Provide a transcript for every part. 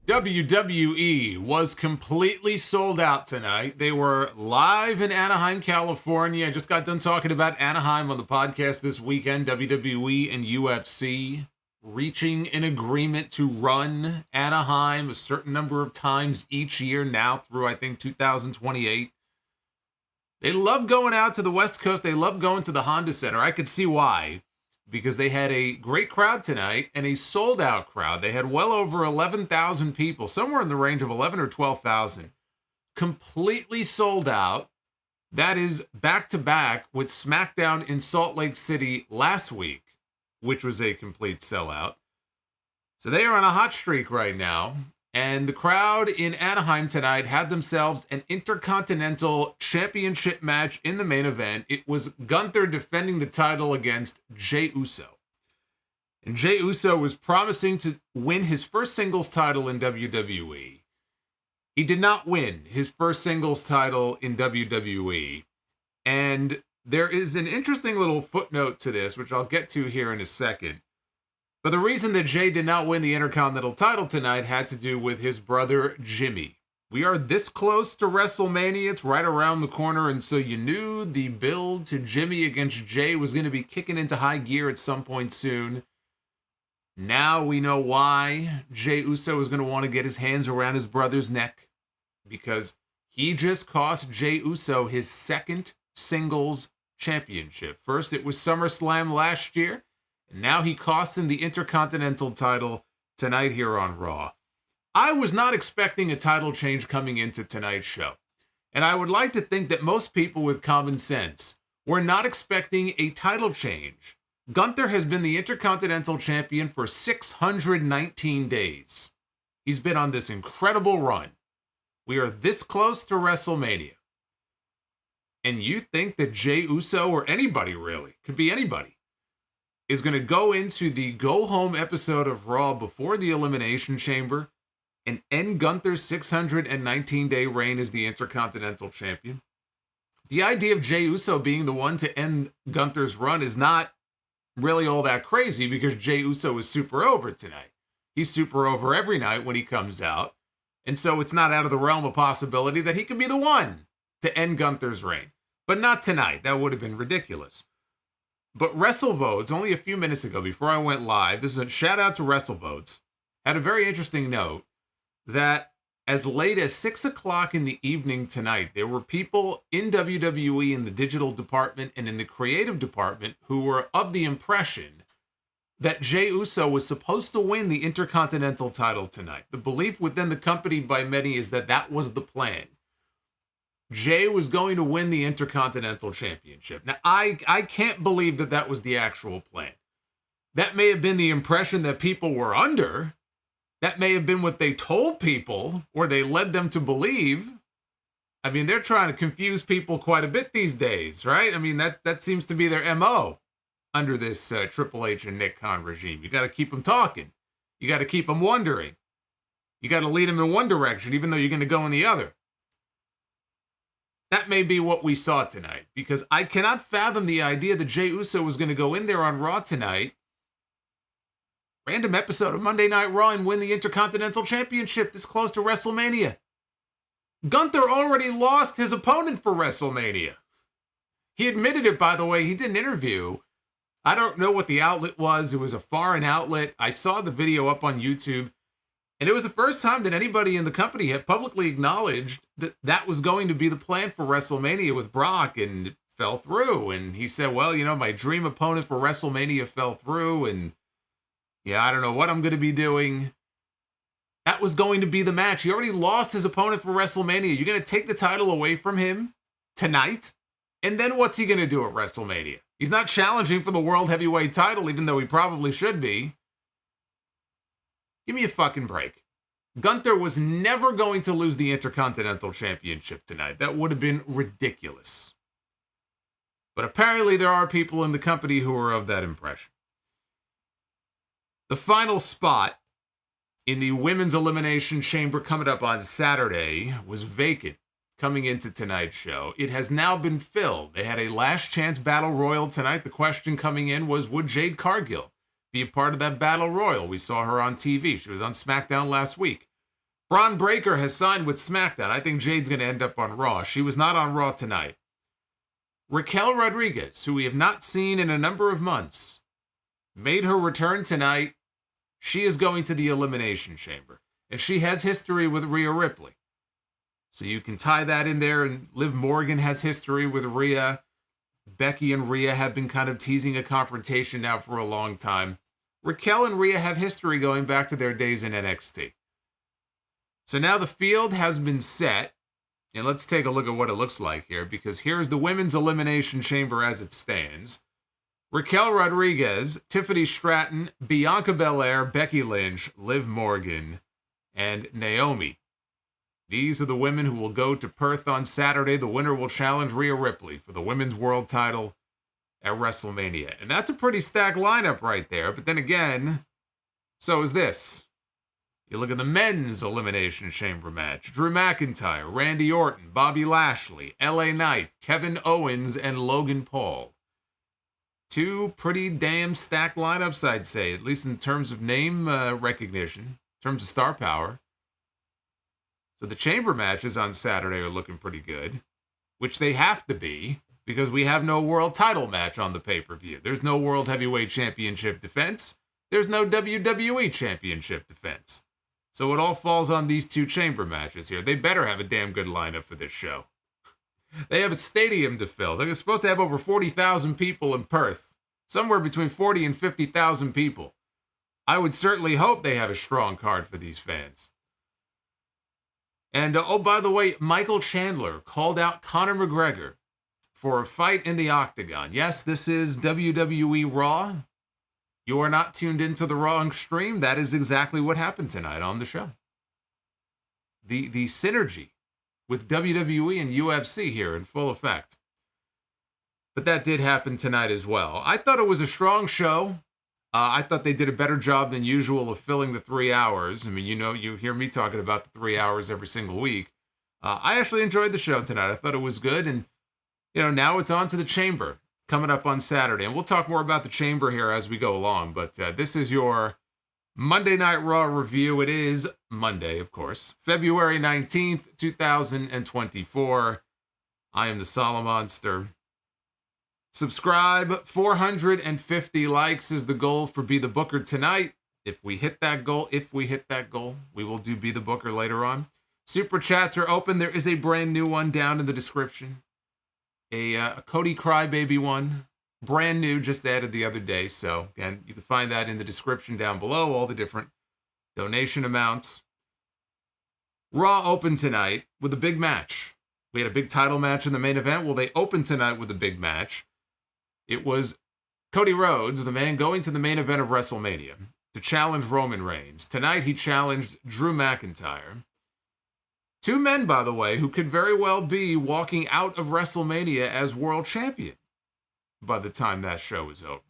WWE was completely sold out tonight. They were live in Anaheim, California. I just got done talking about Anaheim on the podcast this weekend. WWE and UFC reaching an agreement to run Anaheim a certain number of times each year now through, I think, 2028. They love going out to the West Coast. They love going to the Honda Center. I could see why. Because they had a great crowd tonight and a sold-out crowd. They had well over 11,000 people, somewhere in the range of 11 or 12,000, completely sold out. That is back-to-back with SmackDown in Salt Lake City last week, which was a complete sellout. So they are on a hot streak right now. And the crowd in Anaheim tonight had themselves an Intercontinental Championship match in the main event. It was Gunther defending the title against Jey Uso. And Jey Uso was promising to win his first singles title in WWE. He did not win his first singles title in WWE. And there is an interesting little footnote to this, which I'll get to here in a second. But the reason that Jey did not win the Intercontinental title tonight had to do with his brother, Jimmy. We are this close to WrestleMania. It's right around the corner, and so you knew the build to Jimmy against Jey was going to be kicking into high gear at some point soon. Now we know why Jey Uso is going to want to get his hands around his brother's neck, because he just cost Jey Uso his second singles championship. First, it was SummerSlam last year. And now he cost him the Intercontinental title tonight here on Raw. I was not expecting a title change coming into tonight's show. And I would like to think that most people with common sense were not expecting a title change. Gunther has been the Intercontinental Champion for 619 days. He's been on this incredible run. We are this close to WrestleMania. And you think that Jey Uso, or anybody really, could be anybody, is going to go into the go-home episode of Raw before the Elimination Chamber and end Gunther's 619-day reign as the Intercontinental Champion? The idea of Jey Uso being the one to end Gunther's run is not really all that crazy, because Jey Uso is super over tonight. He's super over every night when he comes out, and so it's not out of the realm of possibility that he could be the one to end Gunther's reign. But not tonight. That would have been ridiculous. But WrestleVotes, only a few minutes ago before I went live, this is a shout out to WrestleVotes, had a very interesting note that as late as 6 o'clock in the evening tonight, there were people in WWE in the digital department and in the creative department who were of the impression that Jey Uso was supposed to win the Intercontinental title tonight. The belief within the company by many is that that was the plan. Jey was going to win the Intercontinental Championship. Now, I can't believe that that was the actual plan. That may have been the impression that people were under. That may have been what they told people, or they led them to believe. I mean, they're trying to confuse people quite a bit these days, right? I mean, that seems to be their MO under this Triple H and Nick Khan regime. You got to keep them talking. You got to keep them wondering. You got to lead them in one direction, even though you're going to go in the other. That may be what we saw tonight, because I cannot fathom the idea that Jey Uso was going to go in there on Raw tonight, random episode of Monday Night Raw, and win the Intercontinental Championship this close to WrestleMania. Gunther already lost his opponent for WrestleMania. He admitted it, by the way. He did an interview. I don't know what the outlet was. It was a foreign outlet. I saw the video up on YouTube. And it was the first time that anybody in the company had publicly acknowledged that that was going to be the plan for WrestleMania with Brock, and it fell through. And he said, well, you know, my dream opponent for WrestleMania fell through, and yeah, I don't know what I'm going to be doing. That was going to be the match. He already lost his opponent for WrestleMania. You're going to take the title away from him tonight? And then what's he going to do at WrestleMania? He's not challenging for the World Heavyweight title, even though he probably should be. Give me a fucking break. Gunther was never going to lose the Intercontinental Championship tonight. That would have been ridiculous. But apparently there are people in the company who are of that impression. The final spot in the Women's Elimination Chamber coming up on Saturday was vacant coming into tonight's show. It has now been filled. They had a last chance battle royal tonight. The question coming in was, would Jade Cargill be a part of that battle royal? We saw her on TV. She was on SmackDown last week. Braun Breaker has signed with SmackDown. I think Jade's going to end up on Raw. She was not on Raw tonight. Raquel Rodriguez, who we have not seen in a number of months, made her return tonight. She is going to the Elimination Chamber. And she has history with Ria Ripley. So you can tie that in there. And Liv Morgan has history with Ria. Becky and Rhea have been kind of teasing a confrontation now for a long time. Raquel and Rhea have history going back to their days in NXT. So now the field has been set. And let's take a look at what it looks like here, because here's the Women's Elimination Chamber as it stands. Raquel Rodriguez, Tiffany Stratton, Bianca Belair, Becky Lynch, Liv Morgan, and Naomi. These are the women who will go to Perth on Saturday. The winner will challenge Rhea Ripley for the Women's World title at WrestleMania. And that's a pretty stacked lineup right there. But then again, so is this. You look at the Men's Elimination Chamber match. Drew McIntyre, Randy Orton, Bobby Lashley, LA Knight, Kevin Owens, and Logan Paul. Two pretty damn stacked lineups, I'd say, at least in terms of name recognition, in terms of star power. So the chamber matches on Saturday are looking pretty good, which they have to be, because we have no world title match on the pay-per-view. There's no World Heavyweight Championship defense. There's no WWE Championship defense. So it all falls on these two chamber matches here. They better have a damn good lineup for this show. They have a stadium to fill. They're supposed to have over 40,000 people in Perth. Somewhere between 40 and 50,000 people. I would certainly hope they have a strong card for these fans. And, oh, by the way, Michael Chandler called out Conor McGregor for a fight in the Octagon. Yes, this is WWE Raw. You are not tuned into the wrong stream. That is exactly what happened tonight on the show. The synergy with WWE and UFC here in full effect. But that did happen tonight as well. I thought it was a strong show. I thought they did a better job than usual of filling the 3 hours. I mean, you know, you hear me talking about the 3 hours every single week. I actually enjoyed the show tonight. I thought it was good. And, you know, now it's on to the Chamber coming up on Saturday. And we'll talk more about the Chamber here as we go along. But this is your Monday Night Raw review. It is Monday, of course, February 19th, 2024. I am the Solomonster. Subscribe. 450 likes is the goal for Be the Booker tonight. If we hit that goal, we will do Be the Booker later on. Super chats are open. There is a brand new one down in the description. A Cody Crybaby one. Brand new, just added the other day. So, again, you can find that in the description down below, all the different donation amounts. Raw opened tonight with a big match. We had a big title match in the main event. Well, they opened tonight with a big match. It was Cody Rhodes, the man going to the main event of WrestleMania, to challenge Roman Reigns. Tonight, he challenged Drew McIntyre. Two men, by the way, who could very well be walking out of WrestleMania as world champion by the time that show is over.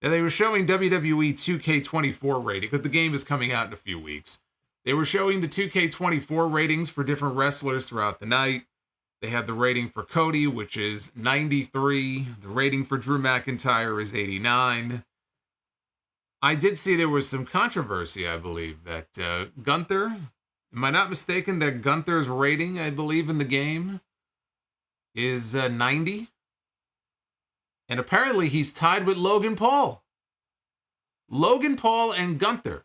Now, they were showing WWE 2K24 rating, because the game is coming out in a few weeks. They were showing the 2K24 ratings for different wrestlers throughout the night. They had the rating for Cody, which is 93. The rating for Drew McIntyre is 89. I did see there was some controversy, I believe, that Gunther, am I not mistaken, that Gunther's rating, I believe, in the game is 90? And apparently he's tied with Logan Paul. Logan Paul and Gunther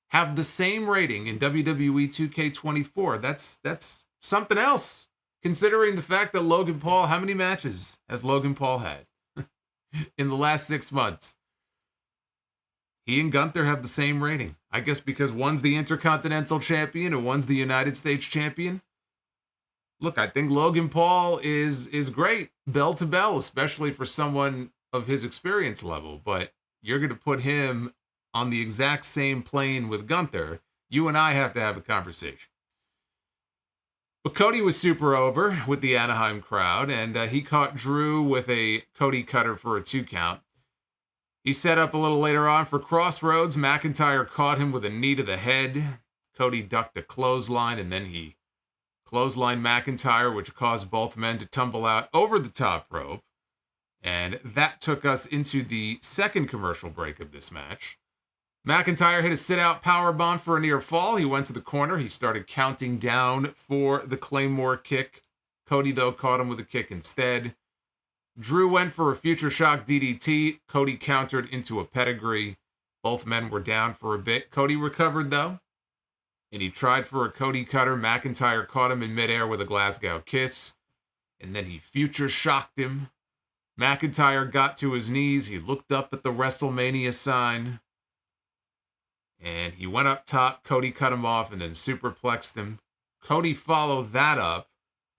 have the same rating in WWE 2K24. That's something else, considering the fact that Logan Paul, how many matches has Logan Paul had in the last 6 months? He and Gunther have the same rating. I guess because one's the Intercontinental Champion and one's the United States Champion. Look, I think Logan Paul is great, bell to bell, especially for someone of his experience level. But you're going to put him on the exact same plane with Gunther. You and I have to have a conversation. But Cody was super over with the Anaheim crowd, and he caught Drew with a Cody cutter for a 2 count. He set up a little later on for Crossroads. McIntyre caught him with a knee to the head. Cody ducked a clothesline, and then he clotheslined McIntyre, which caused both men to tumble out over the top rope. And that took us into the second commercial break of this match. McIntyre hit a sit-out powerbomb for a near fall. He went to the corner. He started counting down for the Claymore kick. Cody, though, caught him with a kick instead. Drew went for a future shock DDT. Cody countered into a pedigree. Both men were down for a bit. Cody recovered, though, and he tried for a Cody cutter. McIntyre caught him in midair with a Glasgow kiss, and then he future shocked him. McIntyre got to his knees. He looked up at the WrestleMania sign, and he went up top. Cody cut him off and then superplexed him. Cody followed that up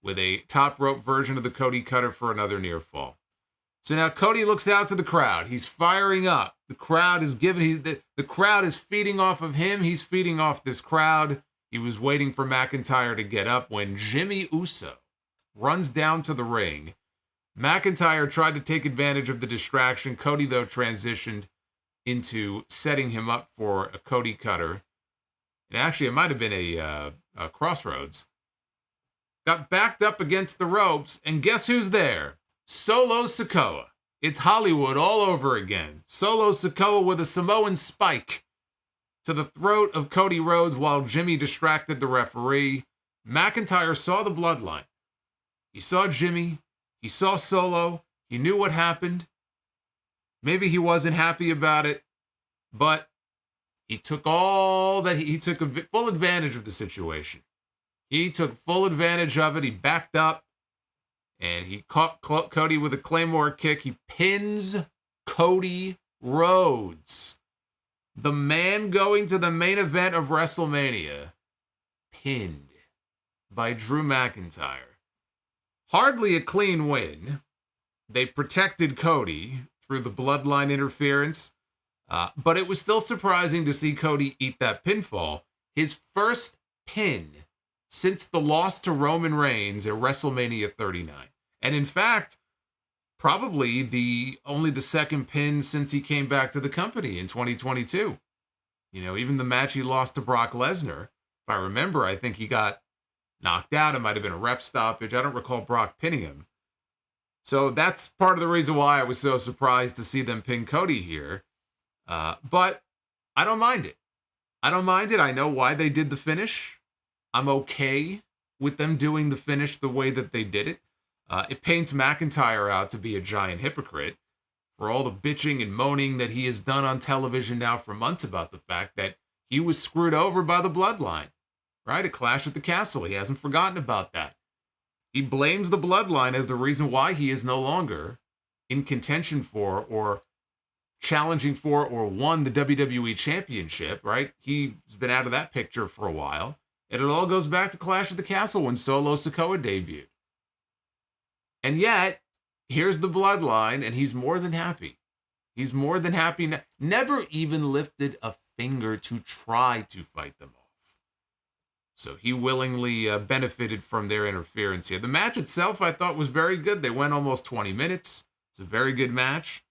with a top rope version of the Cody cutter for another near fall. So now Cody looks out to the crowd. He's firing up. The crowd is the crowd is feeding off of him. He's feeding off this crowd. He was waiting for McIntyre to get up when Jey Uso runs down to the ring. McIntyre tried to take advantage of the distraction. Cody, though, transitioned into setting him up for a Cody cutter. And actually, it might have been a crossroads. Got backed up against the ropes, and guess who's there? Solo Sikoa. It's Hollywood all over again. Solo Sikoa with a Samoan spike to the throat of Cody Rhodes while Jimmy distracted the referee. McIntyre saw the bloodline. He saw Jimmy. He saw Solo. He knew what happened. Maybe he wasn't happy about it, but he took full advantage of the situation. He took full advantage of it. He backed up, and he caught Cody with a Claymore kick. He pins Cody Rhodes, the man going to the main event of WrestleMania, pinned by Drew McIntyre. Hardly a clean win. They protected Cody through the bloodline interference, but it was still surprising to see Cody eat that pinfall. His first pin since the loss to Roman Reigns at WrestleMania 39. And in fact, probably only the second pin since he came back to the company in 2022. Even the match he lost to Brock Lesnar, if I remember, I think he got knocked out. It might have been a rep stoppage. I don't recall Brock pinning him. So that's part of the reason why I was so surprised to see them pin Cody here. But I don't mind it. I know why they did the finish. I'm okay with them doing the finish the way that they did it. It paints McIntyre out to be a giant hypocrite for all the bitching and moaning that he has done on television now for months about the fact that he was screwed over by the bloodline, right? A Clash at the Castle. He hasn't forgotten about that. He blames the bloodline as the reason why he is no longer in contention for or challenging for or won the WWE Championship, right? He's been out of that picture for a while. And it all goes back to Clash at the Castle when Solo Sikoa debuted. And yet, here's the bloodline, and he's more than happy. He's more than happy. Never even lifted a finger to try to fight them off. So he willingly benefited from their interference here. The match itself, I thought, was very good. They went almost 20 minutes. It's a very good match.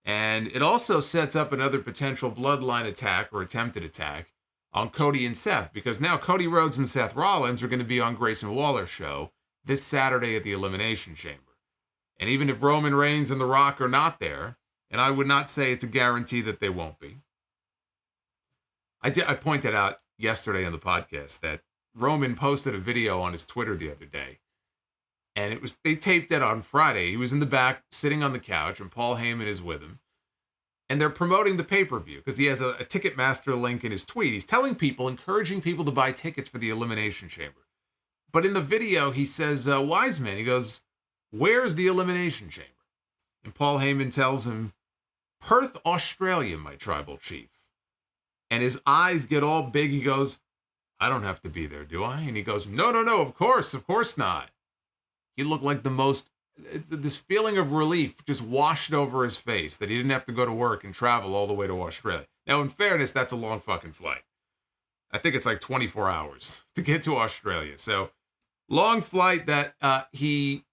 And it also sets up another potential bloodline attack or attempted attack on Cody and Seth, because now Cody Rhodes and Seth Rollins are going to be on Grayson Waller's show this Saturday at the Elimination Chamber. And even if Roman Reigns and The Rock are not there, and I would not say it's a guarantee that they won't be, I pointed out yesterday on the podcast that Roman posted a video on his Twitter the other day, and they taped it on Friday. He was in the back sitting on the couch, and Paul Heyman is with him. And they're promoting the pay-per-view because he has a Ticketmaster link in his tweet. He's telling people, encouraging people to buy tickets for the Elimination Chamber. But in the video, he says, Wiseman, he goes, "Where's the Elimination Chamber?" And Paul Heyman tells him, "Perth, Australia, my tribal chief." And his eyes get all big. He goes, "I don't have to be there, do I?" And he goes, No, of course not. He looked like this feeling of relief just washed over his face that he didn't have to go to work and travel all the way to Australia. Now, in fairness, that's a long fucking flight. I think it's like 24 hours to get to Australia. So, long flight that he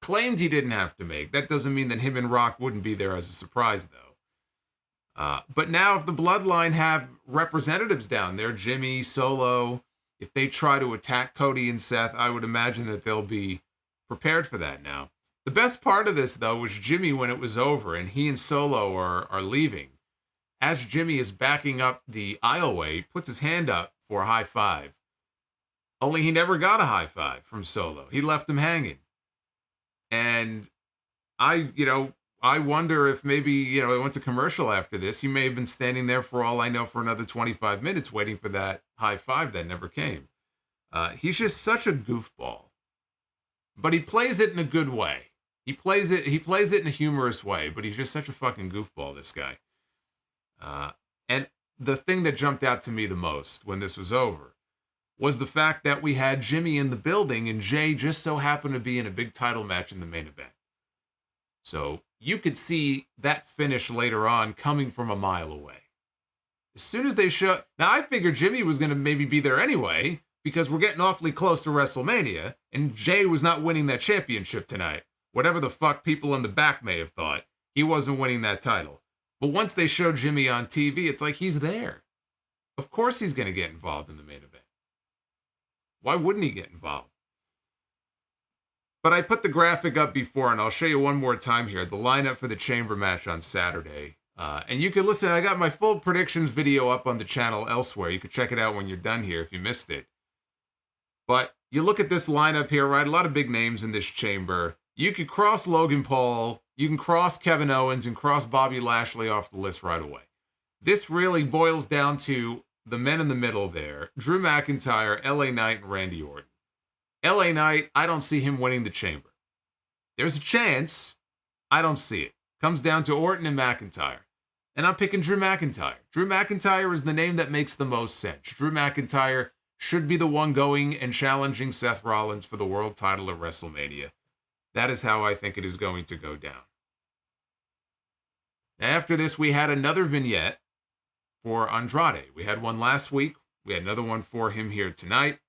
claimed he didn't have to make. That doesn't mean that him and Rock wouldn't be there as a surprise, though. But now if the Bloodline have representatives down there, Jimmy, Solo, if they try to attack Cody and Seth, I would imagine that they'll be prepared for that now. The best part of this, though, was Jimmy when it was over and he and Solo are leaving. as Jimmy is backing up the aisleway, puts his hand up for a high five. Only he never got a high five from Solo. He left him hanging. And I wonder if maybe, it went to commercial after this. He may have been standing there, for all I know, for another 25 minutes waiting for that high five that never came. He's just such a goofball. But he plays it in a good way. He plays it in a humorous way, but he's just such a fucking goofball, this guy. And the thing that jumped out to me the most when this was over was the fact that we had Jimmy in the building and Jey just so happened to be in a big title match in the main event. So you could see that finish later on coming from a mile away. As soon as they show... Now, I figured Jimmy was going to maybe be there anyway, because we're getting awfully close to WrestleMania, and Jey was not winning that championship tonight. Whatever the fuck people in the back may have thought, he wasn't winning that title. But once they show Jimmy on TV, it's like he's there. Of course he's going to get involved in the main event. Why wouldn't he get involved? But I put the graphic up before, and I'll show you one more time here, the lineup for the Chamber match on Saturday. And you can listen, I got my full predictions video up on the channel elsewhere. You can check it out when you're done here if you missed it. But you look at this lineup here, right? A lot of big names in this Chamber. You could cross Logan Paul, you can cross Kevin Owens, and cross Bobby Lashley off the list right away. This really boils down to the men in the middle there, Drew McIntyre, LA Knight, and Randy Orton. LA Knight, I don't see him winning the Chamber. There's a chance. I don't see it. Comes down to Orton and McIntyre. And I'm picking Drew McIntyre. Drew McIntyre is the name that makes the most sense. Drew McIntyre should be the one going and challenging Seth Rollins for the world title at WrestleMania. That is how I think it is going to go down. After this, we had another vignette for Andrade. We had one last week. We had another one for him here tonight.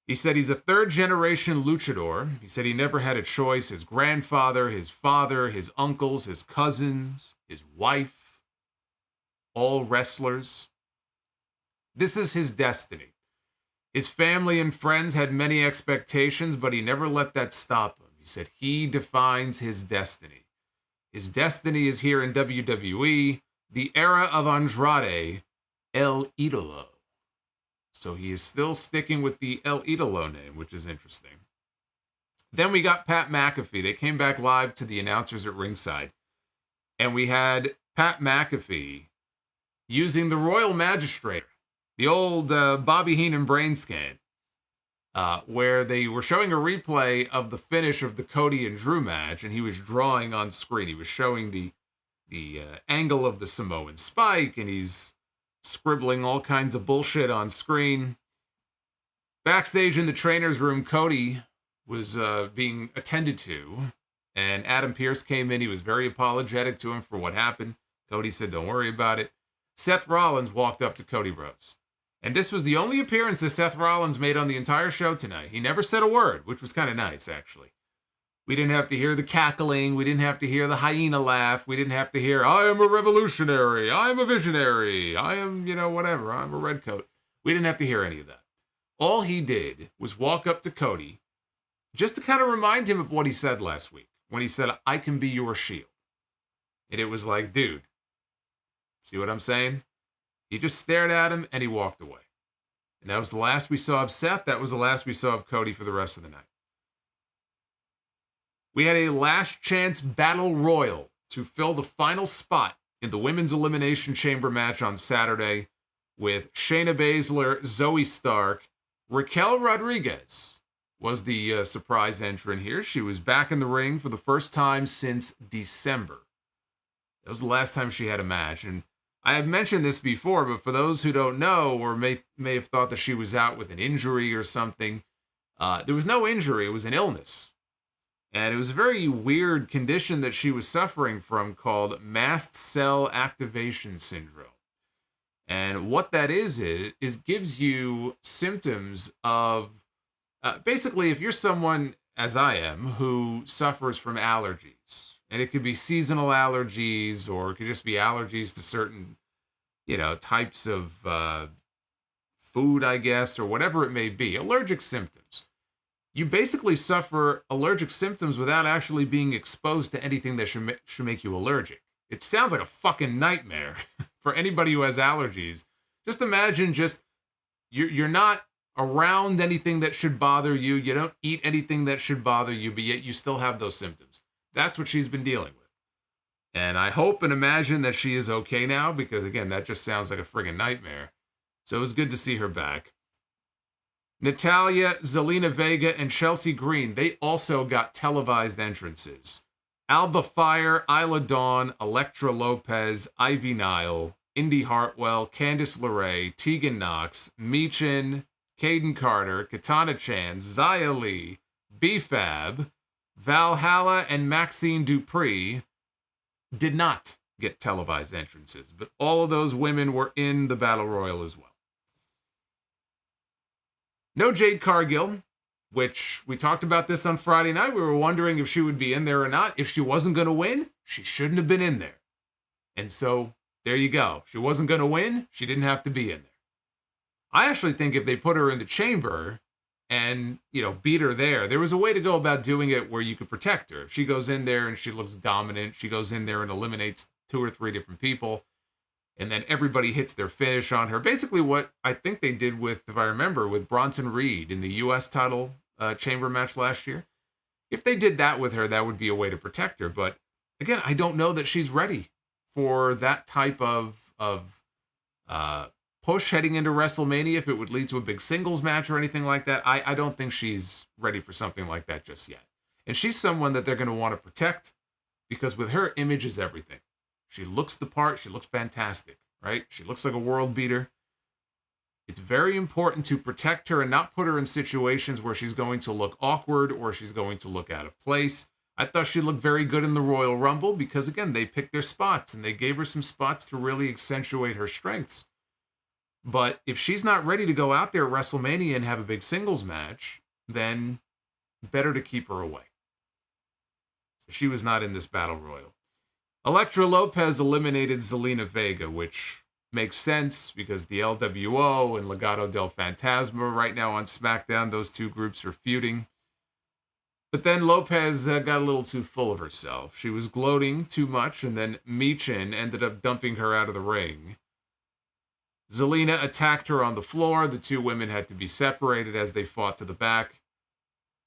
He said he's a third-generation luchador. He said he never had a choice. His grandfather, his father, his uncles, his cousins, his wife, all wrestlers. This is his destiny. His family and friends had many expectations, but he never let that stop him. He said he defines his destiny. His destiny is here in WWE, the era of Andrade, El Idolo. So he is still sticking with the El Idolo name, which is interesting. Then we got Pat McAfee. They came back live to the announcers at ringside. And we had Pat McAfee using the Royal Magistrator, the old Bobby Heenan brain scan, where they were showing a replay of the finish of the Cody and Drew match, and he was drawing on screen. He was showing the angle of the Samoan spike, and he's scribbling all kinds of bullshit on screen. Backstage in the trainer's room, Cody was being attended to, and Adam Pearce came in. He was very apologetic to him for what happened. Cody said, "Don't worry about it." Seth Rollins walked up to Cody Rhodes. And this was the only appearance that Seth Rollins made on the entire show tonight. He never said a word, which was kind of nice, actually. We didn't have to hear the cackling. We didn't have to hear the hyena laugh. We didn't have to hear, "I am a revolutionary. I am a visionary. I am, whatever. I'm a redcoat." We didn't have to hear any of that. All he did was walk up to Cody just to kind of remind him of what he said last week when he said, "I can be your shield." And it was like, dude, see what I'm saying? He just stared at him and he walked away. And that was the last we saw of Seth. That was the last we saw of Cody for the rest of the night. We had a last chance battle royal to fill the final spot in the Women's Elimination Chamber match on Saturday with Shayna Baszler, Zoe Stark. Raquel Rodriguez was the surprise entrant here. She was back in the ring for the first time since December. That was the last time she had a match. And I have mentioned this before, but for those who don't know or may have thought that she was out with an injury or something, there was no injury. It was an illness. And it was a very weird condition that she was suffering from called mast cell activation syndrome. And what that is gives you symptoms of, basically, if you're someone, as I am, who suffers from allergies, and it could be seasonal allergies, or it could just be allergies to certain, types of food, I guess, or whatever it may be, allergic symptoms. You basically suffer allergic symptoms without actually being exposed to anything that should make you allergic. It sounds like a fucking nightmare for anybody who has allergies. Just imagine you're not around anything that should bother you. You don't eat anything that should bother you, but yet you still have those symptoms. That's what she's been dealing with. And I hope and imagine that she is okay now, because again, that just sounds like a friggin' nightmare. So it was good to see her back. Natalya, Zelina Vega, and Chelsea Green, they also got televised entrances. Alba Fire, Isla Dawn, Elektra Lopez, Ivy Nile, Indy Hartwell, Candice LeRae, Tegan Knox, Michin, Caden Carter, Katana Chance, Xia Li, B-Fab, Valhalla, and Maxine Dupree did not get televised entrances, but all of those women were in the Battle Royal as well. No Jade Cargill, which we talked about this on Friday night. We were wondering if she would be in there or not. If she wasn't going to win, she shouldn't have been in there. And so there you go. She wasn't going to win. She didn't have to be in there. I actually think if they put her in the chamber and, beat her there was a way to go about doing it where you could protect her. If she goes in there and she looks dominant, she goes in there and eliminates 2 or 3 different people, and then everybody hits their finish on her. Basically what I think they did with, if I remember, with Bronson Reed in the U.S. title chamber match last year. If they did that with her, that would be a way to protect her. But again, I don't know that she's ready for that type of push heading into WrestleMania, if it would lead to a big singles match or anything like that. I don't think she's ready for something like that just yet. And she's someone that they're going to want to protect, because with her, image is everything. She looks the part. She looks fantastic, right? She looks like a world beater. It's very important to protect her and not put her in situations where she's going to look awkward or she's going to look out of place. I thought she looked very good in the Royal Rumble because, again, they picked their spots and they gave her some spots to really accentuate her strengths. But if she's not ready to go out there at WrestleMania and have a big singles match, then better to keep her away. So she was not in this Battle Royal. Elektra Lopez eliminated Zelina Vega, which makes sense because the LWO and Legado del Fantasma right now on SmackDown, those two groups are feuding. But then Lopez got a little too full of herself. She was gloating too much, and then Michin ended up dumping her out of the ring. Zelina attacked her on the floor. The two women had to be separated as they fought to the back.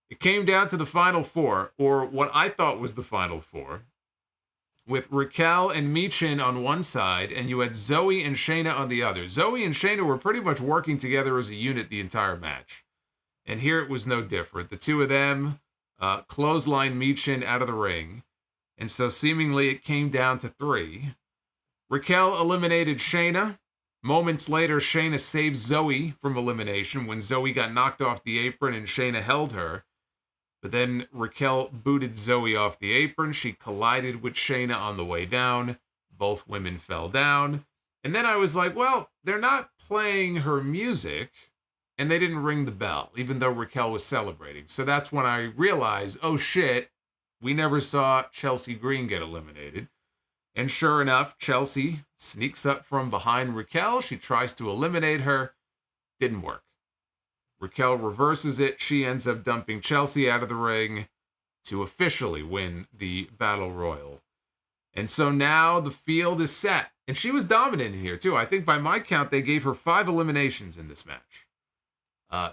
It came down to the Final Four, or what I thought was the Final Four, with Raquel and Michin on one side, and you had Zoe and Shayna on the other. Zoe and Shayna were pretty much working together as a unit the entire match. And here it was no different. The two of them clotheslined Michin out of the ring. And so seemingly it came down to 3. Raquel eliminated Shayna. Moments later, Shayna saved Zoe from elimination when Zoe got knocked off the apron and Shayna held her. But then Raquel booted Zoe off the apron. She collided with Shayna on the way down. Both women fell down. And then I was like, well, they're not playing her music, and they didn't ring the bell, even though Raquel was celebrating. So that's when I realized, oh shit, we never saw Chelsea Green get eliminated. And sure enough, Chelsea sneaks up from behind Raquel. She tries to eliminate her. Didn't work. Raquel reverses it. She ends up dumping Chelsea out of the ring to officially win the Battle Royal. And so now the field is set. And she was dominant here, too. I think by my count, they gave her 5 eliminations in this match.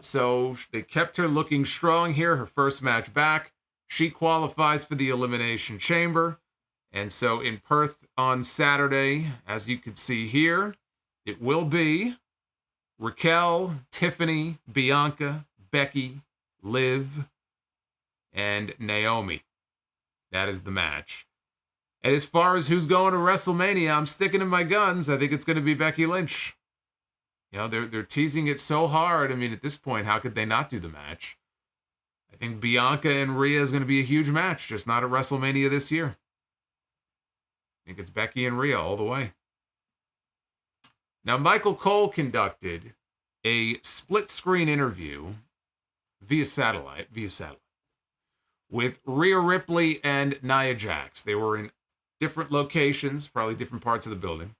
So they kept her looking strong here. Her first match back. She qualifies for the Elimination Chamber. And so in Perth on Saturday, as you can see here, it will be Raquel, Tiffany, Bianca, Becky, Liv, and Naomi. That is the match. And as far as who's going to WrestleMania, I'm sticking to my guns. I think it's going to be Becky Lynch. You know, they're teasing it so hard. I mean, at this point, how could they not do the match? I think Bianca and Rhea is going to be a huge match, just not at WrestleMania this year. I think it's Becky and Rhea all the way. Now, Michael Cole conducted a split-screen interview via satellite, with Ria Ripley and Nia Jax. They were in different locations, probably different parts of the building.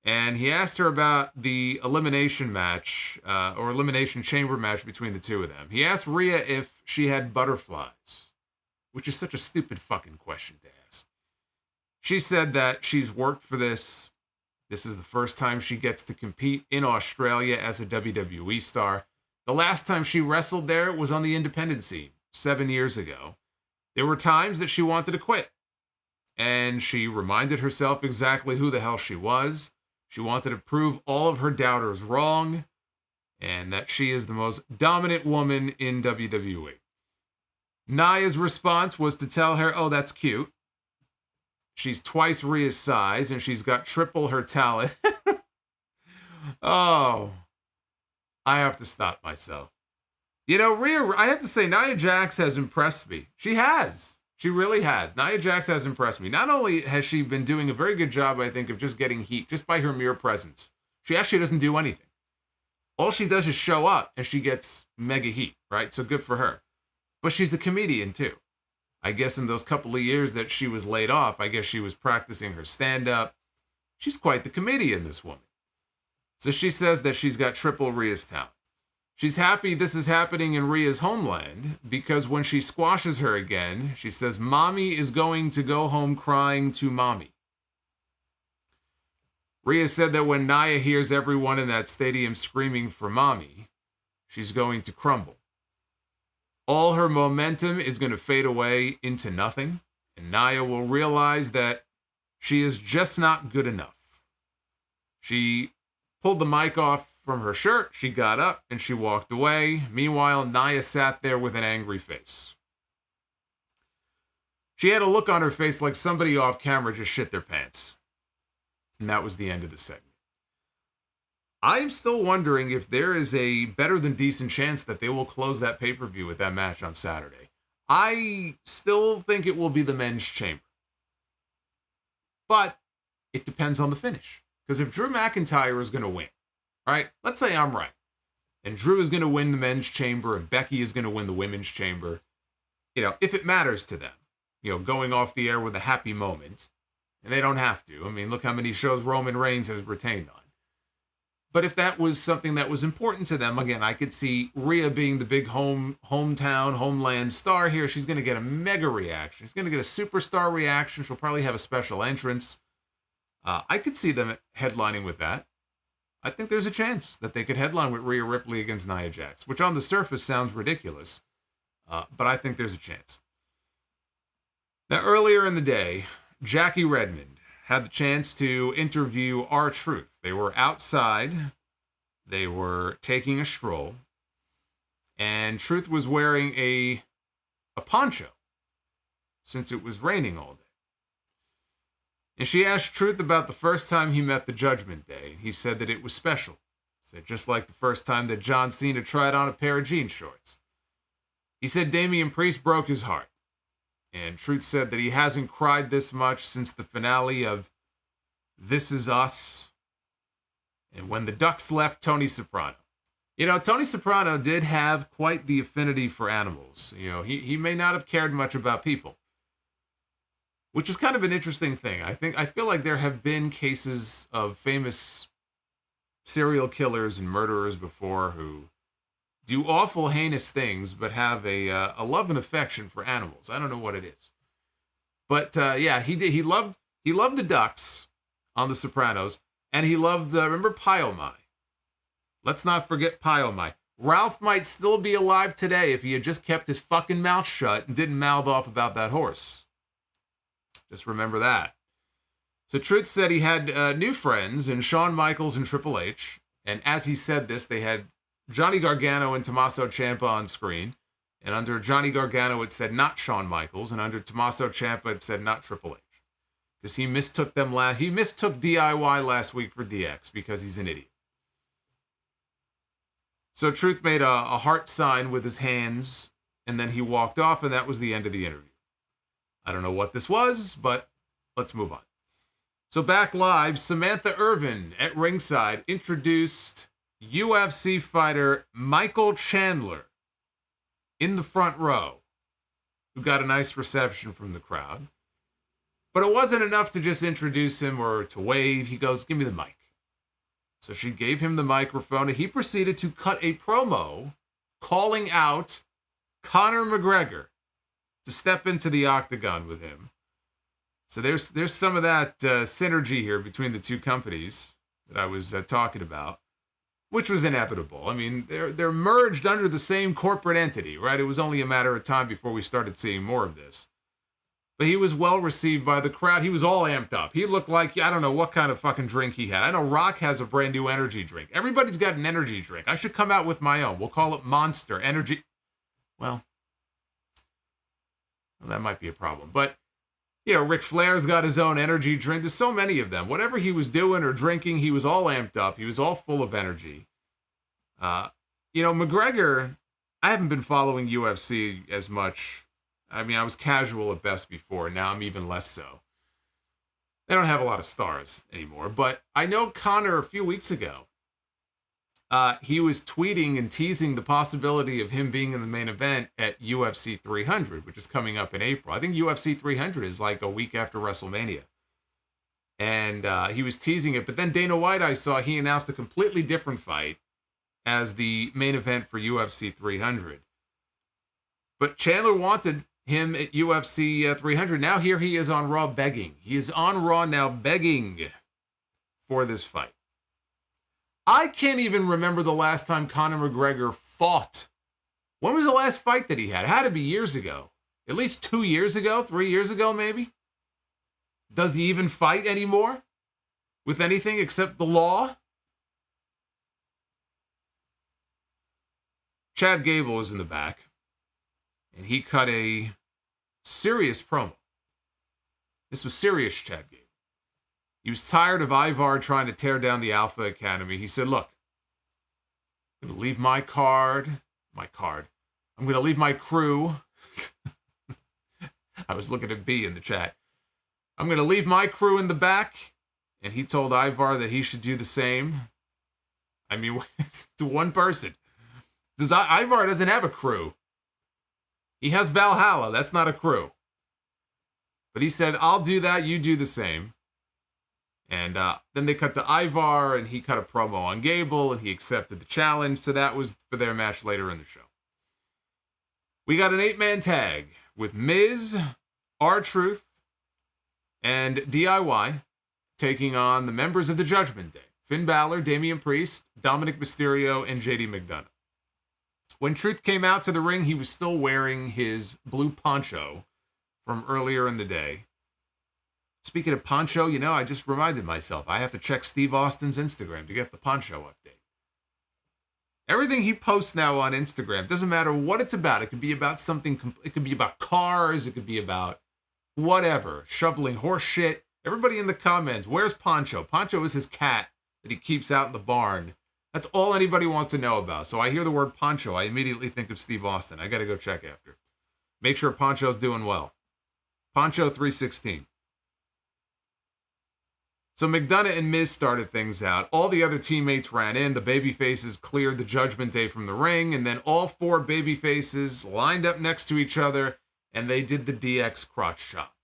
And he asked her about the elimination match, or elimination chamber match between the two of them. He asked Rhea if she had butterflies, which is such a stupid fucking question to ask. She said that she's worked for this. This is the first time she gets to compete in Australia as a WWE star. The last time she wrestled there was on the independent scene 7 years ago. There were times that she wanted to quit. And she reminded herself exactly who the hell she was. She wanted to prove all of her doubters wrong. And that she is the most dominant woman in WWE. Nia's response was to tell her, oh, that's cute. She's twice Rhea's size, and she's got triple her talent. Oh, I have to stop myself. You know, I have to say, Nia Jax has impressed me. She has. She really has. Nia Jax has impressed me. Not only has she been doing a very good job, I think, of just getting heat, just by her mere presence. She actually doesn't do anything. All she does is show up, and she gets mega heat, right? So good for her. But she's a comedian, too. I guess in those couple of years that she was laid off, I guess she was practicing her stand-up. She's quite the comedian, this woman. So she says that she's got triple Rhea's talent. She's happy this is happening in Rhea's homeland because when she squashes her again, she says, Mommy is going to go home crying to Mommy. Rhea said that when Nia hears everyone in that stadium screaming for Mommy, she's going to crumble. All her momentum is going to fade away into nothing, and Nia will realize that she is just not good enough. She pulled the mic off from her shirt, she got up, and she walked away. Meanwhile, Nia sat there with an angry face. She had a look on her face like somebody off camera just shit their pants. And that was the end of the segment. I'm still wondering if there is a better than decent chance that they will close that pay-per-view with that match on Saturday. I still think it will be the men's chamber. But it depends on the finish. Because if Drew McIntyre is going to win, right? Let's say I'm right. And Drew is going to win the men's chamber and Becky is going to win the women's chamber. You know, if it matters to them, you know, going off the air with a happy moment. And they don't have to. I mean, look how many shows Roman Reigns has retained on. But if that was something that was important to them, again, I could see Rhea being the big hometown, homeland star here. She's going to get a mega reaction. She's going to get a superstar reaction. She'll probably have a special entrance. I could see them headlining with that. I think there's a chance that they could headline with Ria Ripley against Nia Jax, which on the surface sounds ridiculous. But I think there's a chance. Now, earlier in the day, Jackie Redmond had the chance to interview R-Truth. They were outside. They were taking a stroll. And Truth was wearing a poncho since it was raining all day. And she asked Truth about the first time he met the Judgment Day. And he said that it was special. He said just like the first time that John Cena tried on a pair of jean shorts. He said Damian Priest broke his heart. And Truth said that he hasn't cried this much since the finale of This Is Us. And when the Ducks left Tony Soprano. You know, Tony Soprano did have quite the affinity for animals. You know, he may not have cared much about people. Which is kind of an interesting thing. I feel like there have been cases of famous serial killers and murderers before who do awful, heinous things, but have a love and affection for animals. I don't know what it is, but yeah, he did. He loved the Ducks on The Sopranos, and he loved remember Pile Mai. Let's not forget Pile Mai. Ralph might still be alive today if he had just kept his fucking mouth shut and didn't mouth off about that horse. Just remember that. So Truth said he had new friends in Shawn Michaels and Triple H, and as he said this, they had Johnny Gargano and Tommaso Ciampa on screen. And under Johnny Gargano, it said not Shawn Michaels. And under Tommaso Ciampa, it said not Triple H. Because he mistook them he mistook DIY last week for DX because he's an idiot. So Truth made a heart sign with his hands. And then he walked off, and that was the end of the interview. I don't know what this was, but let's move on. So back live, Samantha Irvin at ringside introduced UFC fighter Michael Chandler in the front row, who got a nice reception from the crowd. But it wasn't enough to just introduce him or to wave. He goes, give me the mic. So she gave him the microphone, and he proceeded to cut a promo calling out Conor McGregor to step into the octagon with him. So there's some of that synergy here between the two companies that I was talking about, which was inevitable. I mean, they're merged under the same corporate entity, right? It was only a matter of time before we started seeing more of this. But he was well received by the crowd. He was all amped up. He looked like, I don't know what kind of fucking drink he had. I know Rock has a brand new energy drink. Everybody's got an energy drink. I should come out with my own. We'll call it Monster Energy. Well, that might be a problem. But, Ric Flair's got his own energy drink. There's so many of them. Whatever he was doing or drinking, he was all amped up. He was all full of energy. McGregor, I haven't been following UFC as much. I mean, I was casual at best before. Now I'm even less so. They don't have a lot of stars anymore. But I know Conor a few weeks ago, he was tweeting and teasing the possibility of him being in the main event at UFC 300, which is coming up in April. I think UFC 300 is like a week after WrestleMania. And he was teasing it. But then Dana White, I saw, he announced a completely different fight as the main event for UFC 300. But Chandler wanted him at UFC 300. Now here he is on Raw begging. He is on Raw now begging for this fight. I can't even remember the last time Conor McGregor fought. When was the last fight that he had? It had to be years ago. At least 2 years ago, 3 years ago maybe. Does he even fight anymore? With anything except the law? Chad Gable is in the back. And he cut a serious promo. This was serious, Chad Gable. He was tired of Ivar trying to tear down the Alpha Academy. He said, look, I'm going to leave my card. I'm going to leave my crew. I was looking at B in the chat. I'm going to leave my crew in the back. And he told Ivar that he should do the same. I mean, it's one person. Ivar doesn't have a crew. He has Valhalla. That's not a crew. But he said, I'll do that. You do the same. And then they cut to Ivar, and he cut a promo on Gable, and he accepted the challenge. So that was for their match later in the show. We got an 8-man tag with Miz, R-Truth, and DIY taking on the members of the Judgment Day. Finn Balor, Damian Priest, Dominic Mysterio, and JD McDonough. When Truth came out to the ring, he was still wearing his blue poncho from earlier in the day. Speaking of poncho, I just reminded myself, I have to check Steve Austin's Instagram to get the poncho update. Everything he posts now on Instagram, doesn't matter what it's about. It could be about something, it could be about cars, it could be about whatever, shoveling horse shit. Everybody in the comments, where's Poncho? Poncho is his cat that he keeps out in the barn. That's all anybody wants to know about. So I hear the word Poncho, I immediately think of Steve Austin. I got to go check after. Make sure Poncho's doing well. Poncho 316. So McDonough and Miz started things out. All the other teammates ran in. The babyfaces cleared the Judgment Day from the ring. And then all 4 babyfaces lined up next to each other. And they did the DX crotch chop.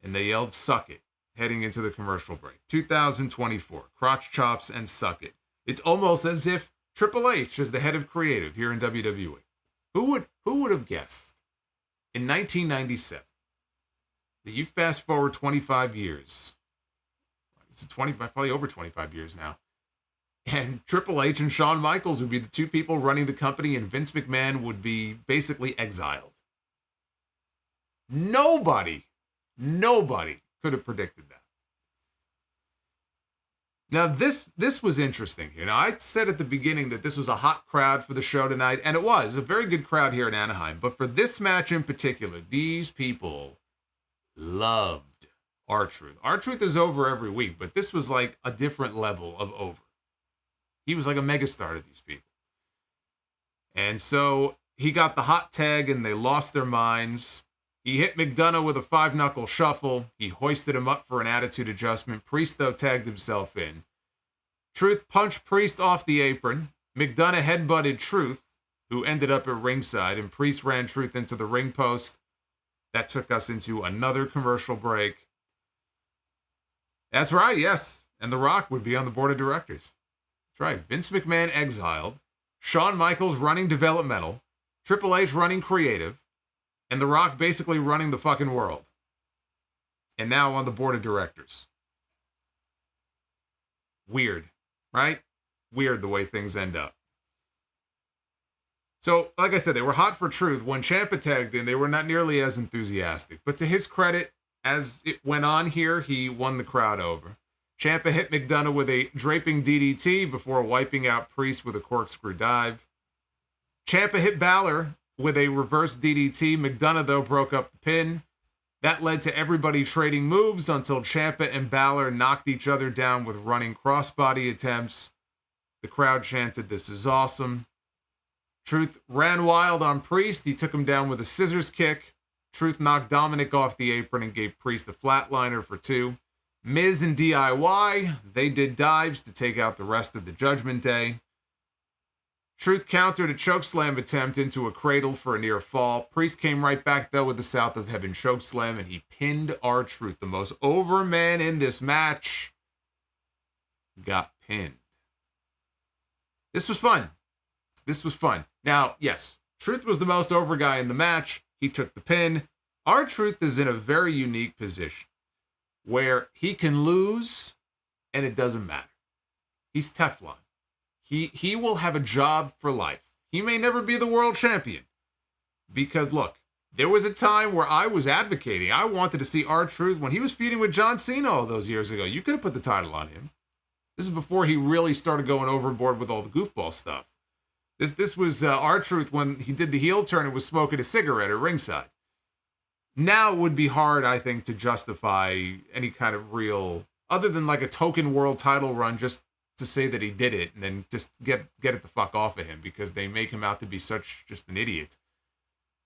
And they yelled, suck it, heading into the commercial break. 2024, crotch chops and suck it. It's almost as if Triple H is the head of creative here in WWE. Who would have guessed in 1997 that you fast forward 25 years, it's probably over 25 years now, and Triple H and Shawn Michaels would be the two people running the company, and Vince McMahon would be basically exiled. Nobody could have predicted that. Now, this was interesting here. Now, I said at the beginning that this was a hot crowd for the show tonight, and it was a very good crowd here in Anaheim. But for this match in particular, these people loved R-Truth. R-Truth is over every week, but this was like a different level of over. He was like a megastar to these people. And so he got the hot tag, and they lost their minds. He hit McDonough with a 5-knuckle shuffle. He hoisted him up for an attitude adjustment. Priest, though, tagged himself in. Truth punched Priest off the apron. McDonough headbutted Truth, who ended up at ringside, and Priest ran Truth into the ring post. That took us into another commercial break. That's right, yes. And The Rock would be on the board of directors. That's right. Vince McMahon exiled. Shawn Michaels running developmental. Triple H running creative. And The Rock basically running the fucking world. and now on the board of directors. Weird, right? Weird the way things end up. So, like I said, they were hot for truth. When Ciampa tagged in, they were not nearly as enthusiastic. But to his credit, as it went on here, he won the crowd over. Ciampa hit McDonough with a draping DDT before wiping out Priest with a corkscrew dive. Ciampa hit Balor with a reverse DDT. McDonough, though, broke up the pin. That led to everybody trading moves until Ciampa and Balor knocked each other down with running crossbody attempts. The crowd chanted, "This is awesome." Truth ran wild on Priest. He took him down with a scissors kick. Truth knocked Dominic off the apron and gave Priest a flatliner for 2. Miz and DIY, they did dives to take out the rest of the Judgment Day. Truth countered a chokeslam attempt into a cradle for a near fall. Priest came right back, though, with the South of Heaven chokeslam, and he pinned R-Truth. The most over man in this match got pinned. This was fun. This was fun. Now, yes, Truth was the most over guy in the match. He took the pin. R-Truth is in a very unique position where he can lose and it doesn't matter. He's Teflon. He will have a job for life. He may never be the world champion. Because, look, there was a time where I was advocating. I wanted to see R-Truth when he was feuding with John Cena all those years ago. You could have put the title on him. This is before he really started going overboard with all the goofball stuff. This was R-Truth when he did the heel turn and was smoking a cigarette at ringside. Now it would be hard, I think, to justify any kind of real, other than like a token world title run, just to say that he did it and then just get it the fuck off of him because they make him out to be such just an idiot.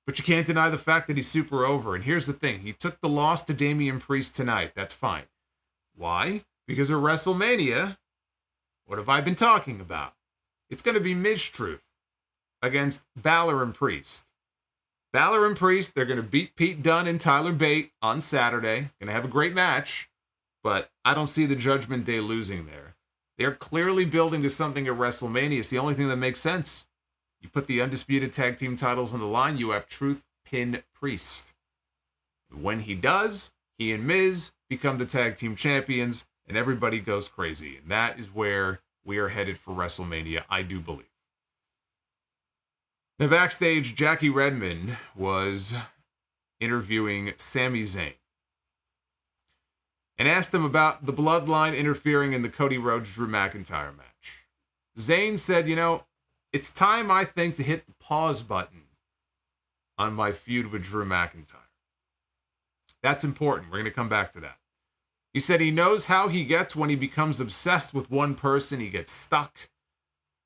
But you can't deny the fact that he's super over. And here's the thing. He took the loss to Damian Priest tonight. That's fine. Why? Because at WrestleMania, what have I been talking about? It's going to be Miz-Truth against Balor and Priest. Balor and Priest, they're going to beat Pete Dunne and Tyler Bate on Saturday. Going to have a great match, but I don't see the Judgment Day losing there. They're clearly building to something at WrestleMania. It's the only thing that makes sense. You put the undisputed tag team titles on the line, you have Truth pin Priest. When he does, he and Miz become the tag team champions, and everybody goes crazy. And that is where we are headed for WrestleMania, I do believe. Now, backstage, Jackie Redmond was interviewing Sami Zayn and asked him about the bloodline interfering in the Cody Rhodes-Drew McIntyre match. Zayn said, it's time, I think, to hit the pause button on my feud with Drew McIntyre. That's important. We're going to come back to that. He said he knows how he gets when he becomes obsessed with one person. He gets stuck.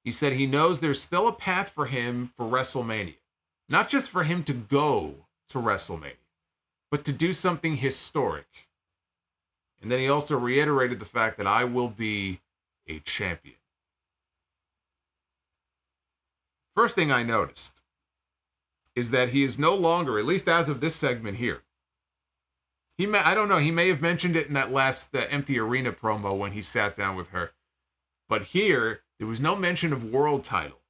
He said he knows there's still a path for him for WrestleMania. Not just for him to go to WrestleMania, but to do something historic. And then he also reiterated the fact that I will be a champion. First thing I noticed is that he is no longer, at least as of this segment here, I don't know, he may have mentioned it in that last Empty Arena promo when he sat down with her. But here, there was no mention of world title.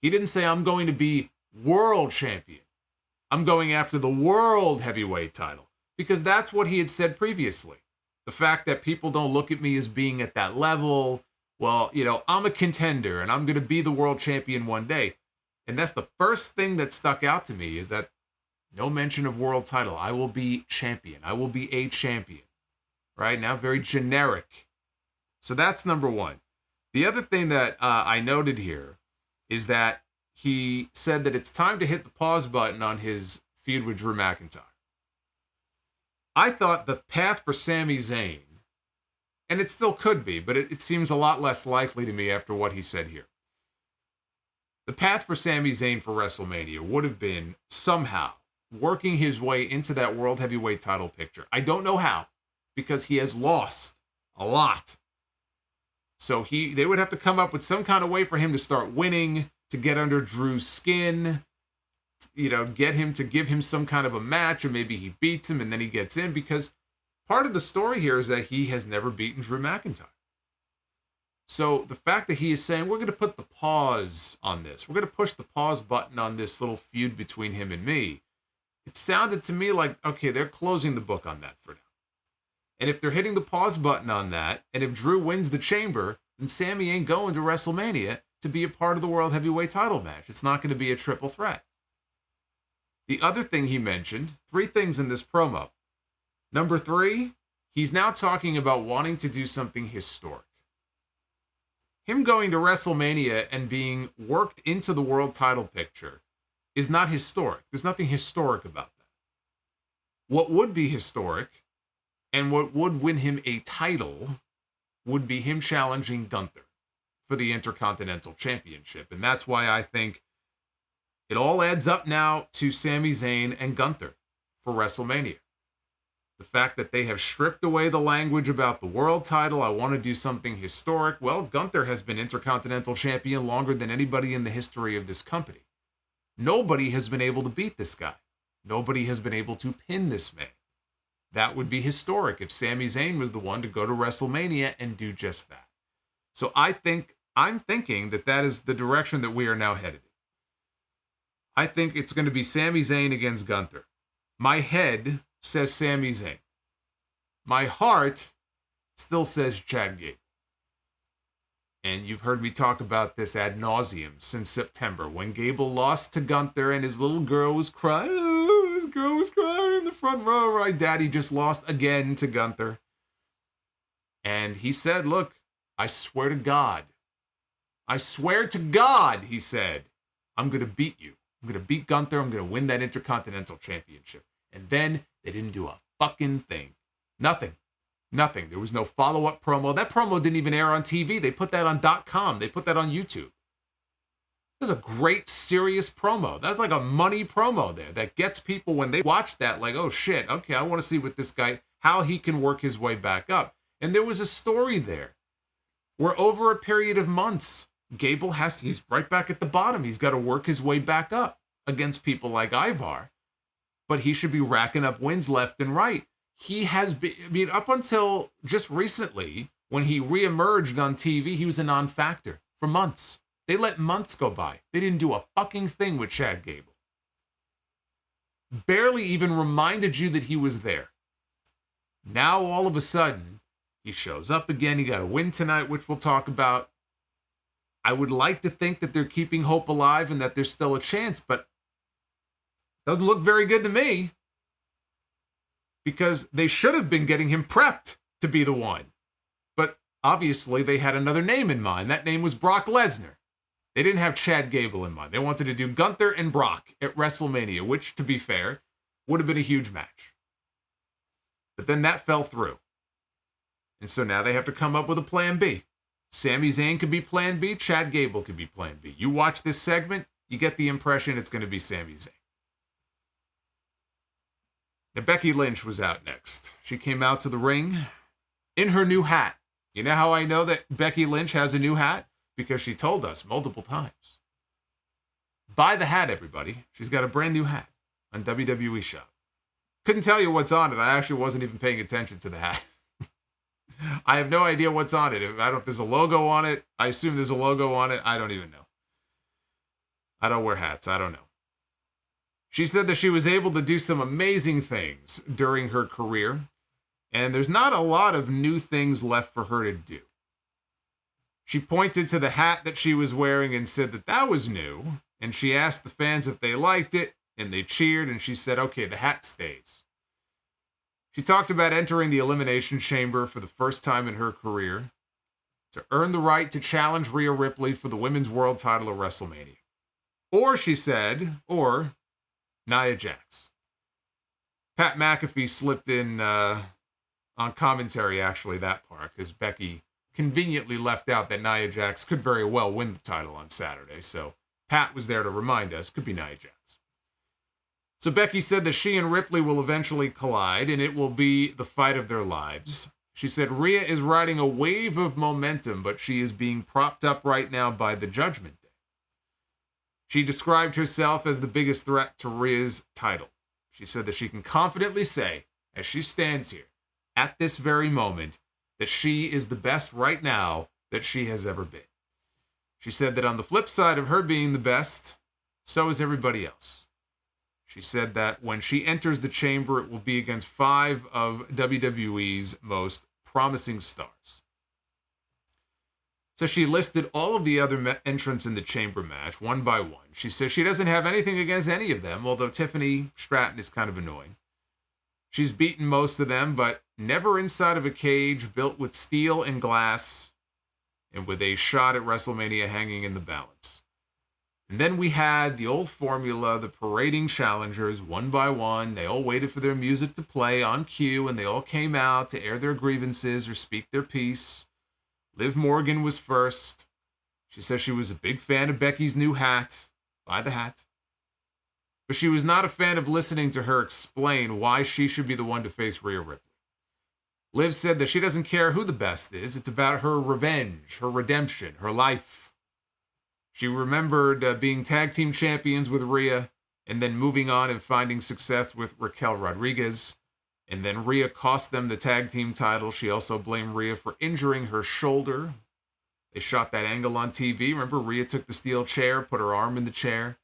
He didn't say, I'm going to be world champion. I'm going after the world heavyweight title. Because that's what he had said previously. The fact that people don't look at me as being at that level. Well, I'm a contender and I'm going to be the world champion one day. And that's the first thing that stuck out to me is that no mention of world title. I will be champion. I will be a champion. Right? Now, very generic. So that's number one. The other thing that I noted here is that he said that it's time to hit the pause button on his feud with Drew McIntyre. I thought the path for Sami Zayn, and it still could be, but it seems a lot less likely to me after what he said here. The path for Sami Zayn for WrestleMania would have been somehow working his way into that World Heavyweight title picture. I don't know how, because he has lost a lot. So they would have to come up with some kind of way for him to start winning, to get under Drew's skin, get him to give him some kind of a match, or maybe he beats him and then he gets in, because part of the story here is that he has never beaten Drew McIntyre. So the fact that he is saying, we're going to put the pause on this, we're going to push the pause button on this little feud between him and me, it sounded to me like, okay, they're closing the book on that for now. And if they're hitting the pause button on that, and if Drew wins the chamber, then Sami ain't going to WrestleMania to be a part of the World Heavyweight title match. It's not going to be a triple threat. The other thing he mentioned, 3 things in this promo. Number 3, he's now talking about wanting to do something historic. Him going to WrestleMania and being worked into the world title picture is not historic. There's nothing historic about that. What would be historic and what would win him a title would be him challenging Gunther for the Intercontinental Championship. And that's why I think it all adds up now to Sami Zayn and Gunther for WrestleMania. The fact that they have stripped away the language about the world title, I want to do something historic. Well, Gunther has been Intercontinental Champion longer than anybody in the history of this company. Nobody has been able to beat this guy. Nobody has been able to pin this man. That would be historic if Sami Zayn was the one to go to WrestleMania and do just that. So I'm thinking that is the direction that we are now headed in. I think it's going to be Sami Zayn against Gunther. My head says Sami Zayn. My heart still says Chad Gable. And you've heard me talk about this ad nauseum since September when Gable lost to Gunther and his little girl was crying. Oh, his girl was crying in the front row. Right, Daddy just lost again to Gunther. And he said, look, I swear to God, he said, I'm going to beat you. I'm going to beat Gunther. I'm going to win that Intercontinental Championship. And then they didn't do a fucking thing. Nothing. There was no follow-up promo. That promo didn't even air on TV. They put that on .com. They put that on YouTube. It was a great, serious promo. That's like a money promo there that gets people, when they watch that, like, oh shit, okay, I want to see what this guy, how he can work his way back up. And there was a story there where over a period of months, Gable he's right back at the bottom. He's got to work his way back up against people like Ivar. But he should be racking up wins left and right. He has been, up until just recently, when he reemerged on TV, he was a non-factor for months. They let months go by. They didn't do a fucking thing with Chad Gable. Barely even reminded you that he was there. Now, all of a sudden, he shows up again. He got a win tonight, which we'll talk about. I would like to think that they're keeping hope alive and that there's still a chance, but doesn't look very good to me. Because they should have been getting him prepped to be the one. But obviously they had another name in mind. That name was Brock Lesnar. They didn't have Chad Gable in mind. They wanted to do Gunther and Brock at WrestleMania, which, to be fair, would have been a huge match. But then that fell through. And so now they have to come up with a plan B. Sami Zayn could be plan B. Chad Gable could be plan B. You watch this segment, you get the impression it's going to be Sami Zayn. Now, Becky Lynch was out next. She came out to the ring in her new hat. You know how I know that Becky Lynch has a new hat? Because she told us multiple times. Buy the hat, everybody. She's got a brand new hat on WWE Shop. Couldn't tell you what's on it. I actually wasn't even paying attention to the hat. I have no idea what's on it. I don't know if there's a logo on it. I assume there's a logo on it. I don't even know. I don't wear hats. I don't know. She said that she was able to do some amazing things during her career, and there's not a lot of new things left for her to do. She pointed to the hat that she was wearing and said that was new, and she asked the fans if they liked it, and they cheered, and she said, okay, the hat stays. She talked about entering the Elimination Chamber for the first time in her career to earn the right to challenge Ria Ripley for the Women's World title at WrestleMania. Or, she said, or Nia Jax. Pat McAfee slipped in on commentary, actually, that part, because Becky conveniently left out that Nia Jax could very well win the title on Saturday. So Pat was there to remind us, could be Nia Jax. So Becky said that she and Ripley will eventually collide, and it will be the fight of their lives. She said Rhea is riding a wave of momentum, but she is being propped up right now by the Judgment Day. She described herself as the biggest threat to Rhea's title. She said that she can confidently say, as she stands here, at this very moment, that she is the best right now that she has ever been. She said that on the flip side of her being the best, so is everybody else. She said that when she enters the chamber, it will be against 5 of WWE's most promising stars. So she listed all of the other entrants in the chamber match, one by one. She says she doesn't have anything against any of them, although Tiffany Stratton is kind of annoying. She's beaten most of them, but never inside of a cage built with steel and glass and with a shot at WrestleMania hanging in the balance. And then we had the old formula, the parading challengers, one by one. They all waited for their music to play on cue, and they all came out to air their grievances or speak their piece. Liv Morgan was first. She says she was a big fan of Becky's new hat. Buy the hat. But she was not a fan of listening to her explain why she should be the one to face Rhea Ripley. Liv said that she doesn't care who the best is. It's about her revenge, her redemption, her life. She remembered being tag team champions with Rhea and then moving on and finding success with Raquel Rodriguez. And then Rhea cost them the tag team title. She also blamed Rhea for injuring her shoulder. They shot that angle on TV. Remember, Rhea took the steel chair, put her arm in the chair,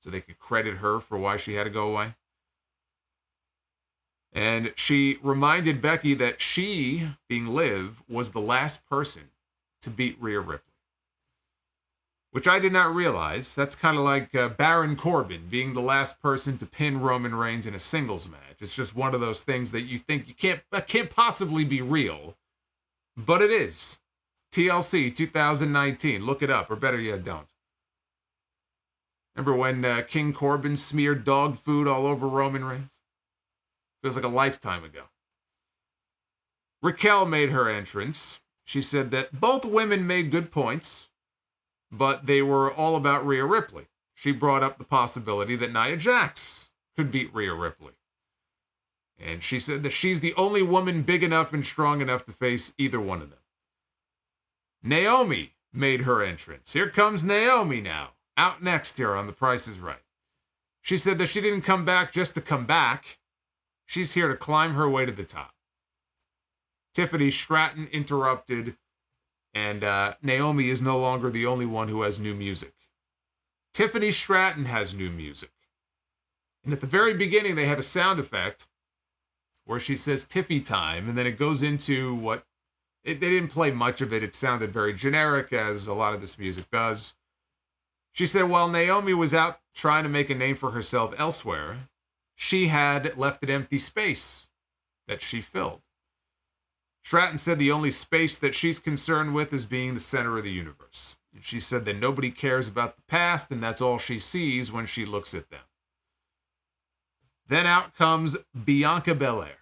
so they could credit her for why she had to go away. And she reminded Becky that she, being Liv, was the last person to beat Rhea Ripley. Which I did not realize. That's kind of like Baron Corbin being the last person to pin Roman Reigns in a singles match. It's just one of those things that you think that can't possibly be real. But it is. TLC 2019. Look it up, or better yet, don't. Remember when King Corbin smeared dog food all over Roman Reigns? Feels like a lifetime ago. Raquel made her entrance. She said that both women made good points, but they were all about Rhea Ripley. She brought up the possibility that Nia Jax could beat Rhea Ripley. And she said that she's the only woman big enough and strong enough to face either one of them. Naomi made her entrance. Here comes Naomi now. Out next here on The Price is Right. She said that she didn't come back just to come back. She's here to climb her way to the top. Tiffany Stratton interrupted, and Naomi is no longer the only one who has new music. Tiffany Stratton has new music. And at the very beginning, they have a sound effect where she says Tiffy time, and then it goes into what... They didn't play much of it. It sounded very generic, as a lot of this music does. She said while Naomi was out trying to make a name for herself elsewhere, she had left an empty space that she filled. Stratton said the only space that she's concerned with is being the center of the universe. And she said that nobody cares about the past, and that's all she sees when she looks at them. Then out comes Bianca Belair.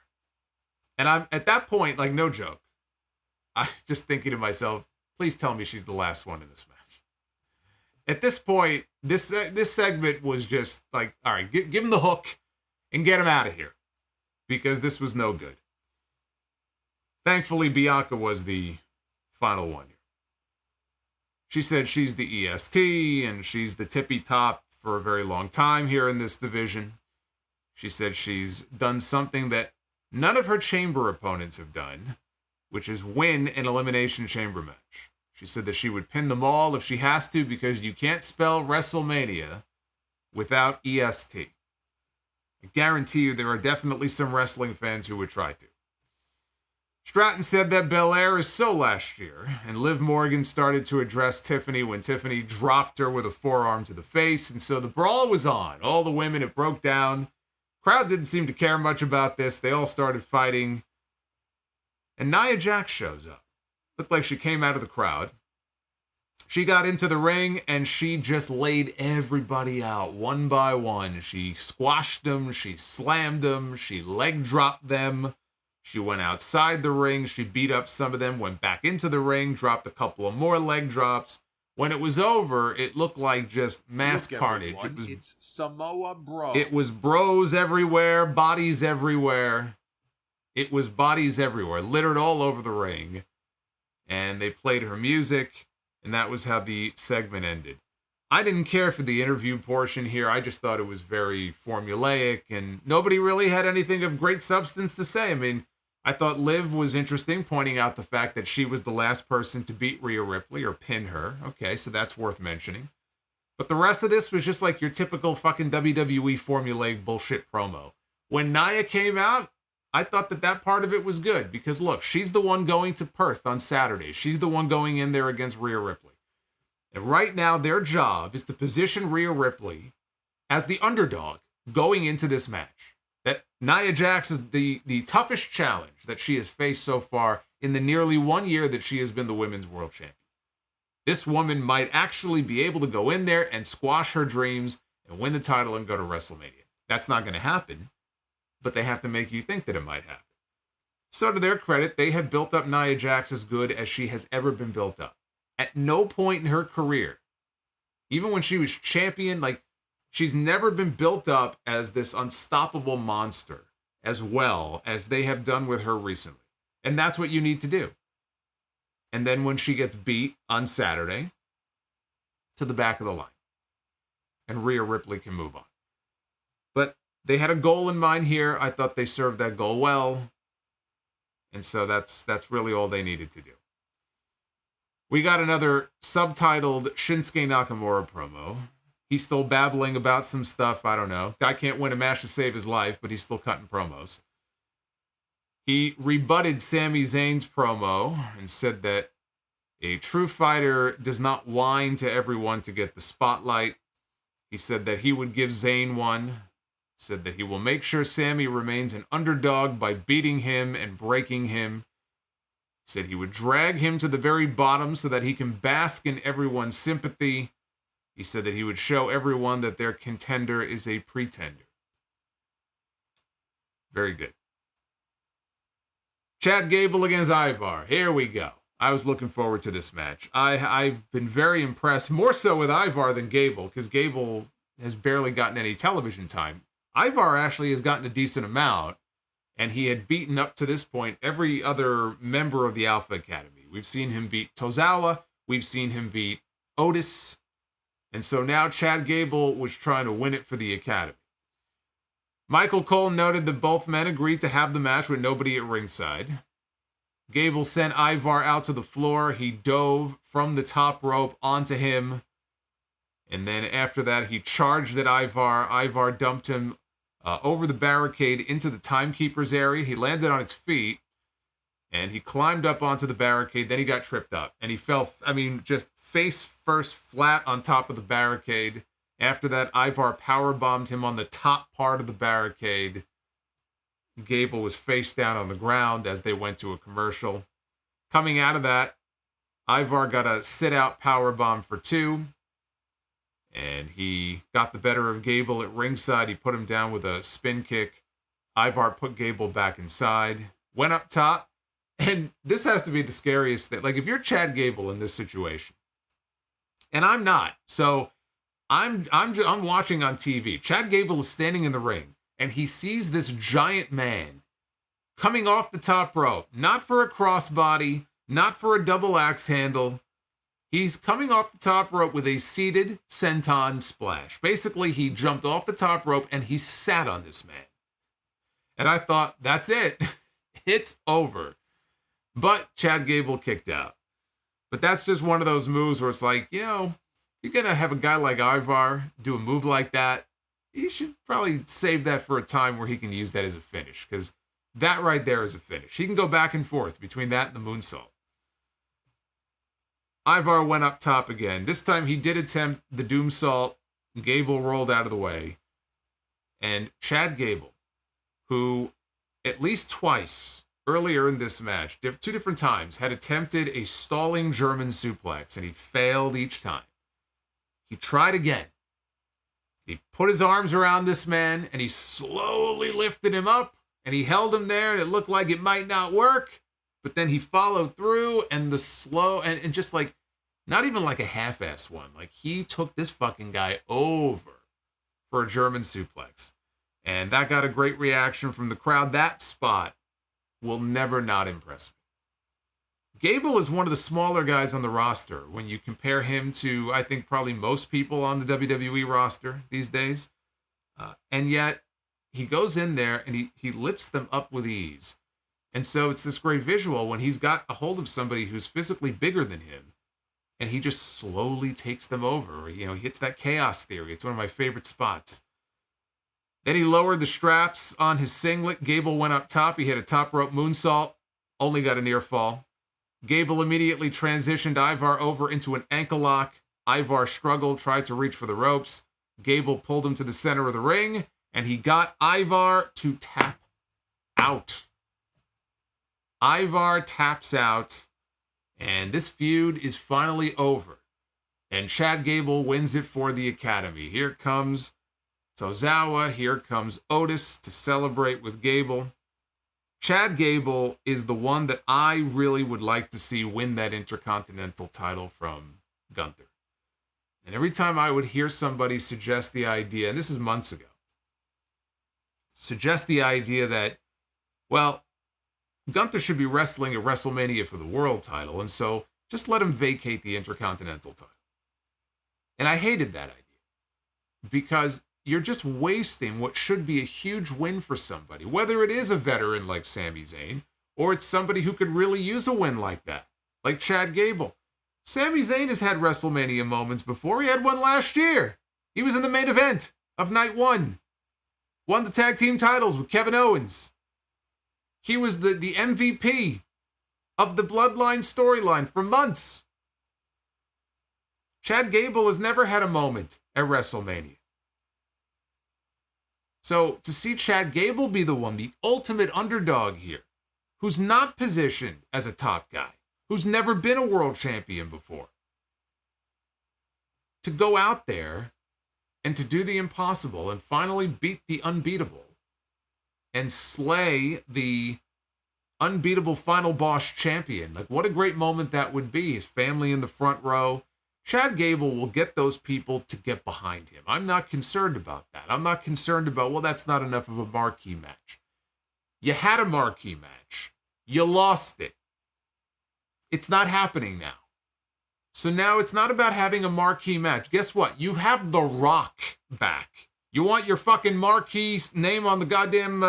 And I'm at that point, like, no joke, I'm just thinking to myself, please tell me she's the last one in this match. At this point, this segment was just like, all right, give him the hook and get him out of here, because this was no good. Thankfully, Bianca was the final one here. She said she's the EST and she's the tippy top for a very long time here in this division. She said she's done something that none of her chamber opponents have done, which is win an Elimination Chamber match. She said that she would pin them all if she has to, because you can't spell WrestleMania without EST. I guarantee you there are definitely some wrestling fans who would try to. Stratton said that Belair is so last year, and Liv Morgan started to address Tiffany when Tiffany dropped her with a forearm to the face, and so the brawl was on. All the women, it broke down. Crowd didn't seem to care much about this. They all started fighting. And Nia Jax shows up. Looked like she came out of the crowd. She got into the ring, and she just laid everybody out one by one. She squashed them. She slammed them. She leg dropped them. She went outside the ring. She beat up some of them, went back into the ring, dropped a couple of more leg drops. When it was over, it looked like just mass carnage. It's Samoa Bro. It was bros everywhere, bodies everywhere. It was bodies everywhere, littered all over the ring. And they played her music, and that was how the segment ended. I didn't care for the interview portion here. I just thought it was very formulaic, and nobody really had anything of great substance to say. I mean, I thought Liv was interesting, pointing out the fact that she was the last person to beat Rhea Ripley or pin her. Okay, so that's worth mentioning. But the rest of this was just like your typical fucking WWE formulaic bullshit promo. When Nia came out, I thought that part of it was good because look, she's the one going to Perth on Saturday. She's the one going in there against Rhea Ripley. And right now, their job is to position Rhea Ripley as the underdog going into this match. That Nia Jax is the toughest challenge that she has faced so far in the nearly 1 year that she has been the women's world champion. This woman might actually be able to go in there and squash her dreams and win the title and go to WrestleMania. That's not going to happen, but they have to make you think that it might happen. So to their credit, they have built up Nia Jax as good as she has ever been built up. At no point in her career, even when she was champion, like, she's never been built up as this unstoppable monster as well as they have done with her recently. And that's what you need to do. And then when she gets beat on Saturday, to the back of the line. And Rhea Ripley can move on. But they had a goal in mind here. I thought they served that goal well. And so that's really all they needed to do. We got another subtitled Shinsuke Nakamura promo. He's still babbling about some stuff. I don't know. Guy can't win a match to save his life, but he's still cutting promos. He rebutted Sami Zayn's promo and said that a true fighter does not whine to everyone to get the spotlight. He said that he would give Zayn one. Said that he will make sure Sami remains an underdog by beating him and breaking him. Said he would drag him to the very bottom so that he can bask in everyone's sympathy. He said that he would show everyone that their contender is a pretender. Very good. Chad Gable against Ivar. Here we go. I was looking forward to this match. I've been very impressed, more so with Ivar than Gable, because Gable has barely gotten any television time. Ivar actually has gotten a decent amount, and he had beaten up to this point every other member of the Alpha Academy. We've seen him beat Tozawa. We've seen him beat Otis. And so now Chad Gable was trying to win it for the Academy. Michael Cole noted that both men agreed to have the match with nobody at ringside. Gable sent Ivar out to the floor. He dove from the top rope onto him. And then after that, he charged at Ivar. Ivar dumped him over the barricade into the timekeeper's area. He landed on his feet. And he climbed up onto the barricade. Then he got tripped up. And he fell, just face first flat on top of the barricade. After that, Ivar powerbombed him on the top part of the barricade. Gable was face down on the ground as they went to a commercial. Coming out of that, Ivar got a sit-out powerbomb for 2. And he got the better of Gable at ringside. He put him down with a spin kick. Ivar put Gable back inside. Went up top. And this has to be the scariest thing. Like, if you're Chad Gable in this situation, and I'm not, so I'm watching on TV. Chad Gable is standing in the ring, and he sees this giant man coming off the top rope, not for a crossbody, not for a double axe handle. He's coming off the top rope with a seated senton splash. Basically, he jumped off the top rope, and he sat on this man. And I thought, that's it. It's over. But Chad Gable kicked out. But that's just one of those moves where it's like, you're going to have a guy like Ivar do a move like that. You should probably save that for a time where he can use that as a finish, because that right there is a finish. He can go back and forth between that and the moonsault. Ivar went up top again. This time he did attempt the doomsault. Gable rolled out of the way. And Chad Gable, who at least twice earlier in this match, 2 different times, had attempted a stalling German suplex, and he failed each time. He tried again. He put his arms around this man, and he slowly lifted him up, and he held him there, and it looked like it might not work, but then he followed through, and the slow, and just like, not even like a half-ass one. Like, he took this fucking guy over for a German suplex. And that got a great reaction from the crowd. That spot will never not impress me. Gable is one of the smaller guys on the roster when you compare him to, I think, probably most people on the WWE roster these days. And yet, he goes in there and he lifts them up with ease. And so it's this great visual when he's got a hold of somebody who's physically bigger than him. and he just slowly takes them over. He hits that chaos theory. It's one of my favorite spots. Then he lowered the straps on his singlet. Gable went up top. He hit a top rope moonsault. Only got a near fall. Gable immediately transitioned Ivar over into an ankle lock. Ivar struggled, tried to reach for the ropes. Gable pulled him to the center of the ring, and he got Ivar to tap out. Ivar taps out, and this feud is finally over. And Chad Gable wins it for the Academy. Here comes Tozawa. Here comes Otis to celebrate with Gable. Chad Gable is the one that I really would like to see win that Intercontinental title from Gunther. And every time I would hear somebody suggest the idea, and this is months ago, suggest the idea that, well, Gunther should be wrestling at WrestleMania for the world title, and so just let him vacate the Intercontinental title. And I hated that idea, because you're just wasting what should be a huge win for somebody, whether it is a veteran like Sami Zayn, or it's somebody who could really use a win like that, like Chad Gable. Sami Zayn has had WrestleMania moments before. He had one last year. He was in the main event of night one. Won the tag team titles with Kevin Owens. He was the MVP of the Bloodline storyline for months. Chad Gable has never had a moment at WrestleMania. So to see Chad Gable be the one, the ultimate underdog here, who's not positioned as a top guy, who's never been a world champion before, to go out there and to do the impossible and finally beat the unbeatable and slay the unbeatable final boss champion. Like, what a great moment that would be. His family in the front row. Chad Gable will get those people to get behind him. I'm not concerned about that. I'm not concerned about, well, that's not enough of a marquee match. You had a marquee match. You lost it. It's not happening now. So now it's not about having a marquee match. Guess what? You have The Rock back. You want your fucking marquee name on the goddamn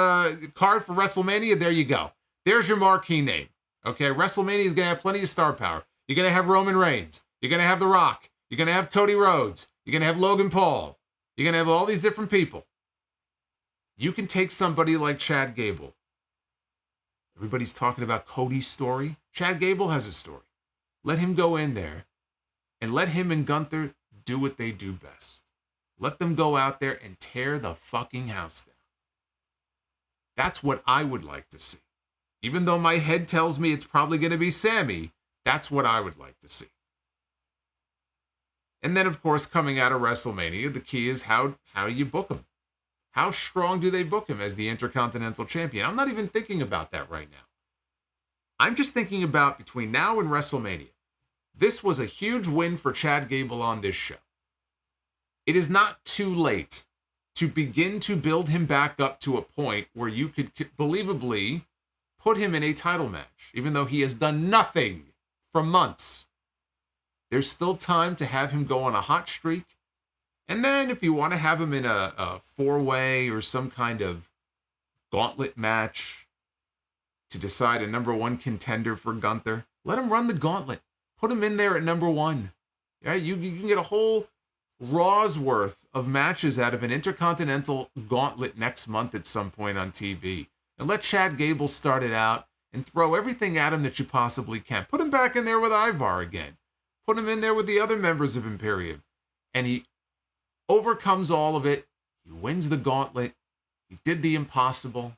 card for WrestleMania? There you go. There's your marquee name. Okay, WrestleMania is going to have plenty of star power. You're going to have Roman Reigns. You're going to have The Rock. You're going to have Cody Rhodes. You're going to have Logan Paul. You're going to have all these different people. You can take somebody like Chad Gable. Everybody's talking about Cody's story. Chad Gable has a story. Let him go in there and let him and Gunther do what they do best. Let them go out there and tear the fucking house down. That's what I would like to see. Even though my head tells me it's probably going to be Sami, that's what I would like to see. And then, of course, coming out of WrestleMania, the key is how do you book him? How strong do they book him as the Intercontinental Champion? I'm not even thinking about that right now. I'm just thinking about between now and WrestleMania. This was a huge win for Chad Gable on this show. It is not too late to begin to build him back up to a point where you could believably put him in a title match, even though he has done nothing for months. There's still time to have him go on a hot streak. And then if you want to have him in a four-way or some kind of gauntlet match to decide a number one contender for Gunther, let him run the gauntlet. Put him in there at number one. Yeah, you can get a whole Raw's worth of matches out of an Intercontinental gauntlet next month at some point on TV. And let Chad Gable start it out and throw everything at him that you possibly can. Put him back in there with Ivar again. Put him in there with the other members of Imperium. And he overcomes all of it. He wins the gauntlet. He did the impossible.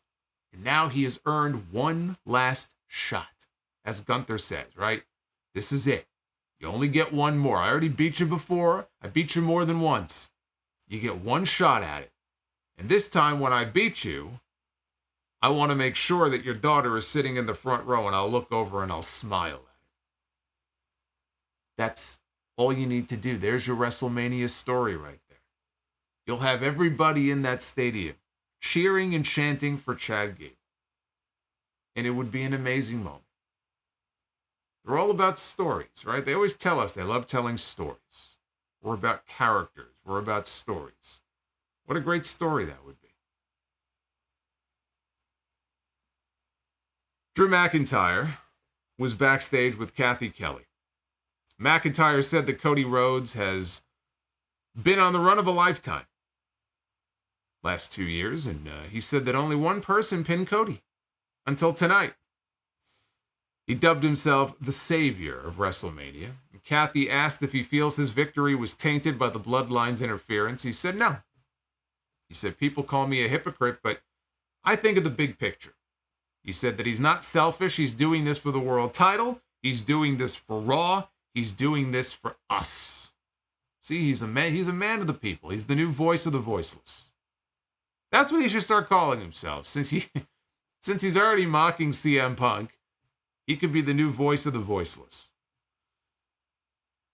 And now he has earned one last shot. As Gunther says, right? This is it. You only get one more. I already beat you before. I beat you more than once. You get one shot at it. And this time when I beat you, I want to make sure that your daughter is sitting in the front row and I'll look over and I'll smile at her. That's all you need to do. There's your WrestleMania story right there. You'll have everybody in that stadium cheering and chanting for Chad Gable. And it would be an amazing moment. They're all about stories, right? They always tell us they love telling stories. We're about characters. We're about stories. What a great story that would be. Drew McIntyre was backstage with Kathy Kelly. McIntyre said that Cody Rhodes has been on the run of a lifetime last 2 years, and he said that only one person pinned Cody until tonight. He dubbed himself the savior of WrestleMania. Kathy asked if he feels his victory was tainted by the Bloodline's interference. He said no. He said, people call me a hypocrite, but I think of the big picture. He said that he's not selfish. He's doing this for the world title. He's doing this for Raw. He's doing this for us. See, he's a man of the people. He's the new voice of the voiceless. That's what he should start calling himself. Since he's already mocking CM Punk, he could be the new voice of the voiceless.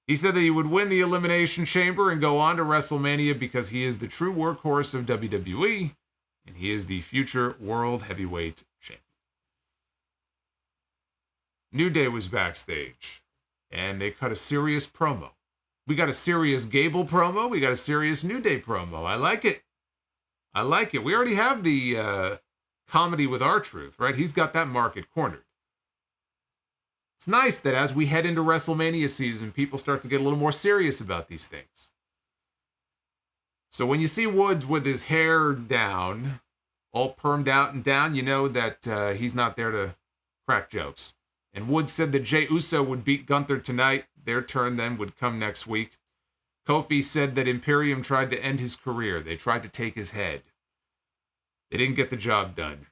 He said that he would win the Elimination Chamber and go on to WrestleMania because he is the true workhorse of WWE, and he is the future World Heavyweight Champion. New Day was backstage, and they cut a serious promo. We got a serious Gable promo. We got a serious New Day promo. I like it. We already have the comedy with R-Truth, right? He's got that market cornered. It's nice that as we head into WrestleMania season, people start to get a little more serious about these things. So when you see Woods with his hair down, all permed out and down, you know that he's not there to crack jokes. And Woods said that Jey Uso would beat Gunther tonight. Their turn then would come next week. Kofi said that Imperium tried to end his career. They tried to take his head. They didn't get the job done.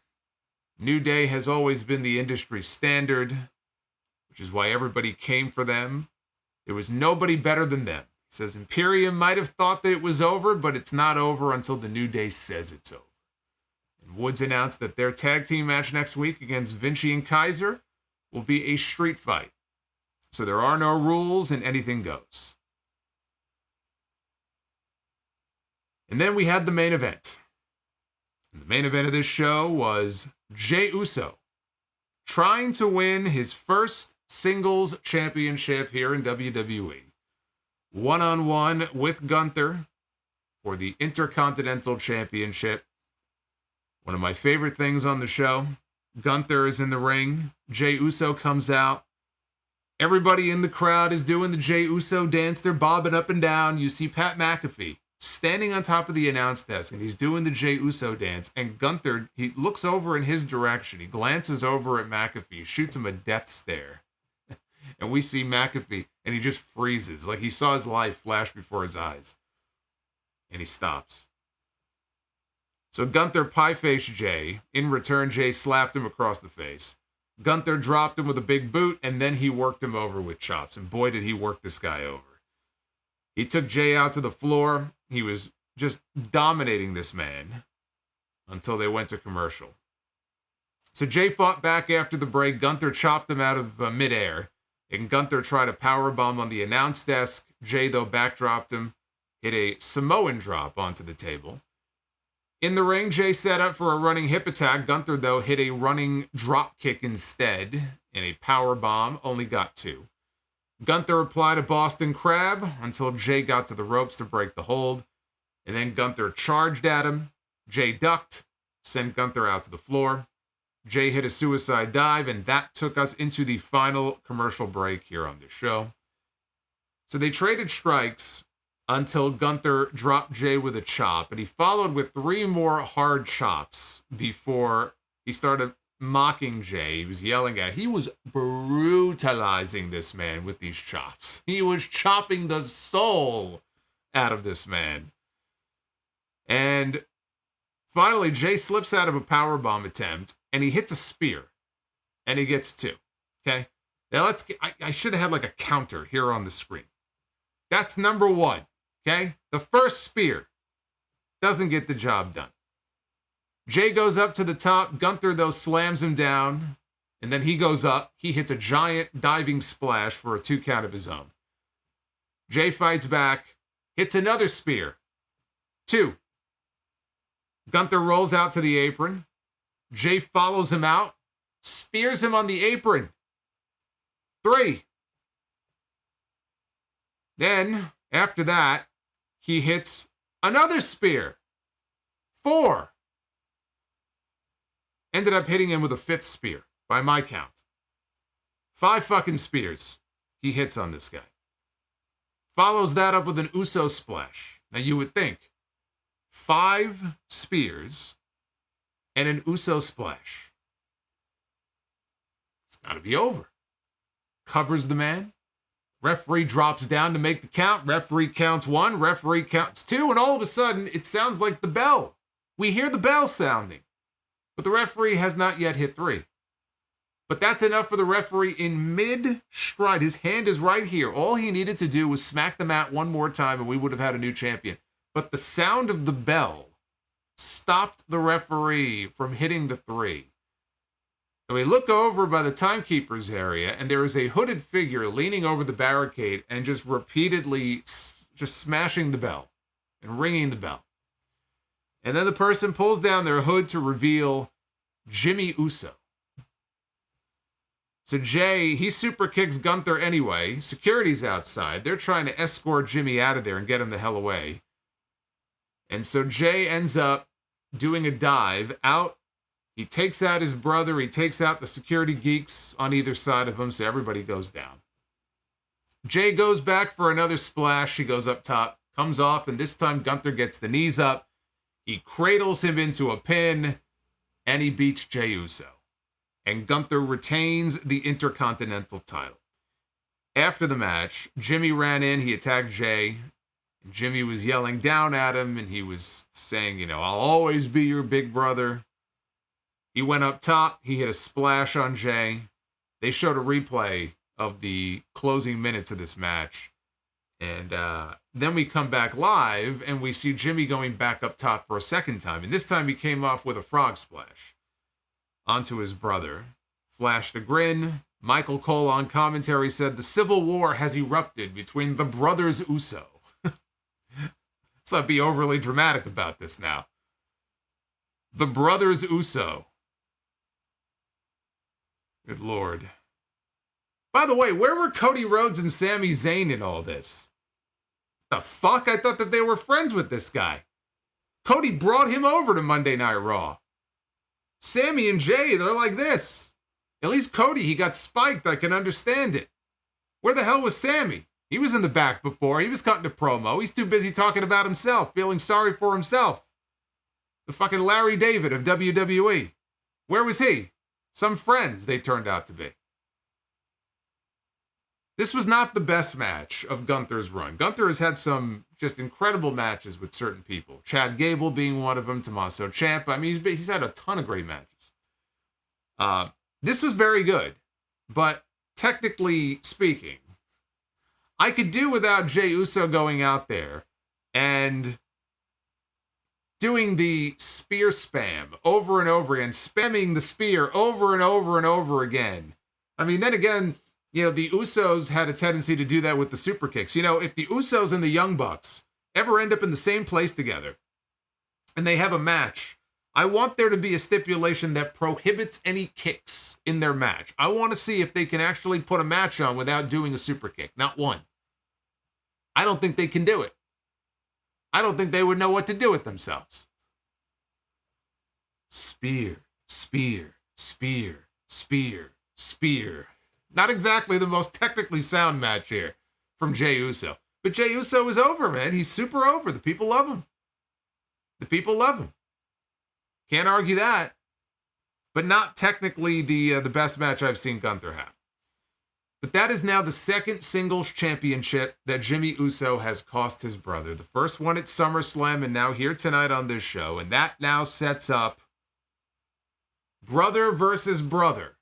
New Day has always been the industry standard, which is why everybody came for them. There was nobody better than them. He says Imperium might have thought that it was over, but it's not over until the New Day says it's over. And Woods announced that their tag team match next week against Vinci and Kaiser will be a street fight. So there are no rules and anything goes. And then we had the main event. And the main event of this show was Jey Uso trying to win his first singles championship here in WWE. One-on-one with Gunther for the Intercontinental Championship. One of my favorite things on the show. Gunther is in the ring. Jey Uso comes out. Everybody in the crowd is doing the Jey Uso dance. They're bobbing up and down. You see Pat McAfee standing on top of the announce desk, and he's doing the Jey Uso dance. And Gunther, he looks over in his direction. He glances over at McAfee, shoots him a death stare. And we see McAfee, and he just freezes, like he saw his life flash before his eyes. And he stops. So Gunther pie-faced Jey. In return, Jey slapped him across the face. Gunther dropped him with a big boot, and then he worked him over with chops. And boy, did he work this guy over. He took Jey out to the floor. He was just dominating this man until they went to commercial. So Jey fought back after the break. Gunther chopped him out of midair. And Gunther tried a powerbomb on the announce desk. Jey, though, backdropped him, hit a Samoan drop onto the table. In the ring, Jey set up for a running hip attack. Gunther, though, hit a running drop kick instead. And a powerbomb, only got 2. Gunther applied a Boston Crab until Jey got to the ropes to break the hold. And then Gunther charged at him. Jey ducked, sent Gunther out to the floor. Jey hit a suicide dive, and that took us into the final commercial break here on this show. So they traded strikes until Gunther dropped Jey with a chop, and he followed with 3 more hard chops before he started mocking Jey. He was yelling at him. He was brutalizing this man with these chops. He was chopping the soul out of this man. And finally, Jey slips out of a powerbomb attempt, and he hits a spear, and he gets 2. Okay? Now I should have had like a counter here on the screen. That's number 1. Okay? The first spear doesn't get the job done. Jey goes up to the top. Gunther, though, slams him down, and then he goes up. He hits a giant diving splash for a 2 count of his own. Jey fights back, hits another spear. 2. Gunther rolls out to the apron. Jey follows him out, spears him on the apron. 3. Then, after that, he hits another spear. 4. Ended up hitting him with a 5th spear, by my count. 5 fucking spears he hits on this guy. Follows that up with an Uso splash. Now you would think 5 spears and an Uso splash. It's got to be over. Covers the man. Referee drops down to make the count. Referee counts 1. Referee counts 2. And all of a sudden, it sounds like the bell. We hear the bell sounding. But the referee has not yet hit 3. But that's enough for the referee in mid-stride. His hand is right here. All he needed to do was smack the mat one more time and we would have had a new champion. But the sound of the bell stopped the referee from hitting the 3. And we look over by the timekeeper's area, and there is a hooded figure leaning over the barricade and just repeatedly just smashing the bell and ringing the bell. And then the person pulls down their hood to reveal Jey Uso. So Jey, he super kicks Gunther anyway. Security's outside. They're trying to escort Jimmy out of there and get him the hell away. And so Jey ends up doing a dive out. He takes out his brother. He takes out the security geeks on either side of him, so everybody goes down. Jey goes back for another splash. He goes up top, comes off, and this time Gunther gets the knees up. He cradles him into a pin, and he beats Jey Uso. And Gunther retains the Intercontinental title. After the match, Jimmy ran in. He attacked Jey. Jimmy was yelling down at him, and he was saying, I'll always be your big brother. He went up top. He hit a splash on Jey. They showed a replay of the closing minutes of this match. And then we come back live, and we see Jimmy going back up top for a second time. And this time he came off with a frog splash onto his brother. Flashed a grin. Michael Cole on commentary said, the civil war has erupted between the brothers Uso. Let's not be overly dramatic about this now. The brothers Uso. Good Lord. By the way, where were Cody Rhodes and Sami Zayn in all this? The fuck? I thought that they were friends with this guy. Cody brought him over to Monday Night Raw. Sami and Jey, they're like this. At least Cody, he got spiked. I can understand it. Where the hell was Sami? He was in the back before. He was cutting a promo. He's too busy talking about himself, feeling sorry for himself. The fucking Larry David of WWE. Where was he? Some friends they turned out to be. This was not the best match of Gunther's run. Gunther has had some just incredible matches with certain people. Chad Gable being one of them, Tommaso Ciampa. I mean, he's had a ton of great matches. This was very good, but technically speaking, I could do without Jey Uso going out there and doing the spear spam over and over again, spamming the spear over and over and over again. I mean, then again, the Usos had a tendency to do that with the super kicks. If the Usos and the Young Bucks ever end up in the same place together and they have a match, I want there to be a stipulation that prohibits any kicks in their match. I want to see if they can actually put a match on without doing a super kick. Not one. I don't think they can do it. I don't think they would know what to do with themselves. Spear, spear, spear, spear, spear. Not exactly the most technically sound match here from Jey Uso. But Jey Uso is over, man. He's super over. The people love him. The people love him. Can't argue that. But not technically the best match I've seen Gunther have. But that is now the second singles championship that Jey Uso has cost his brother. The first one at SummerSlam and now here tonight on this show. And that now sets up brother versus brother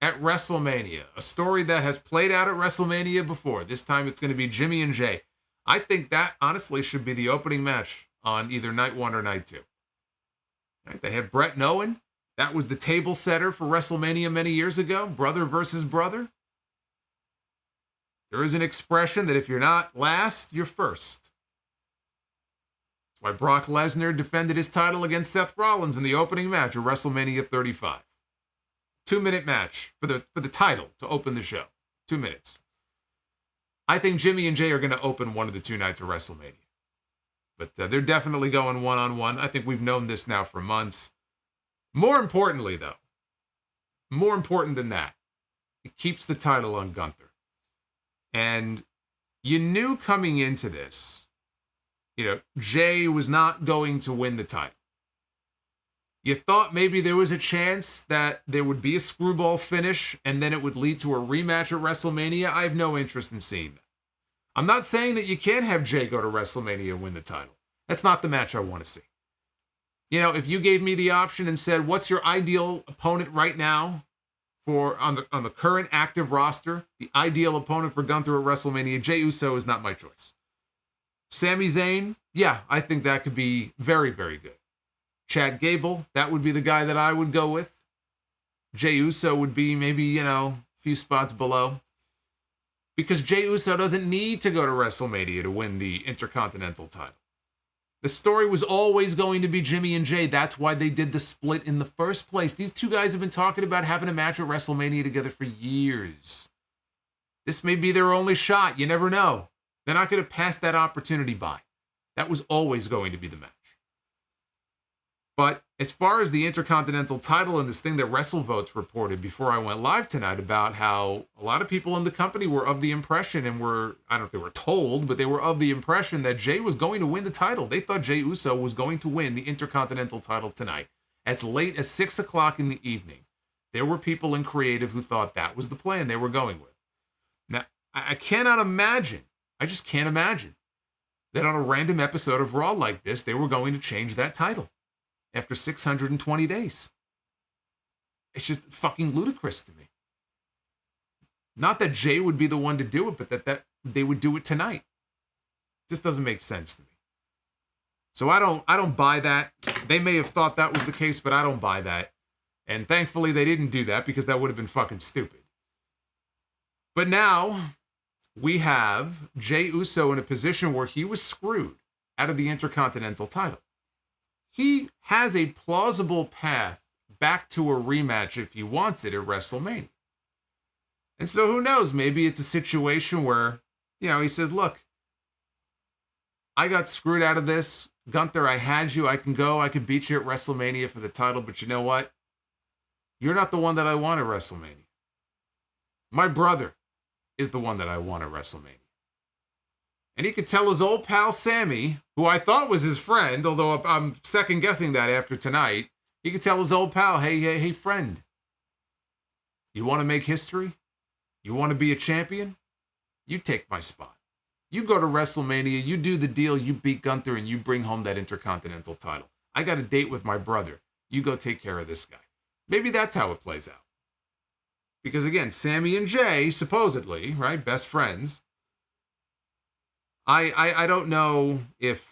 at WrestleMania. A story that has played out at WrestleMania before. This time it's going to be Jimmy and Jey. I think that honestly should be the opening match on either night 1 or night 2. Right? They had Bret and Owen. That was the table setter for WrestleMania many years ago. Brother versus brother. There is an expression that if you're not last, you're first. That's why Brock Lesnar defended his title against Seth Rollins in the opening match of WrestleMania 35. 2-minute match for the title to open the show. 2 minutes. I think Jimmy and Jey are going to open one of the 2 nights of WrestleMania. But they're definitely going one-on-one. I think we've known this now for months. More importantly, though, more important than that, it keeps the title on Gunther. And You knew coming into this, Jey was not going to win the title. You thought maybe there was a chance that there would be a screwball finish and then it would lead to a rematch at WrestleMania. I have no interest in seeing that. I'm not saying that you can't have Jey go to WrestleMania and win the title. That's not the match I want to see. If you gave me the option and said, what's your ideal opponent right now on the current active roster, the ideal opponent for Gunther at WrestleMania, Jey Uso is not my choice. Sami Zayn, yeah, I think that could be very, very good. Chad Gable, that would be the guy that I would go with. Jey Uso would be maybe, a few spots below. Because Jey Uso doesn't need to go to WrestleMania to win the Intercontinental title. The story was always going to be Jimmy and Jey. That's why they did the split in the first place. These two guys have been talking about having a match at WrestleMania together for years. This may be their only shot. You never know. They're not going to pass that opportunity by. That was always going to be the match. But as far as the Intercontinental title and this thing that WrestleVotes reported before I went live tonight about how a lot of people in the company were of the impression and I don't know if they were told, but they were of the impression that Jey was going to win the title. They thought Jey Uso was going to win the Intercontinental title tonight, as late as 6 o'clock in the evening. There were people in creative who thought that was the plan they were going with. Now, I cannot imagine, I just can't imagine, that on a random episode of Raw like this, they were going to change that title after 620 days. It's just fucking ludicrous to me. Not that Jey would be the one to do it, but that they would do it tonight. Just doesn't make sense to me. So I don't buy that. They may have thought that was the case, but I don't buy that. And thankfully they didn't do that because that would have been fucking stupid. But now we have Jey Uso in a position where he was screwed out of the Intercontinental title. He has a plausible path back to a rematch if he wants it at WrestleMania. And so who knows, maybe it's a situation where, he says, look, I got screwed out of this. Gunther, I had you. I can go. I can beat you at WrestleMania for the title. But you know what? You're not the one that I want at WrestleMania. My brother is the one that I want at WrestleMania. And he could tell his old pal Sami, who I thought was his friend, although I'm second guessing that after tonight, he could tell his old pal, hey, friend, you want to make history? You want to be a champion? You take my spot. You go to WrestleMania, you do the deal, you beat Gunther, and you bring home that Intercontinental title. I got a date with my brother. You go take care of this guy. Maybe that's how it plays out. Because again, Sami and Jey, supposedly, right, best friends, I don't know if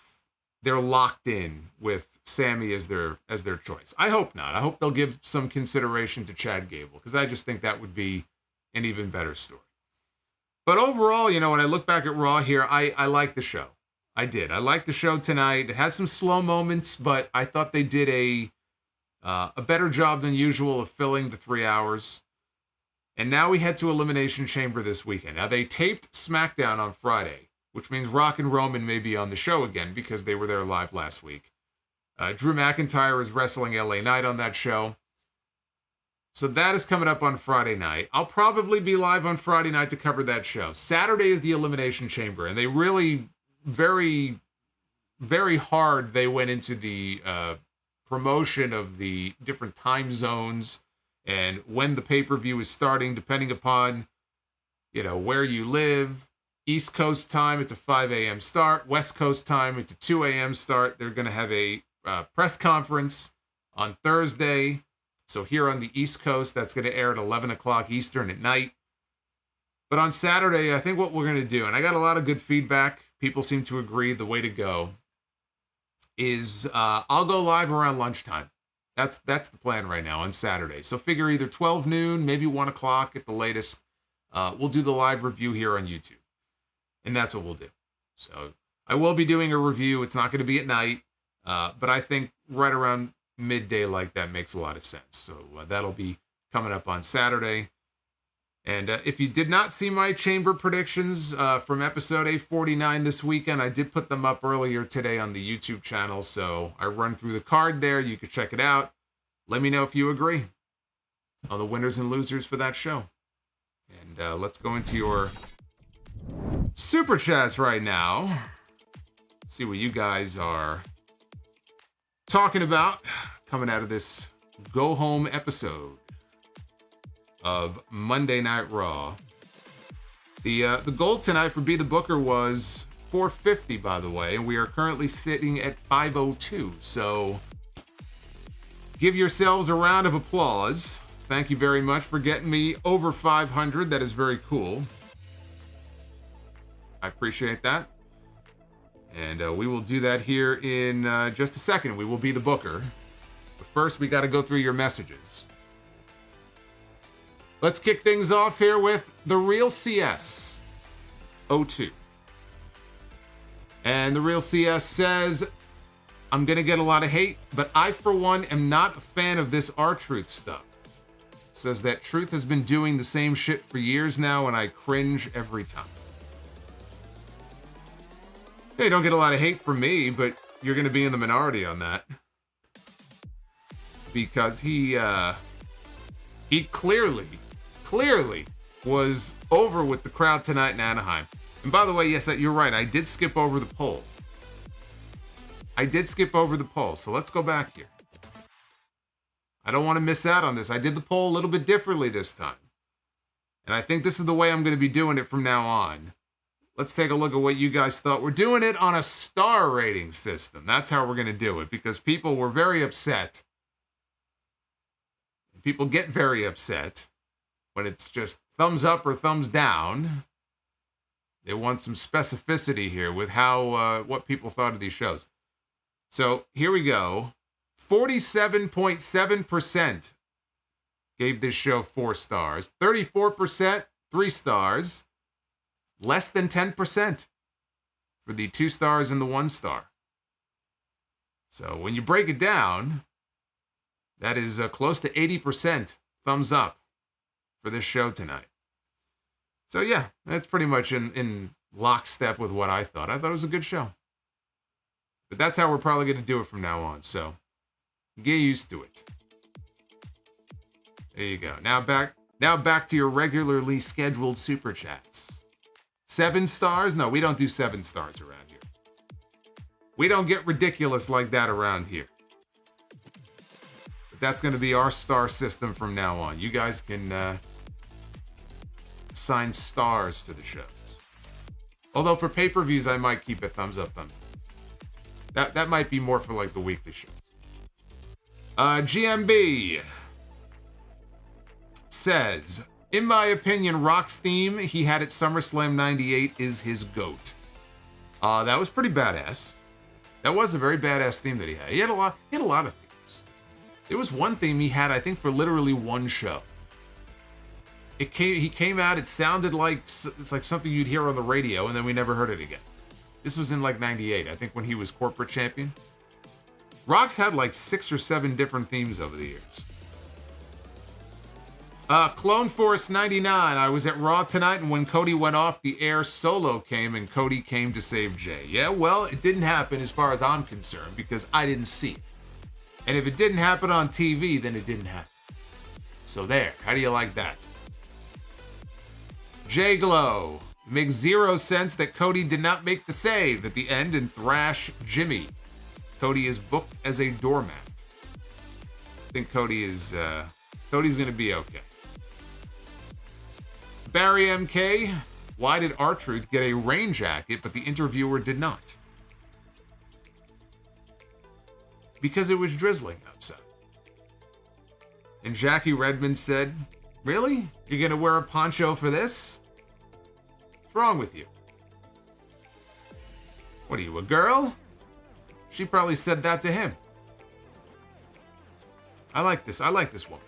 they're locked in with Sami as their choice. I hope not. I hope they'll give some consideration to Chad Gable, because I just think that would be an even better story. But overall, when I look back at Raw here, I like the show. I did. I liked the show tonight. It had some slow moments, but I thought they did a better job than usual of filling the 3 hours. And now we head to Elimination Chamber this weekend. Now, they taped SmackDown on Friday, which means Rock and Roman may be on the show again because they were there live last week. Drew McIntyre is wrestling LA Knight on that show. So that is coming up on Friday night. I'll probably be live on Friday night to cover that show. Saturday is the Elimination Chamber, and they really, very, very hard they went into the promotion of the different time zones and when the pay-per-view is starting, depending upon, where you live. East Coast time, it's a 5 a.m. start. West Coast time, it's a 2 a.m. start. They're going to have a press conference on Thursday. So here on the East Coast, that's going to air at 11 o'clock Eastern at night. But on Saturday, I think what we're going to do, and I got a lot of good feedback, people seem to agree the way to go, is I'll go live around lunchtime. That's the plan right now on Saturday. So figure either 12 noon, maybe 1 o'clock at the latest. We'll do the live review here on YouTube. And that's what we'll do. So I will be doing a review. It's not going to be at night. But I think right around midday like that makes a lot of sense. So that'll be coming up on Saturday. And if you did not see my chamber predictions from episode 849 this weekend, I did put them up earlier today on the YouTube channel. So I run through the card there. You can check it out. Let me know if you agree on the winners and losers for that show. And let's go into your Super Chats right now. See what you guys are talking about coming out of this go-home episode of Monday Night Raw. The goal tonight for Be the Booker was $450, by the way, and we are currently sitting at $502. So give yourselves a round of applause. Thank you very much for getting me over 500. That is very cool. I appreciate that. And we will do that here in just a second. We will be the Booker. But first, we got to go through your messages. Let's kick things off here with The Real CS 02. And The Real CS says, I'm going to get a lot of hate, but I, for one, am not a fan of this R-Truth stuff. Says that Truth has been doing the same shit for years now, and I cringe every time. Hey, don't get a lot of hate from me, but you're going to be in the minority on that. Because he clearly was over with the crowd tonight in Anaheim. And by the way, yes, you're right. I did skip over the poll. So let's go back here. I don't want to miss out on this. I did the poll a little bit differently this time. And I think this is the way I'm going to be doing it from now on. Let's take a look at what you guys thought. We're doing it on a star rating system. That's how we're going to do it, because people were very upset. People get very upset when it's just thumbs up or thumbs down. They want some specificity here with how what people thought of these shows. So here we go. 47.7% gave this show 4 stars. 34%, 3 stars. Less than 10% for the 2 stars and the 1 star. So when you break it down, that is close to 80% thumbs up for this show tonight. So yeah, that's pretty much in lockstep with what I thought. I thought it was a good show. But that's how we're probably going to do it from now on. So get used to it. There you go. Now back to your regularly scheduled Super Chats. 7 stars? No, we don't do 7 stars around here. We don't get ridiculous like that around here. But that's going to be our star system from now on. You guys can assign stars to the shows. Although for pay-per-views, I might keep it thumbs up, thumbs down. That might be more for like the weekly shows. GMB says, in my opinion, Rock's theme he had at SummerSlam 98 is his GOAT. That was pretty badass. That was a very badass theme that he had. He had a lot of themes. There was one theme he had, I think, for literally one show. He came out, it sounded like it's like something you'd hear on the radio, and then we never heard it again. This was in like 98, I think, when he was corporate champion. Rock's had like 6 or 7 different themes over the years. Clone Force 99. I was at Raw tonight, and when Cody went off the air, Solo came, and Cody came to save Jey. Yeah, well, it didn't happen as far as I'm concerned, because I didn't see it. And if it didn't happen on TV, then it didn't happen. So there. How do you like that? J Glow. It makes 0 sense that Cody did not make the save at the end and thrash Jimmy. Cody is booked as a doormat. I think Cody's going to be okay. Barry MK, why did R-Truth get a rain jacket, but the interviewer did not? Because it was drizzling outside. And Jackie Redmond said, really? You're going to wear a poncho for this? What's wrong with you? What are you, a girl? She probably said that to him. I like this one.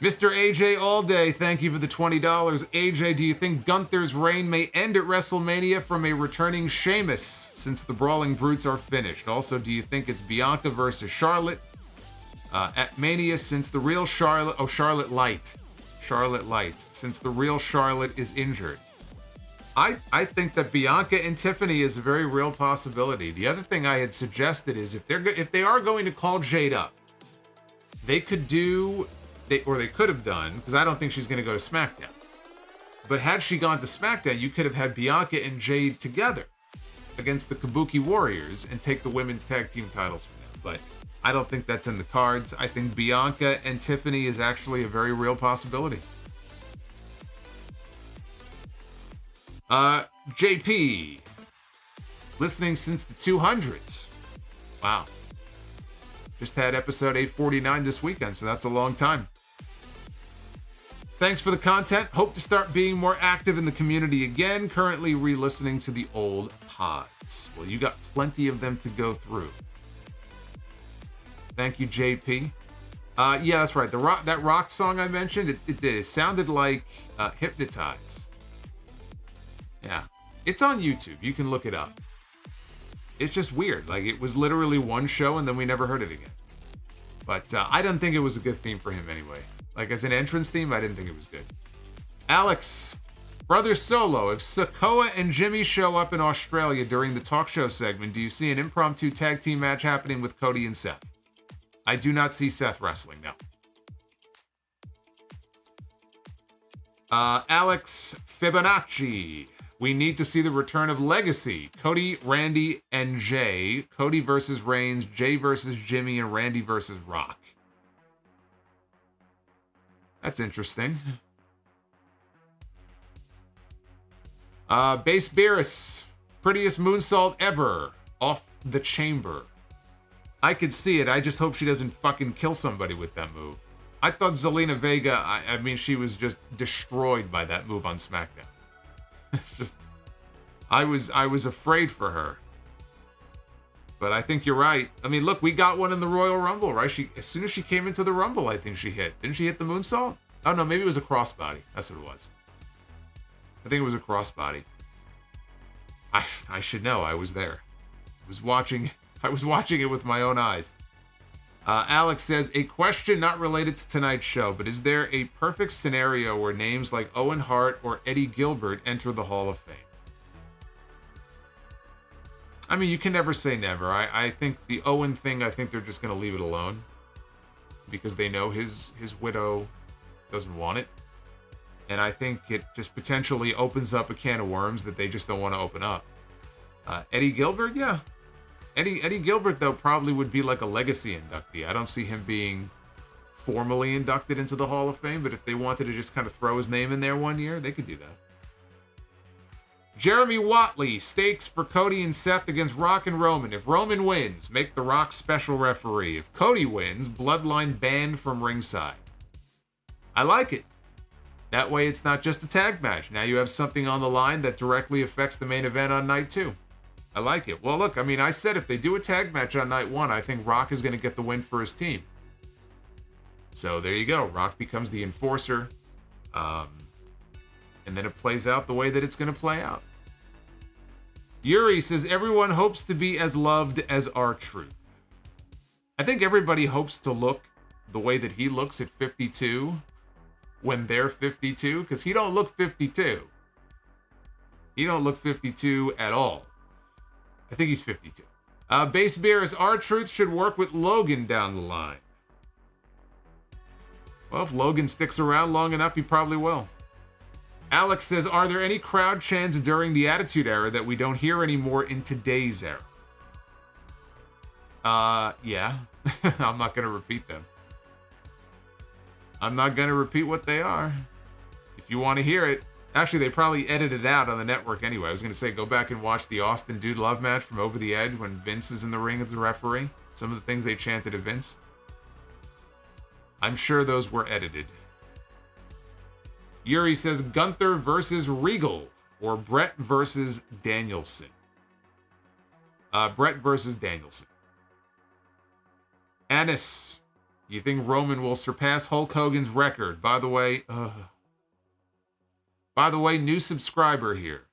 Mr. AJ All Day, thank you for the $20. AJ, do you think Gunther's reign may end at WrestleMania from a returning Sheamus since the Brawling Brutes are finished? Also, do you think it's Bianca versus Charlotte at Mania since the real Charlotte... Oh, Charlotte Light, since the real Charlotte is injured? I think that Bianca and Tiffany is a very real possibility. The other thing I had suggested is if they are going to call Jade up, they could have done, because I don't think she's going to go to SmackDown. But had she gone to SmackDown, you could have had Bianca and Jade together against the Kabuki Warriors and take the women's tag team titles from them. But I don't think that's in the cards. I think Bianca and Tiffany is actually a very real possibility. JP, listening since the 200s. Wow. Just had episode 849 this weekend, so that's a long time. Thanks for the content. Hope to start being more active in the community again. Currently re-listening to the old pods. Well, you got plenty of them to go through. Thank you, JP. Yeah, that's right. That rock song I mentioned, it did. It sounded like Hypnotize. Yeah. It's on YouTube. You can look it up. It's just weird. Like, it was literally one show and then we never heard it again. But I didn't think it was a good theme for him anyway. Like, as an entrance theme, I didn't think it was good. Alex, Brother Solo, if Sikoa and Jimmy show up in Australia during the talk show segment, do you see an impromptu tag team match happening with Cody and Seth? I do not see Seth wrestling, no. Alex Fibonacci, we need to see the return of Legacy. Cody, Randy, and Jey. Cody versus Reigns, Jey versus Jimmy, and Randy versus Rock. That's interesting. Base Beerus, prettiest moonsault ever. Off the chamber. I could see it. I just hope she doesn't fucking kill somebody with that move. I thought Zelina Vega, I mean, she was just destroyed by that move on SmackDown. It's just, I was afraid for her. But I think you're right. I mean, look, we got one in the Royal Rumble, right? As soon as she came into the Rumble, I think she hit. Didn't she hit the moonsault? Oh, no, maybe it was a crossbody. That's what it was. I think it was a crossbody. I should know. I was there. I was watching it with my own eyes. Alex says, a question not related to tonight's show, but is there a perfect scenario where names like Owen Hart or Eddie Gilbert enter the Hall of Fame? I mean, you can never say never. I think the Owen thing, I think they're just going to leave it alone because they know his widow doesn't want it. And I think it just potentially opens up a can of worms that they just don't want to open up. Eddie Gilbert, yeah. Eddie Gilbert, though, probably would be like a legacy inductee. I don't see him being formally inducted into the Hall of Fame, but if they wanted to just kind of throw his name in there one year, they could do that. Jeremy Watley, stakes for Cody and Seth against Rock and Roman. If Roman wins, make The Rock special referee. If Cody wins, Bloodline banned from ringside. I like it. That way it's not just a tag match. Now you have something on the line that directly affects the main event on night 2. I like it. Well, look, I mean, I said if they do a tag match on night 1, I think Rock is going to get the win for his team. So there you go. Rock becomes the enforcer. And then it plays out the way that it's going to play out. Yuri says, everyone hopes to be as loved as R-Truth. I think everybody hopes to look the way that he looks at 52 when they're 52, because he don't look 52. He don't look 52 at all. I think he's 52. Base Beer is R-Truth should work with Logan down the line. Well, if Logan sticks around long enough, he probably will. Alex says, are there any crowd chants during the Attitude Era that we don't hear anymore in today's era? Yeah. I'm not going to repeat them. I'm not going to repeat what they are. If you want to hear it. Actually, they probably edited it out on the network anyway. I was going to say, go back and watch the Austin Dude Love match from Over the Edge when Vince is in the ring as the referee. Some of the things they chanted at Vince. I'm sure those were edited. Yuri says Gunther versus Regal or Brett versus Danielson. Brett versus Danielson. Anis, you think Roman will surpass Hulk Hogan's record? By the way, new subscriber here.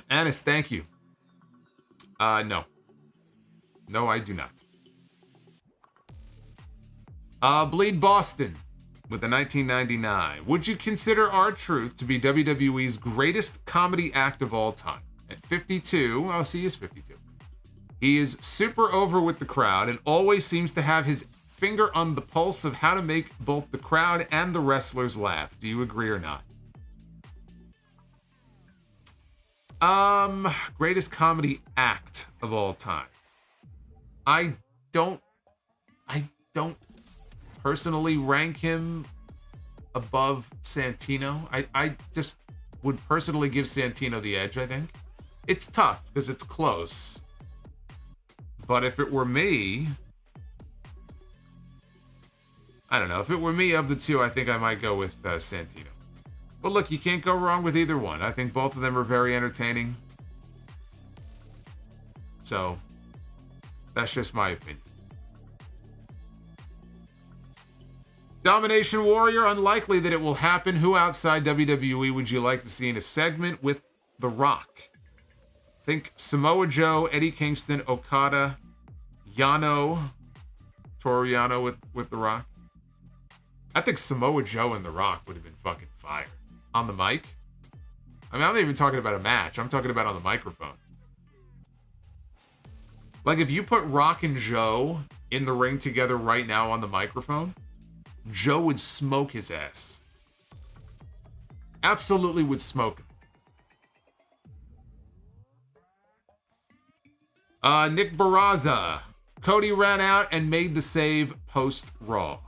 Anis, thank you. No. No, I do not. Bleed Boston with the 1999. Would you consider R-Truth to be WWE's greatest comedy act of all time? At 52, he is 52. He is super over with the crowd and always seems to have his finger on the pulse of how to make both the crowd and the wrestlers laugh. Do you agree or not? Greatest comedy act of all time. I don't personally rank him above Santino. I just would personally give Santino the edge, I think. It's tough because it's close. But if it were me, I don't know. If it were me of the two, I think I might go with Santino. But look, you can't go wrong with either one. I think both of them are very entertaining. So, that's just my opinion. Domination Warrior, unlikely that it will happen. Who outside WWE would you like to see in a segment with The Rock? Think Samoa Joe, Eddie Kingston, Okada, Yano, Toru Yano with The Rock. I think Samoa Joe and The Rock would have been fucking fire. On the mic? I mean, I'm not even talking about a match. I'm talking about on the microphone. Like, if you put Rock and Joe in the ring together right now on the microphone, Joe would smoke his ass. Absolutely would smoke him. Nick Barraza. Cody ran out and made the save post-Raw.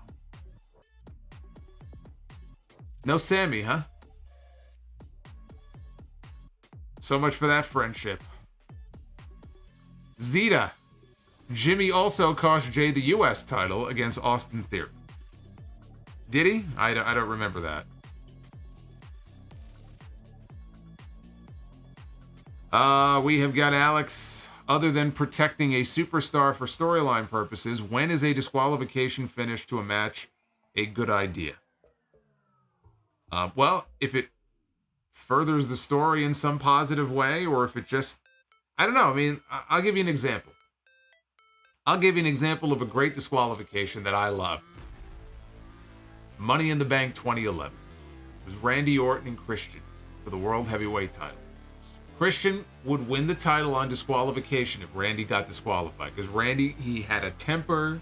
No Sami, huh? So much for that friendship. Zeta. Jimmy also cost Jey the U.S. title against Austin Theory. Did he? I don't remember that. We have got Alex. Other than protecting a superstar for storyline purposes, when is a disqualification finish to a match a good idea? Well, if it furthers the story in some positive way, or if it just, I don't know. I mean, I'll give you an example. I'll give you an example of a great disqualification that I love. Money in the Bank 2011. It was Randy Orton and Christian for the World Heavyweight title. Christian would win the title on disqualification if Randy got disqualified, because Randy, he had a temper,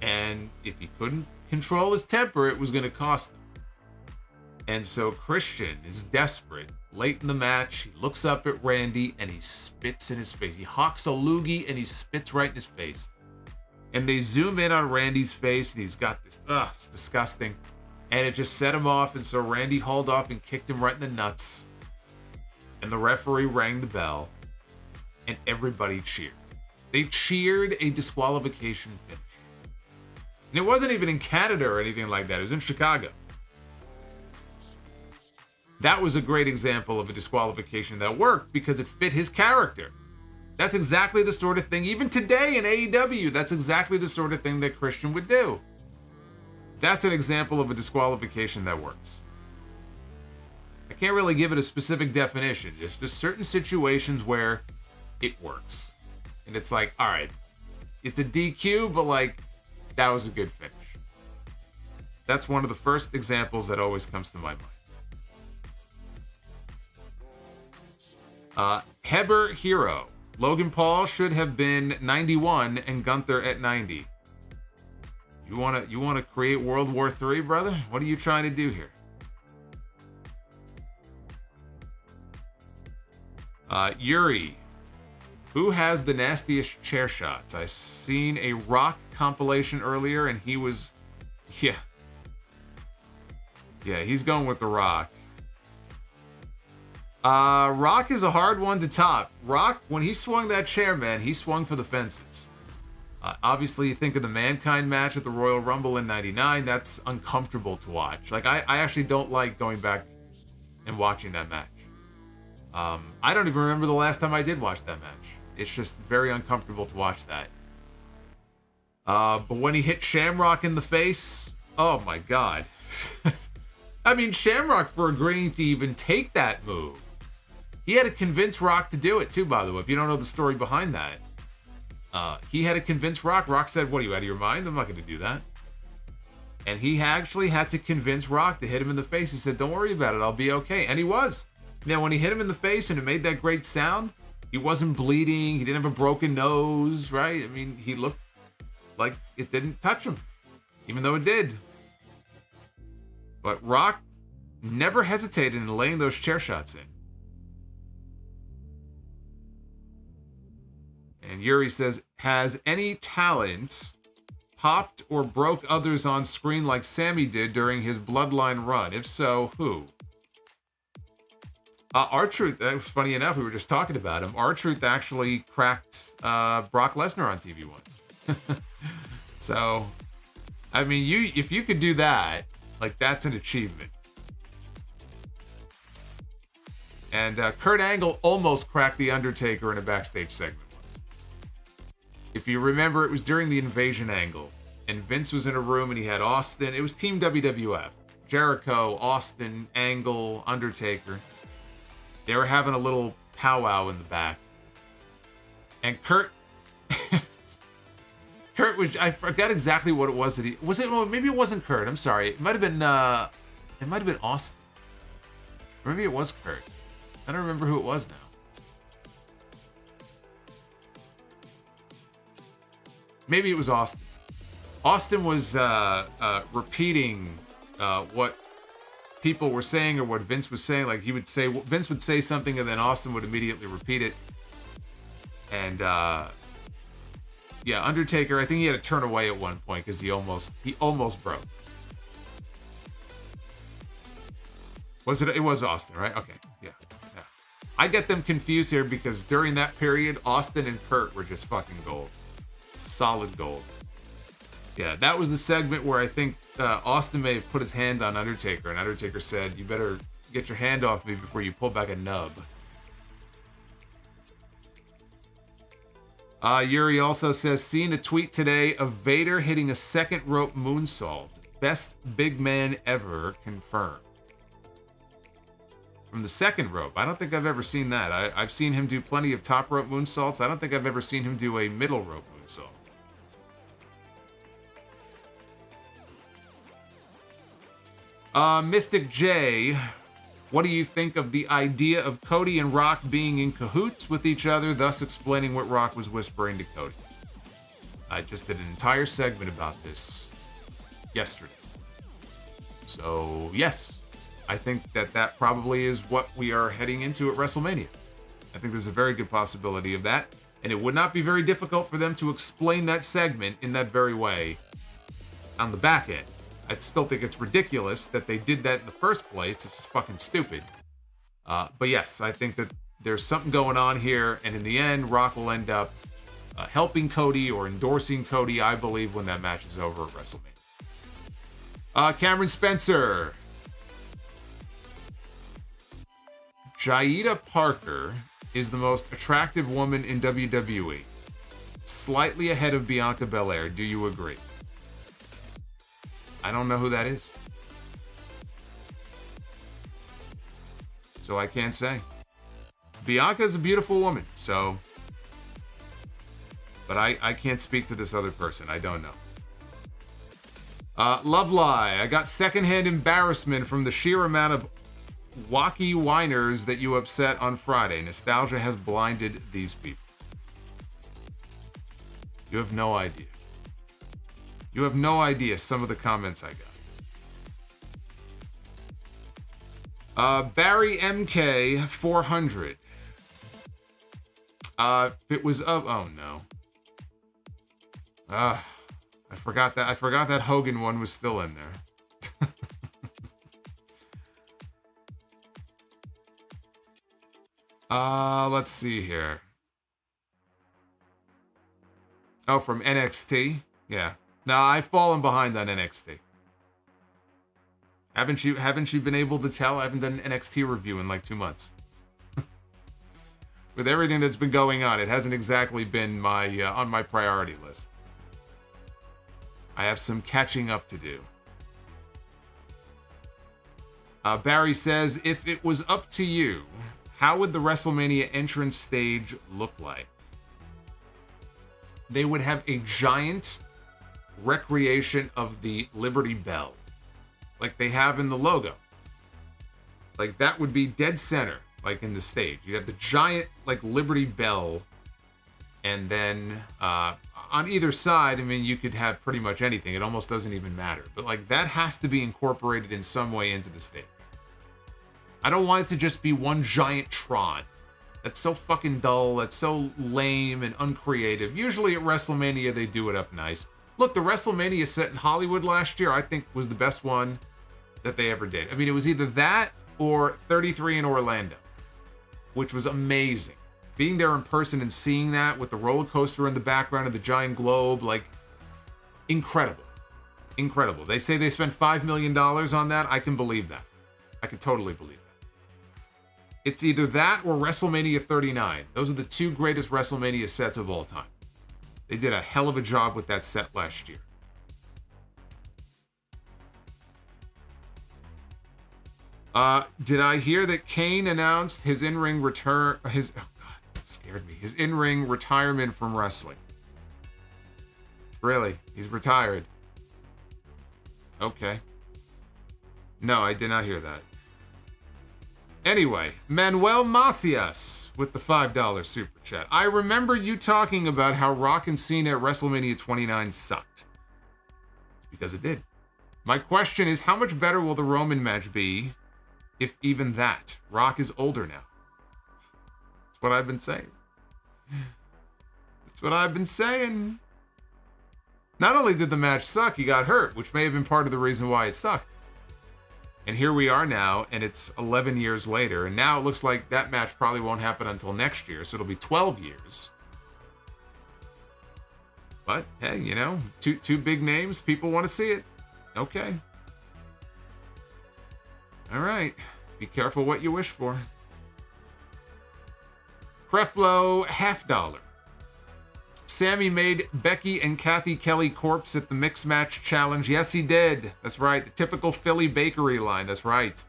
and if he couldn't control his temper, it was going to cost him. And so Christian is desperate. Late in the match, he looks up at Randy and he spits in his face. He hawks a loogie and he spits right in his face. And they zoom in on Randy's face and he's got this, it's disgusting. And it just set him off, and so Randy hauled off and kicked him right in the nuts. And the referee rang the bell and everybody cheered. They cheered a disqualification finish. And it wasn't even in Canada or anything like that. It was in Chicago. That was a great example of a disqualification that worked because it fit his character. That's exactly the sort of thing, even today in AEW, that's exactly the sort of thing that Christian would do. That's an example of a disqualification that works. I can't really give it a specific definition. There's just certain situations where it works. And it's like, all right, it's a DQ, but like, that was a good finish. That's one of the first examples that always comes to my mind. Heber Hero. Logan Paul should have been 91 and Gunther at 90. You wanna create World War III, brother? What are you trying to do here? Yuri. Who has the nastiest chair shots? I seen a Rock compilation earlier and he was, yeah, he's going with The Rock. Rock is a hard one to top. Rock, when he swung that chair, man, he swung for the fences. Obviously, you think of the Mankind match at the Royal Rumble in '99. That's uncomfortable to watch. Like, I actually don't like going back and watching that match. I don't even remember the last time I did watch that match. It's just very uncomfortable to watch that. But when he hit Shamrock in the face, oh my God. I mean, Shamrock, for agreeing to even take that move, he had to convince Rock to do it too, by the way, if you don't know the story behind that. He had to convince Rock. Rock said, what, are you out of your mind? I'm not going to do that. And he actually had to convince Rock to hit him in the face. He said, don't worry about it. I'll be okay. And he was. Now, when he hit him in the face and it made that great sound, he wasn't bleeding. He didn't have a broken nose, right? I mean, he looked like it didn't touch him, even though it did. But Rock never hesitated in laying those chair shots in. And Yuri says, has any talent popped or broke others on screen like Sami did during his Bloodline run? If so, who? R-Truth, funny enough, we were just talking about him. R-Truth actually cracked Brock Lesnar on TV once. So, I mean, if you could do that, like, that's an achievement. And Kurt Angle almost cracked The Undertaker in a backstage segment once. If you remember, it was during the Invasion angle, and Vince was in a room and he had Austin. It was Team WWF. Jericho, Austin, Angle, Undertaker. They were having a little powwow in the back. And Kurt I forgot exactly what it was that he was. Well, maybe it wasn't Kurt. I'm sorry. It might have been Austin. Or maybe it was Kurt. I don't remember who it was now. Maybe it was Austin. Austin was repeating what people were saying or what Vince was saying. Like Vince would say something and then Austin would immediately repeat it. And yeah, Undertaker, I think he had to turn away at one point because he almost broke. Was it? It was Austin, right? Okay, yeah. I get them confused here because during that period, Austin and Kurt were just fucking gold. Solid gold. Yeah, that was the segment where I think Austin may have put his hand on Undertaker, and Undertaker said, "You better get your hand off me before you pull back a nub." Yuri also says, seen a tweet today of Vader hitting a second rope moonsault. Best big man ever confirmed. From the second rope. I don't think I've ever seen that. I've seen him do plenty of top rope moonsaults. I don't think I've ever seen him do a middle rope moonsault. Mystic J, what do you think of the idea of Cody and Rock being in cahoots with each other, thus explaining what Rock was whispering to Cody? I just did an entire segment about this yesterday. So, yes, I think that probably is what we are heading into at WrestleMania. I think there's a very good possibility of that, and it would not be very difficult for them to explain that segment in that very way on the back end. I still think it's ridiculous that they did that in the first place. It's just fucking stupid. But yes, I think that there's something going on here, and in the end, Rock will end up helping Cody or endorsing Cody, I believe, when that match is over at WrestleMania. Cameron Spencer. Jaida Parker is the most attractive woman in WWE. Slightly ahead of Bianca Belair. Do you agree? I don't know who that is. So I can't say. Bianca's a beautiful woman, so... But I can't speak to this other person. I don't know. Love Lie. I got secondhand embarrassment from the sheer amount of wacky whiners that you upset on Friday. Nostalgia has blinded these people. You have no idea. You have no idea some of the comments I got. Barry MK 400. It was of... Oh, no. I forgot that Hogan one was still in there. Let's see here. Oh, from NXT? Yeah. No, I've fallen behind on NXT. Haven't you been able to tell? I haven't done an NXT review in like 2 months. With everything that's been going on, it hasn't exactly been my on my priority list. I have some catching up to do. Barry says, if it was up to you, how would the WrestleMania entrance stage look like? They would have a giant recreation of the Liberty Bell, like they have in the logo. Like that would be dead center, like in the stage. You have the giant like Liberty Bell, And then on either side, I mean, you could have pretty much anything. It almost doesn't even matter. But like that has to be incorporated in some way into the stage. I don't want it to just be one giant Tron. That's so fucking dull. That's so lame and uncreative. Usually at WrestleMania, they do it up nice. Look, the WrestleMania set in Hollywood last year, I think was the best one that they ever did. I mean, it was either that or 33 in Orlando, which was amazing. Being there in person and seeing that with the roller coaster in the background of the giant globe, like, incredible. Incredible. They say they spent $5 million on that. I can believe that. I can totally believe that. It's either that or WrestleMania 39. Those are the two greatest WrestleMania sets of all time. They did a hell of a job with that set last year. Did I hear that Kane announced his in-ring return? Oh God, scared me. His in-ring retirement from wrestling. Really? He's retired. Okay. No, I did not hear that. Anyway, Manuel Macias with the $5 super chat. I remember you talking about how Rock and Cena at WrestleMania 29 sucked. It's because it did. My question is, how much better will the Roman match be, if even that? Rock is older now. That's what I've been saying. That's what I've been saying. Not only did the match suck, he got hurt, which may have been part of the reason why it sucked. And here we are now, and it's 11 years later, and now it looks like that match probably won't happen until next year, so it'll be 12 years. But, hey, you know, two big names, people want to see it. Okay. All right. Be careful what you wish for. Creflo, $50. Sami made Becky and Kathy Kelly corpse at the Mixed Match Challenge. Yes, he did. That's right. The typical Philly bakery line. That's right.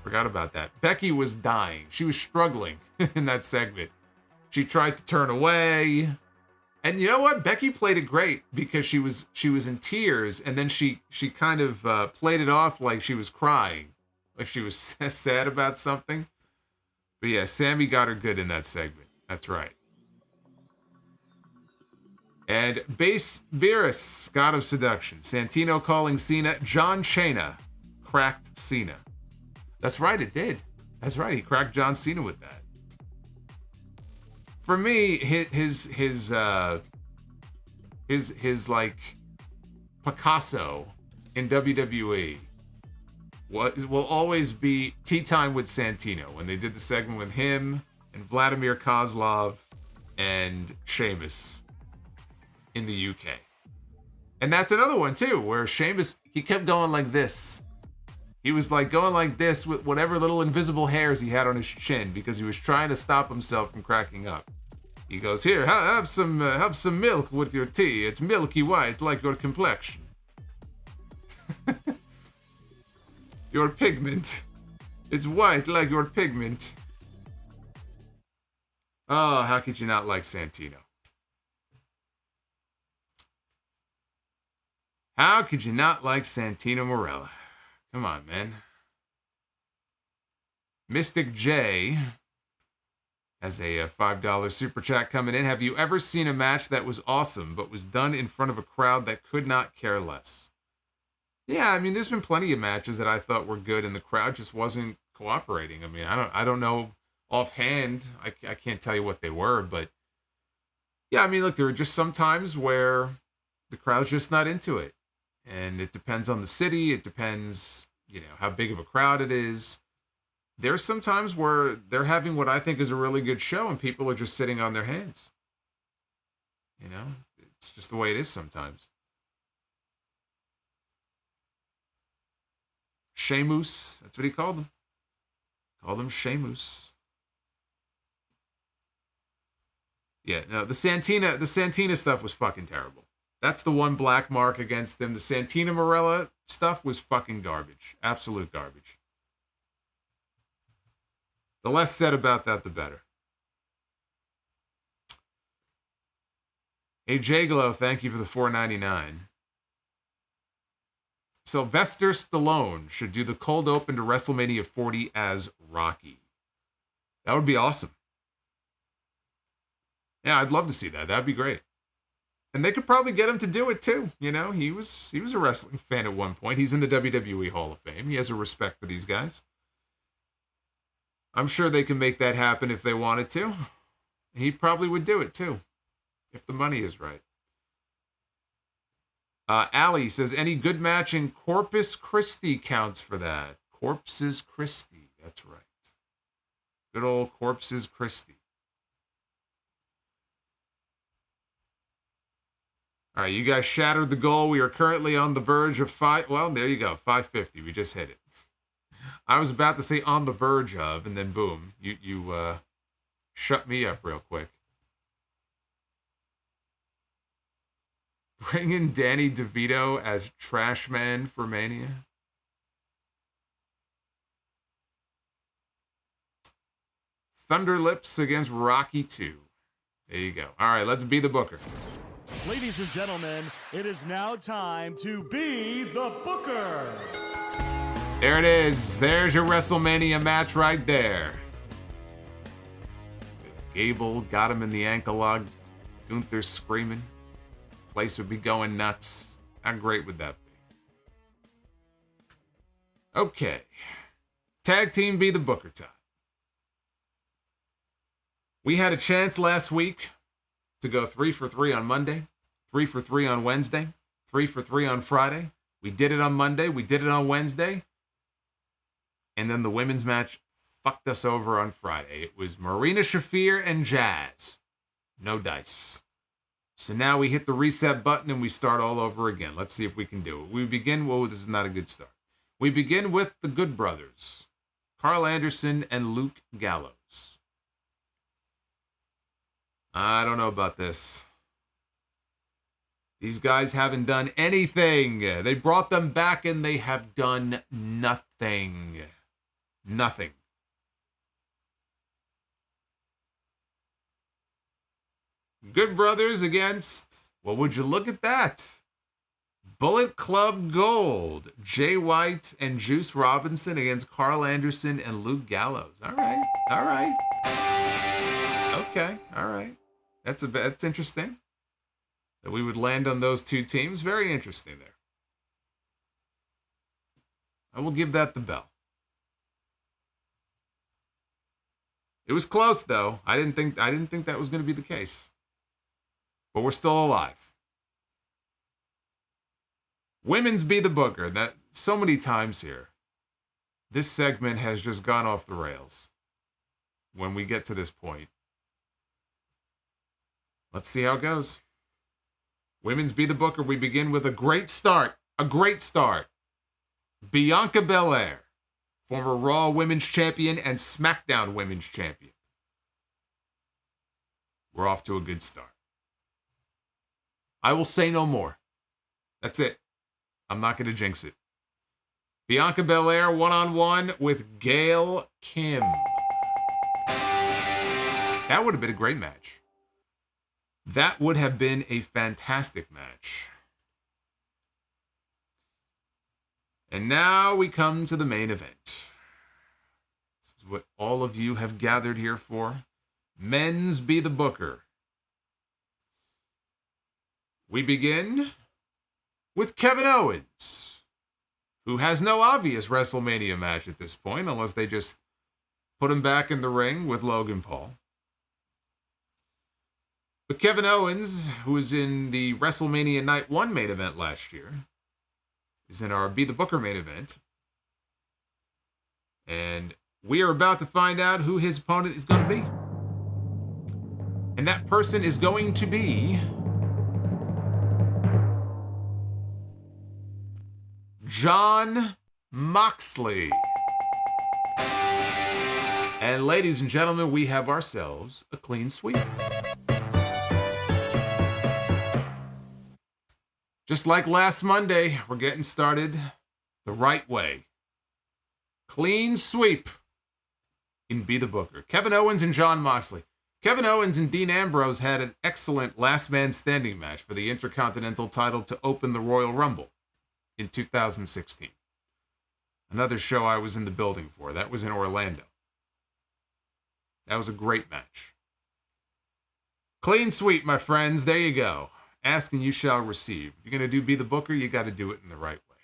Forgot about that. Becky was dying. She was struggling in that segment. She tried to turn away. And you know what? Becky played it great because she was in tears, and then she kind of played it off like she was crying. Like she was sad about something. But yeah, Sami got her good in that segment. That's right. And Base Beerus, God of Seduction. Santino calling Cena John Cena. Cracked Cena. That's right, it did. That's right, he cracked John Cena with that. For me, his like Picasso in WWE will always be Tea Time with Santino, when they did the segment with him and Vladimir Kozlov and Sheamus in the UK. And that's another one too, where Sheamus, he kept going like this. He was like going like this with whatever little invisible hairs he had on his chin because he was trying to stop himself from cracking up. He goes, here, have some milk with your tea. It's milky white like your complexion. Your pigment. It's white like your pigment. Oh, how could you not like Santino? How could you not like Santino Marella? Come on, man. Mystic J has a $5 super chat coming in. Have you ever seen a match that was awesome, but was done in front of a crowd that could not care less? Yeah, I mean, there's been plenty of matches that I thought were good, and the crowd just wasn't cooperating. I mean, I don't know offhand. I can't tell you what they were, but yeah, I mean, look, there are just some times where the crowd's just not into it. And it depends on the city. It depends, you know, how big of a crowd it is. There's some times where they're having what I think is a really good show and people are just sitting on their hands. You know, it's just the way it is sometimes. Sheamus, that's what he called them. Called him Sheamus. Yeah, no, the Santina stuff was fucking terrible. That's the one black mark against them. The Santino Marella stuff was fucking garbage. Absolute garbage. The less said about that, the better. Hey, J-Glow, thank you for the $4.99. Sylvester Stallone should do the cold open to WrestleMania 40 as Rocky. That would be awesome. Yeah, I'd love to see that. That'd be great. And they could probably get him to do it too. You know, he was a wrestling fan at one point. He's in the WWE Hall of Fame. He has a respect for these guys. I'm sure they can make that happen if they wanted to. He probably would do it too, if the money is right. Allie says, any good match in Corpus Christi counts for that. Corpus Christi, that's right. Good old Corpus Christi. All right, you guys shattered the goal. We are currently on the verge of well, there you go, 550. We just hit it. I was about to say on the verge of, and then boom, you shut me up real quick. Bring in Danny DeVito as Trash Man for Mania. Thunder Lips against Rocky 2. There you go. All right, let's be the booker. Ladies and gentlemen, it is now time to be the booker. There it is. There's your WrestleMania match right there. Gable got him in the ankle lock. Gunther screaming. Place would be going nuts. How great would that be? Okay. Tag team be the booker time. We had a chance last week to go 3 for 3 on Monday, 3 for 3 on Wednesday, 3 for 3 on Friday. We did it on Monday. We did it on Wednesday. And then the women's match fucked us over on Friday. It was Marina Shafir and Jazz. No dice. So now we hit the reset button and we start all over again. Let's see if we can do it. We begin, whoa, this is not a good start. We begin with the Good Brothers, Carl Anderson and Luke Gallows. I don't know about this. These guys haven't done anything. They brought them back and they have done nothing. Nothing. Good Brothers against, well, would you look at that? Bullet Club Gold. Jay White and Juice Robinson against Carl Anderson and Luke Gallows. All right. All right. Okay. All right. That's interesting. That we would land on those two teams. Very interesting there. I will give that the bell. It was close though. I didn't think that was going to be the case. But we're still alive. Women's be the booker. That so many times here. This segment has just gone off the rails. When we get to this point. Let's see how it goes. Women's be the booker. We begin with a great start. A great start. Bianca Belair, former Raw Women's Champion and SmackDown Women's Champion. We're off to a good start. I will say no more. That's it. I'm not going to jinx it. Bianca Belair one-on-one with Gail Kim. That would have been a great match. That would have been a fantastic match. And now we come to the main event. This is what all of you have gathered here for. Men's be the booker. We begin with Kevin Owens, who has no obvious WrestleMania match at this point, unless they just put him back in the ring with Logan Paul. But Kevin Owens, who was in the WrestleMania Night 1 main event last year, is in our Be the Booker main event. And we are about to find out who his opponent is going to be. And that person is going to be Jon Moxley. And ladies and gentlemen, we have ourselves a clean sweep. Just like last Monday, we're getting started the right way. Clean sweep in Be the Booker. Kevin Owens and Jon Moxley. Kevin Owens and Dean Ambrose had an excellent last man standing match for the Intercontinental title to open the Royal Rumble in 2016. Another show I was in the building for. That was in Orlando. That was a great match. Clean sweep, my friends. There you go. Ask and you shall receive. If you're going to do Be the Booker, you got to do it in the right way.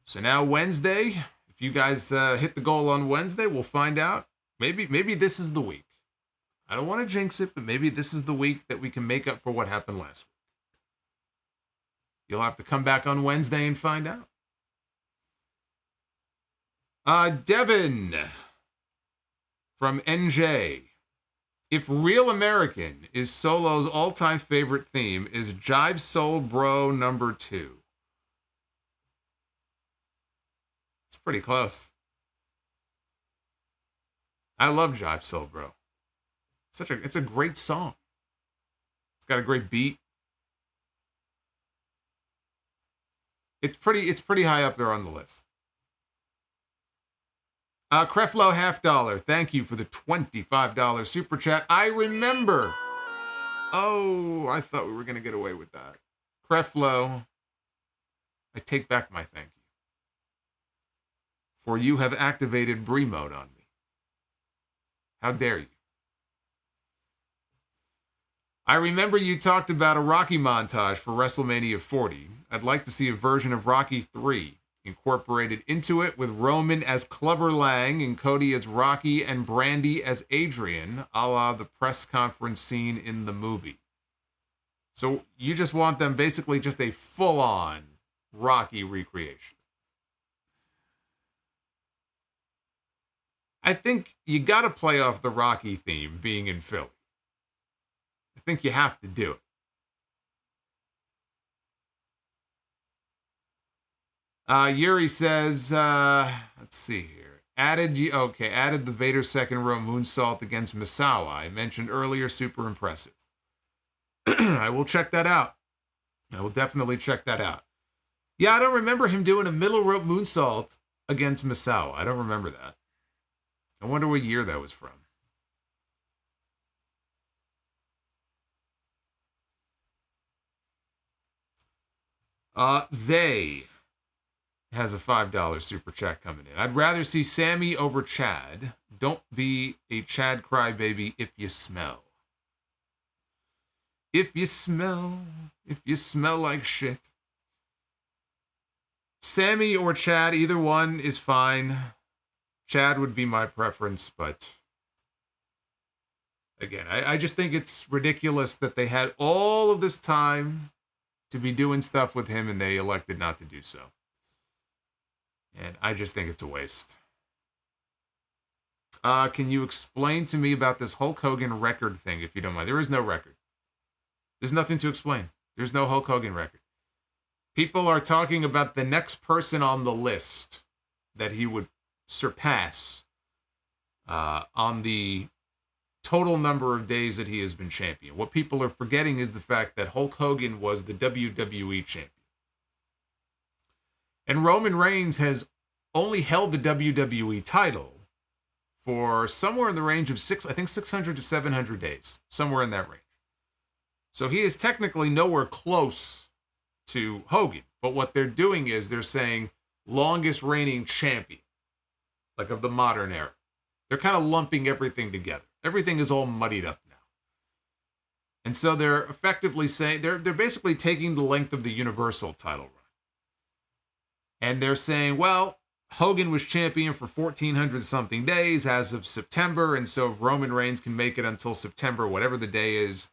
So now Wednesday, if you guys hit the goal on Wednesday, we'll find out. Maybe this is the week. I don't want to jinx it, but maybe this is the week that we can make up for what happened last week. You'll have to come back on Wednesday and find out. Devin from NJ. If Real American is Solo's all-time favorite theme, is Jive Soul Bro number 2? It's pretty close. I love Jive Soul Bro. It's a great song. It's got a great beat. It's pretty high up there on the list. Creflo $50. Thank you for the $25 super chat. I remember. Oh, I thought we were going to get away with that. Creflo, I take back my thank you. For you have activated Brie mode on me. How dare you? I remember you talked about a Rocky montage for WrestleMania 40. I'd like to see a version of Rocky 3 incorporated into it with Roman as Clubber Lang and Cody as Rocky and Brandy as Adrian, a la the press conference scene in the movie. So you just want them basically just a full-on Rocky recreation. I think you got to play off the Rocky theme being in Philly. I think you have to do it. Yuri says, let's see here. Added the Vader second row moonsault against Misawa. I mentioned earlier, super impressive. I will check that out. I will definitely check that out. Yeah, I don't remember him doing a middle rope moonsault against Misawa. I don't remember that. I wonder what year that was from. Zay has a $5 super chat coming in. I'd rather see Sami over Chad. Don't be a Chad crybaby if you smell. If you smell like shit. Sami or Chad, either one is fine. Chad would be my preference, but again, I just think it's ridiculous that they had all of this time to be doing stuff with him and they elected not to do so. And I just think it's a waste. Can you explain to me about this Hulk Hogan record thing, if you don't mind? There is no record. There's nothing to explain. There's no Hulk Hogan record. People are talking about the next person on the list that he would surpass on the total number of days that he has been champion. What people are forgetting is the fact that Hulk Hogan was the WWE champion. And Roman Reigns has only held the WWE title for somewhere in the range of 600 to 700 days. Somewhere in that range. So he is technically nowhere close to Hogan. But what they're doing is they're saying longest reigning champion. Like of the modern era. They're kind of lumping everything together. Everything is all muddied up now. And so they're effectively saying, they're basically taking the length of the Universal title run. And they're saying, well, Hogan was champion for 1,400 something days as of September. And so if Roman Reigns can make it until September, whatever the day is,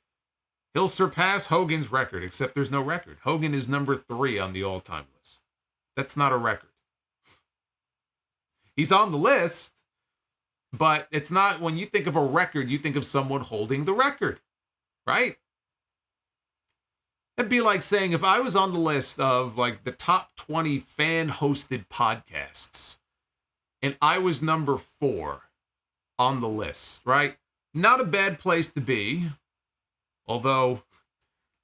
he'll surpass Hogan's record, except there's no record. Hogan is number 3 on the all-time list. That's not a record. He's on the list, but it's not, when you think of a record, you think of someone holding the record, right? It'd be like saying if I was on the list of like the top 20 fan-hosted podcasts, and I was number 4 on the list, right? Not a bad place to be, although,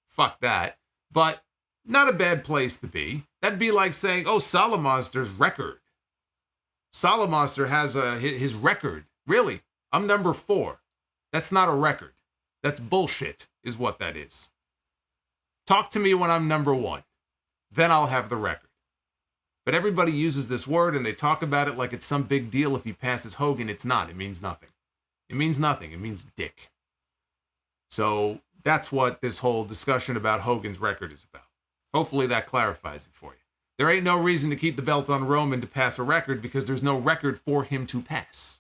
fuck that, but not a bad place to be. That'd be like saying, oh, Solomonster's record. Solomonster has his record. Really? I'm number 4. That's not a record. That's bullshit, is what that is. Talk to me when I'm number 1. Then I'll have the record. But everybody uses this word and they talk about it like it's some big deal if he passes Hogan. It's not. It means nothing. It means nothing. It means dick. So that's what this whole discussion about Hogan's record is about. Hopefully that clarifies it for you. There ain't no reason to keep the belt on Roman to pass a record because there's no record for him to pass.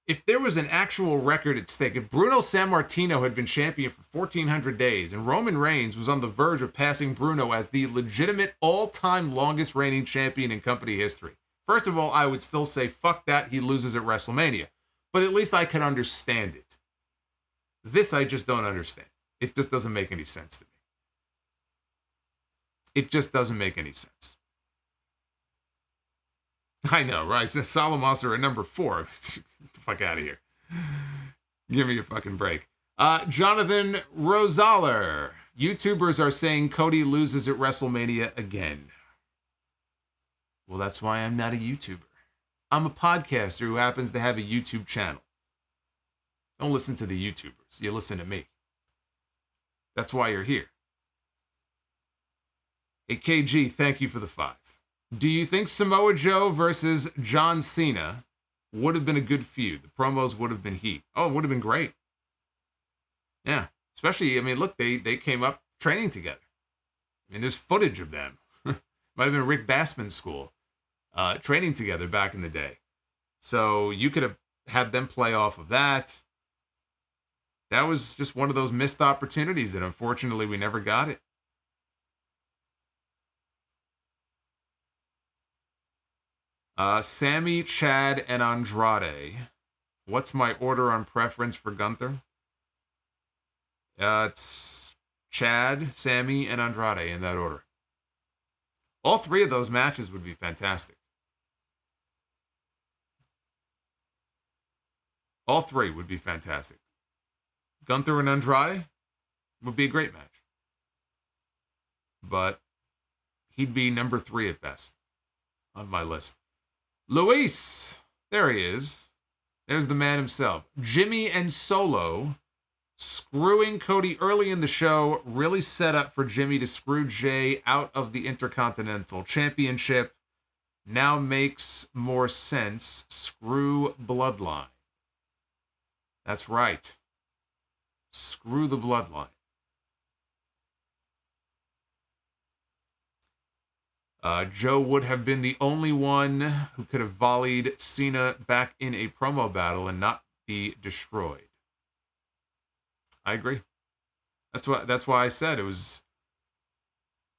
If there was an actual record at stake, if Bruno Sammartino had been champion for 1,400 days and Roman Reigns was on the verge of passing Bruno as the legitimate all-time longest reigning champion in company history, first of all, I would still say, fuck that, he loses at WrestleMania. But at least I can understand it. This I just don't understand. It just doesn't make any sense to me. It just doesn't make any sense. I know, right? Solomonster at number 4. Get the fuck out of here. Give me a fucking break. Jonathan Rosaler. YouTubers are saying Cody loses at WrestleMania again. Well, that's why I'm not a YouTuber. I'm a podcaster who happens to have a YouTube channel. Don't listen to the YouTubers. You listen to me. That's why you're here. Hey, KG, thank you for the 5. Do you think Samoa Joe versus John Cena would have been a good feud? The promos would have been heat. Oh, it would have been great. Yeah. Especially, I mean, look, they came up training together. I mean, there's footage of them. Might have been Rick Bassman's school. Training together back in the day. So you could have had them play off of that. That was just one of those missed opportunities that unfortunately we never got it. Sammy, Chad, and Andrade. What's my order on preference for Gunther? It's Chad, Sammy, and Andrade in that order. All 3 of those matches would be fantastic. All 3 would be fantastic. Gunther and Andrade would be a great match. But he'd be number 3 at best on my list. Luis, there he is. There's the man himself. Jimmy and Solo screwing Cody early in the show really set up for Jimmy to screw Jey out of the Intercontinental Championship. Now makes more sense. Screw Bloodline. That's right. Screw the Bloodline. Joe would have been the only one who could have volleyed Cena back in a promo battle and not be destroyed. I agree. That's why I said it was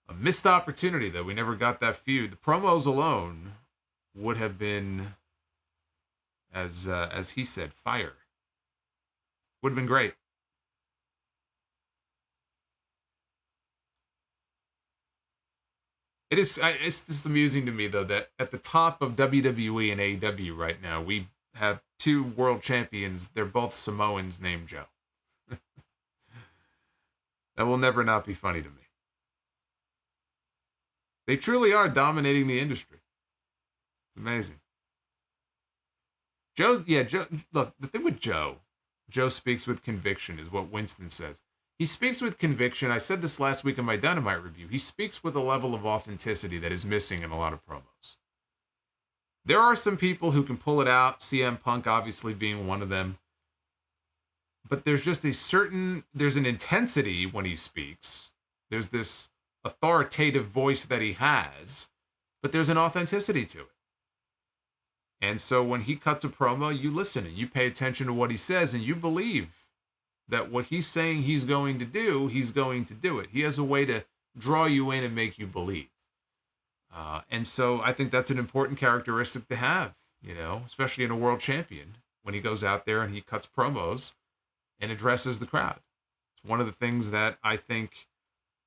a missed opportunity that we never got that feud. The promos alone would have been, as he said, fire. Would have been great. It's just amusing to me, though, that at the top of WWE and AEW right now, we have 2 world champions. They're both Samoans named Joe. That will never not be funny to me. They truly are dominating the industry. It's amazing. Joe, look, the thing with Joe speaks with conviction is what Winston says. He speaks with conviction. I said this last week in my Dynamite review. He speaks with a level of authenticity that is missing in a lot of promos. There are some people who can pull it out, CM Punk obviously being one of them. But there's just there's an intensity when he speaks. There's this authoritative voice that he has, but there's an authenticity to it. And so when he cuts a promo, you listen and you pay attention to what he says and you believe that what he's saying he's going to do, he's going to do it. He has a way to draw you in and make you believe. And so I think that's an important characteristic to have, especially in a world champion, when he goes out there and he cuts promos and addresses the crowd. It's one of the things that I think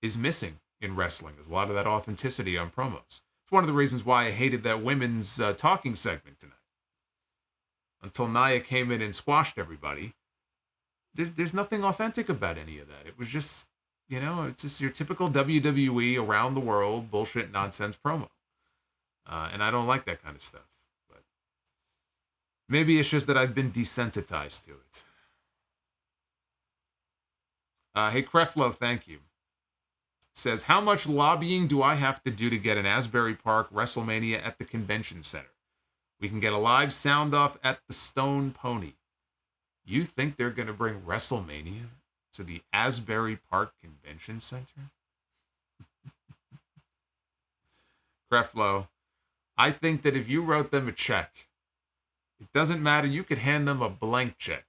is missing in wrestling, is a lot of that authenticity on promos. It's one of the reasons why I hated that women's talking segment tonight. Until Nia came in and squashed everybody. There's nothing authentic about any of that. It was just, it's just your typical WWE around the world bullshit nonsense promo. And I don't like that kind of stuff. But maybe it's just that I've been desensitized to it. Hey, Creflo, thank you. Says, how much lobbying do I have to do to get an Asbury Park WrestleMania at the Convention Center? We can get a live sound off at the Stone Pony. You think they're going to bring WrestleMania to the Asbury Park Convention Center? Creflo, I think that if you wrote them a check, it doesn't matter. You could hand them a blank check.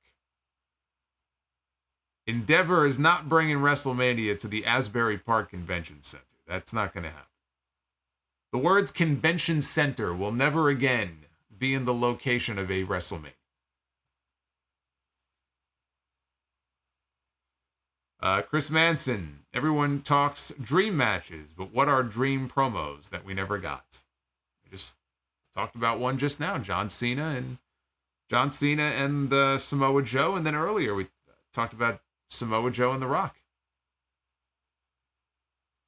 Endeavor is not bringing WrestleMania to the Asbury Park Convention Center. That's not going to happen. The words convention center will never again be in the location of a WrestleMania. Chris Manson, everyone talks dream matches, but what are dream promos that we never got? I just talked about one just now, John Cena and Samoa Joe, and then earlier we talked about Samoa Joe and The Rock.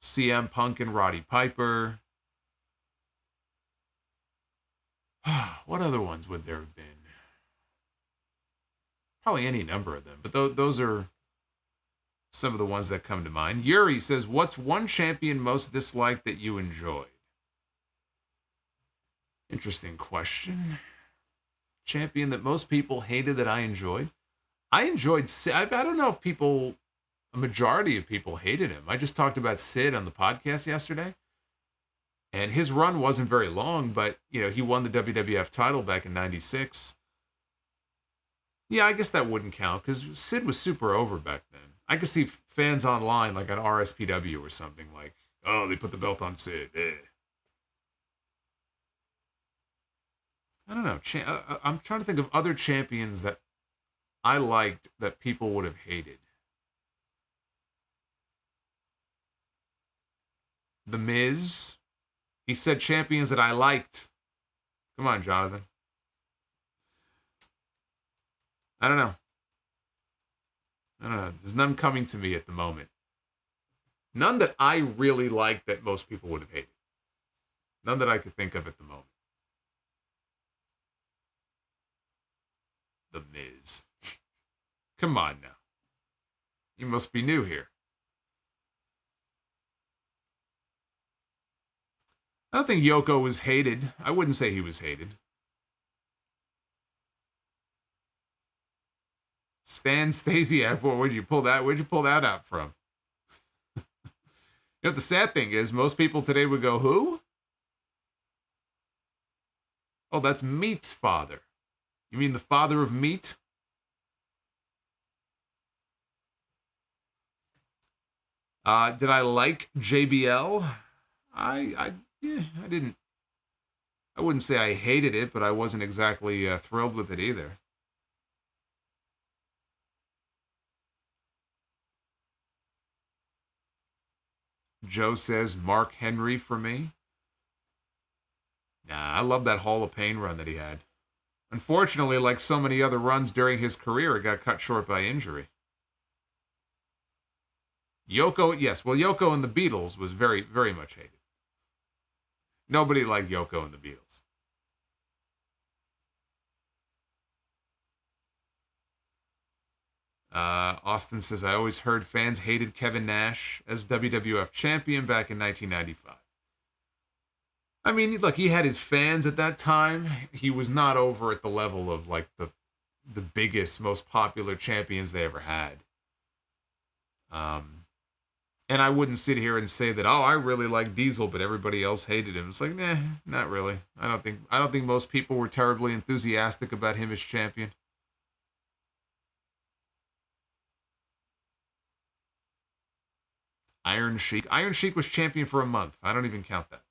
CM Punk and Roddy Piper. What other ones would there have been? Probably any number of them, but those are some of the ones that come to mind. Yuri says, what's one champion most disliked that you enjoyed? Interesting question. Champion that most people hated that I enjoyed? I enjoyed Sid. I don't know if a majority of people hated him. I just talked about Sid on the podcast yesterday. And his run wasn't very long, but, he won the WWF title back in 96. Yeah, I guess that wouldn't count because Sid was super over back then. I could see fans online, like on RSPW or something, like, oh, they put the belt on Sid. I don't know. I'm trying to think of other champions that I liked that people would have hated. The Miz. He said champions that I liked. Come on, Jonathan. I don't know. There's none coming to me at the moment. None that I really like that most people would have hated. None that I could think of at the moment. The Miz. Come on now. You must be new here. I don't think Yoko was hated. I wouldn't say he was hated. Stan Stasiak, where'd you pull that out from? You know what the sad thing is? Most people today would go, who? Oh, that's Meat's father. You mean the father of Meat? Did I like JBL? I didn't. I wouldn't say I hated it, but I wasn't exactly thrilled with it either. Joe says Mark Henry for me. Nah, I love that Hall of Pain run that he had. Unfortunately, like so many other runs during his career, it got cut short by injury. Yoko, yes. Well, Yoko and the Beatles was very, very much hated. Nobody liked Yoko and the Beatles. Austin says, I always heard fans hated Kevin Nash as WWF champion back in 1995. I mean, look, he had his fans at that time. He was not over at the level of like the biggest, most popular champions they ever had. And I wouldn't sit here and say that, oh, I really like Diesel, but everybody else hated him. It's like, nah, not really. I don't think most people were terribly enthusiastic about him as champion. Iron Sheik. Iron Sheik was champion for a month. I don't even count that.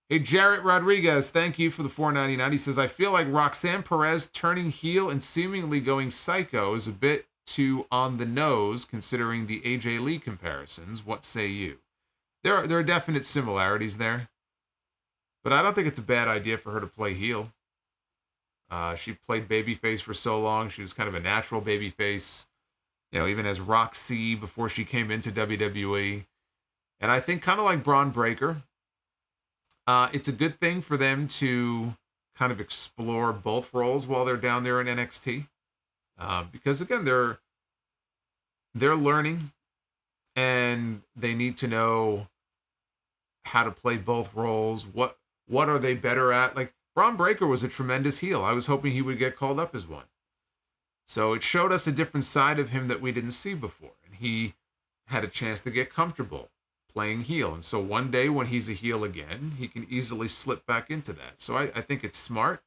Hey, Jarrett Rodriguez, thank you for the $4.99. He says, I feel like Roxanne Perez turning heel and seemingly going psycho is a bit too on the nose, considering the AJ Lee comparisons. What say you? There are definite similarities there, but I don't think it's a bad idea for her to play heel. She played babyface for so long. She was kind of a natural babyface, even as Roxy before she came into WWE. And I think kind of like Braun Breaker, it's a good thing for them to kind of explore both roles while they're down there in NXT. Because again, they're learning and they need to know how to play both roles. What are they better at? Like Braun Breaker was a tremendous heel. I was hoping he would get called up as one. So it showed us a different side of him that we didn't see before. And he had a chance to get comfortable playing heel. And so one day when he's a heel again, he can easily slip back into that. So I think it's smart.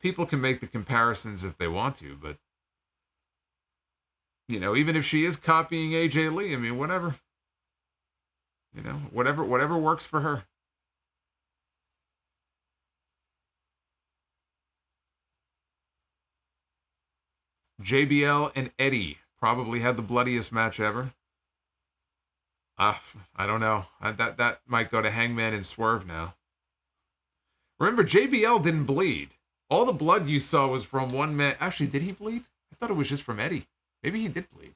People can make the comparisons if they want to, but, you know, even if she is copying AJ Lee, I mean, whatever. You know, whatever works for her. JBL and Eddie probably had the bloodiest match ever. I don't know. That might go to Hangman and Swerve now. Remember, JBL didn't bleed. All the blood you saw was from one man. Actually, did he bleed? I thought it was just from Eddie. Maybe he did bleed.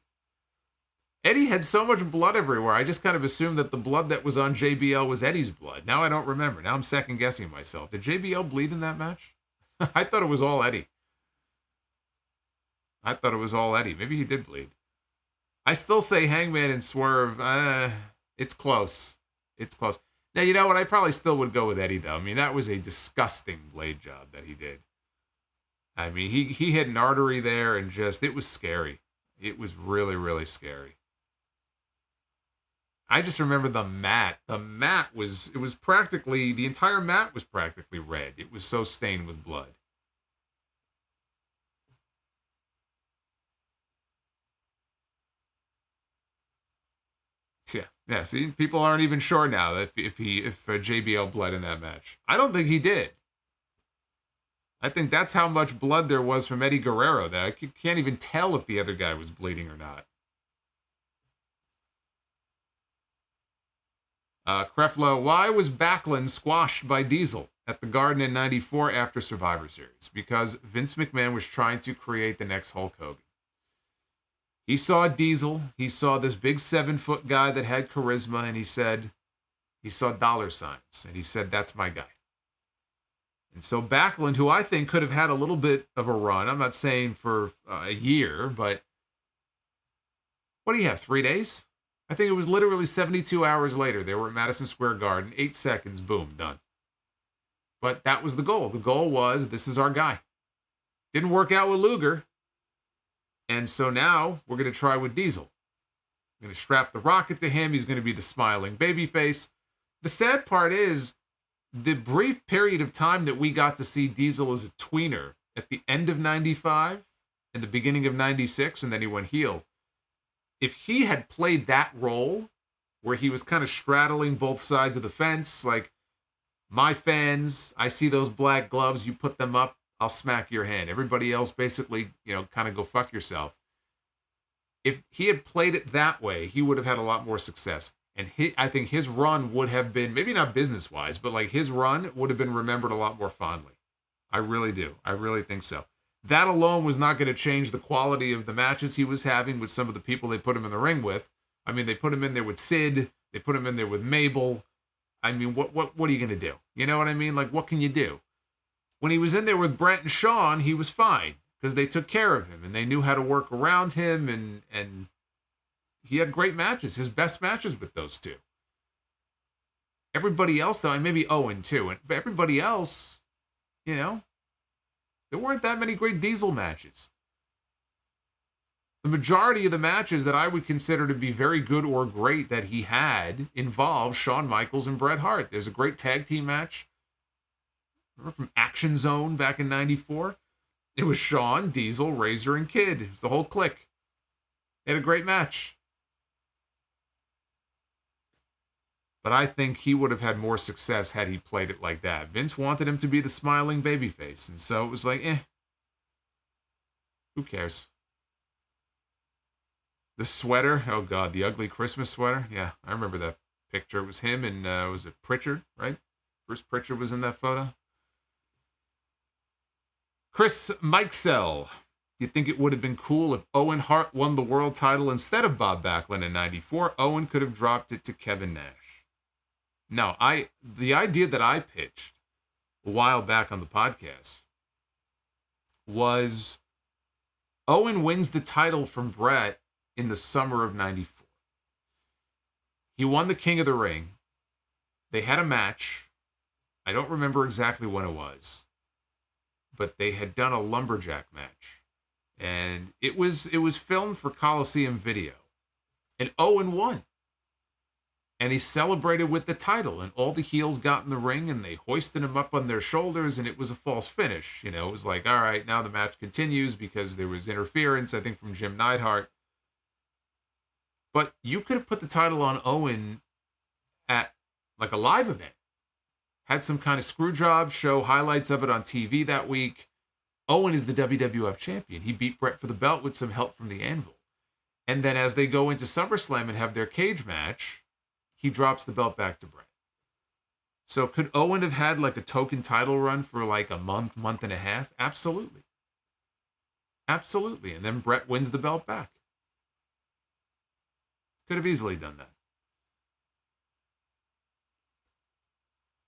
Eddie had so much blood everywhere. I just kind of assumed that the blood that was on JBL was Eddie's blood. Now I don't remember. Now I'm second guessing myself. Did JBL bleed in that match? I thought it was all Eddie. Maybe he did bleed. I still say Hangman and Swerve. It's close. Now, you know what? I probably still would go with Eddie, though. I mean, that was a disgusting blade job that he did. I mean, he hit an artery there and it was scary. It was really, really scary. I just remember the mat. The entire mat was practically red. It was so stained with blood. Yeah. See, people aren't even sure now if JBL bled in that match. I don't think he did. I think that's how much blood there was from Eddie Guerrero that I can't even tell if the other guy was bleeding or not. Creflo, why was Backlund squashed by Diesel at the Garden in '94 after Survivor Series? Because Vince McMahon was trying to create the next Hulk Hogan. He saw Diesel. He saw this big 7-foot guy that had charisma, and he saw dollar signs, and he said, that's my guy. And so Backlund, who I think could have had a little bit of a run, I'm not saying for a year, but what do you have, 3 days? I think it was literally 72 hours later. They were at Madison Square Garden, 8 seconds, boom, done. But that was the goal. The goal was, this is our guy. Didn't work out with Luger. And so now we're going to try with Diesel. I'm going to strap the rocket to him. He's going to be the smiling babyface. The sad part is the brief period of time that we got to see Diesel as a tweener at the end of 95 and the beginning of 96, and then he went heel. If he had played that role where he was kind of straddling both sides of the fence, like, my fans, I see those black gloves, you put them up, I'll smack your hand. Everybody else basically, kind of go fuck yourself. If he had played it that way, he would have had a lot more success. And I think his run would have been, maybe not business-wise, but like his run would have been remembered a lot more fondly. I really do. I really think so. That alone was not going to change the quality of the matches he was having with some of the people they put him in the ring with. I mean, they put him in there with Sid. They put him in there with Mabel. I mean, what are you going to do? You know what I mean? Like, what can you do? When he was in there with Brett and Shawn, he was fine because they took care of him and they knew how to work around him, and he had great matches, his best matches with those two. Everybody else, though, and maybe Owen too, but everybody else, there weren't that many great Diesel matches. The majority of the matches that I would consider to be very good or great that he had involved Shawn Michaels and Bret Hart. There's a great tag team match. Remember from Action Zone back in 94? It was Shawn, Diesel, Razor, and Kid. It was the whole clique. They had a great match. But I think he would have had more success had he played it like that. Vince wanted him to be the smiling babyface, and so it was like, who cares? The sweater, oh God, the ugly Christmas sweater. Yeah, I remember that picture. It was him and, was it Pritchard, right? Bruce Pritchard was in that photo. Chris Mikesell, do you think it would have been cool if Owen Hart won the world title instead of Bob Backlund in 94? Owen could have dropped it to Kevin Nash. No, the idea that I pitched a while back on the podcast was Owen wins the title from Bret in the summer of 94. He won the King of the Ring. They had a match. I don't remember exactly when it was, but they had done a lumberjack match. And it was filmed for Coliseum Video. And Owen won. And he celebrated with the title. And all the heels got in the ring and they hoisted him up on their shoulders. And it was a false finish. You know, it was like, all right, now the match continues because there was interference, I think, from Jim Neidhart. But you could have put the title on Owen at like a live event. Had some kind of screw job, show highlights of it on TV that week. Owen is the WWF champion. He beat Brett for the belt with some help from the Anvil. And then as they go into SummerSlam and have their cage match, he drops the belt back to Brett. So could Owen have had like a token title run for like a month, month and a half? Absolutely. Absolutely. And then Brett wins the belt back. Could have easily done that.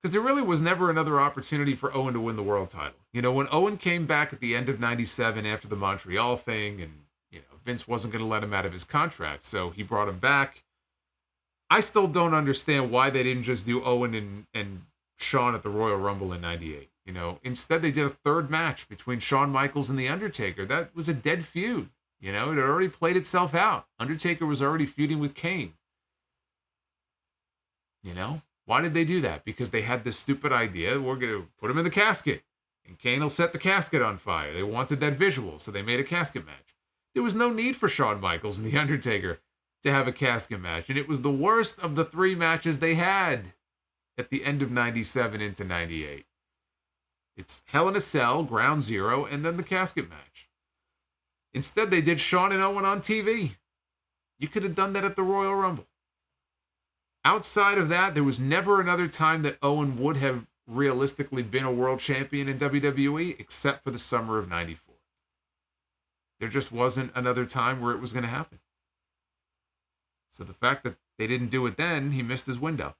Because there really was never another opportunity for Owen to win the world title. You know, when Owen came back at the end of 97 after the Montreal thing, and, you know, Vince wasn't going to let him out of his contract, so he brought him back. I still don't understand why they didn't just do Owen and Shawn at the Royal Rumble in 98. You know, instead they did a third match between Shawn Michaels and The Undertaker. That was a dead feud. You know, it had already played itself out. Undertaker was already feuding with Kane. You know? Why did they do that? Because they had this stupid idea, we're going to put him in the casket, and Kane will set the casket on fire. They wanted that visual, so they made a casket match. There was no need for Shawn Michaels and The Undertaker to have a casket match, and it was the worst of the three matches they had at the end of 97 into 98. It's Hell in a Cell, Ground Zero, and then the casket match. Instead, they did Shawn and Owen on TV. You could have done that at the Royal Rumble. Outside of that, there was never another time that Owen would have realistically been a world champion in WWE except for the summer of 94. There just wasn't another time where it was going to happen. So the fact that they didn't do it then, he missed his window.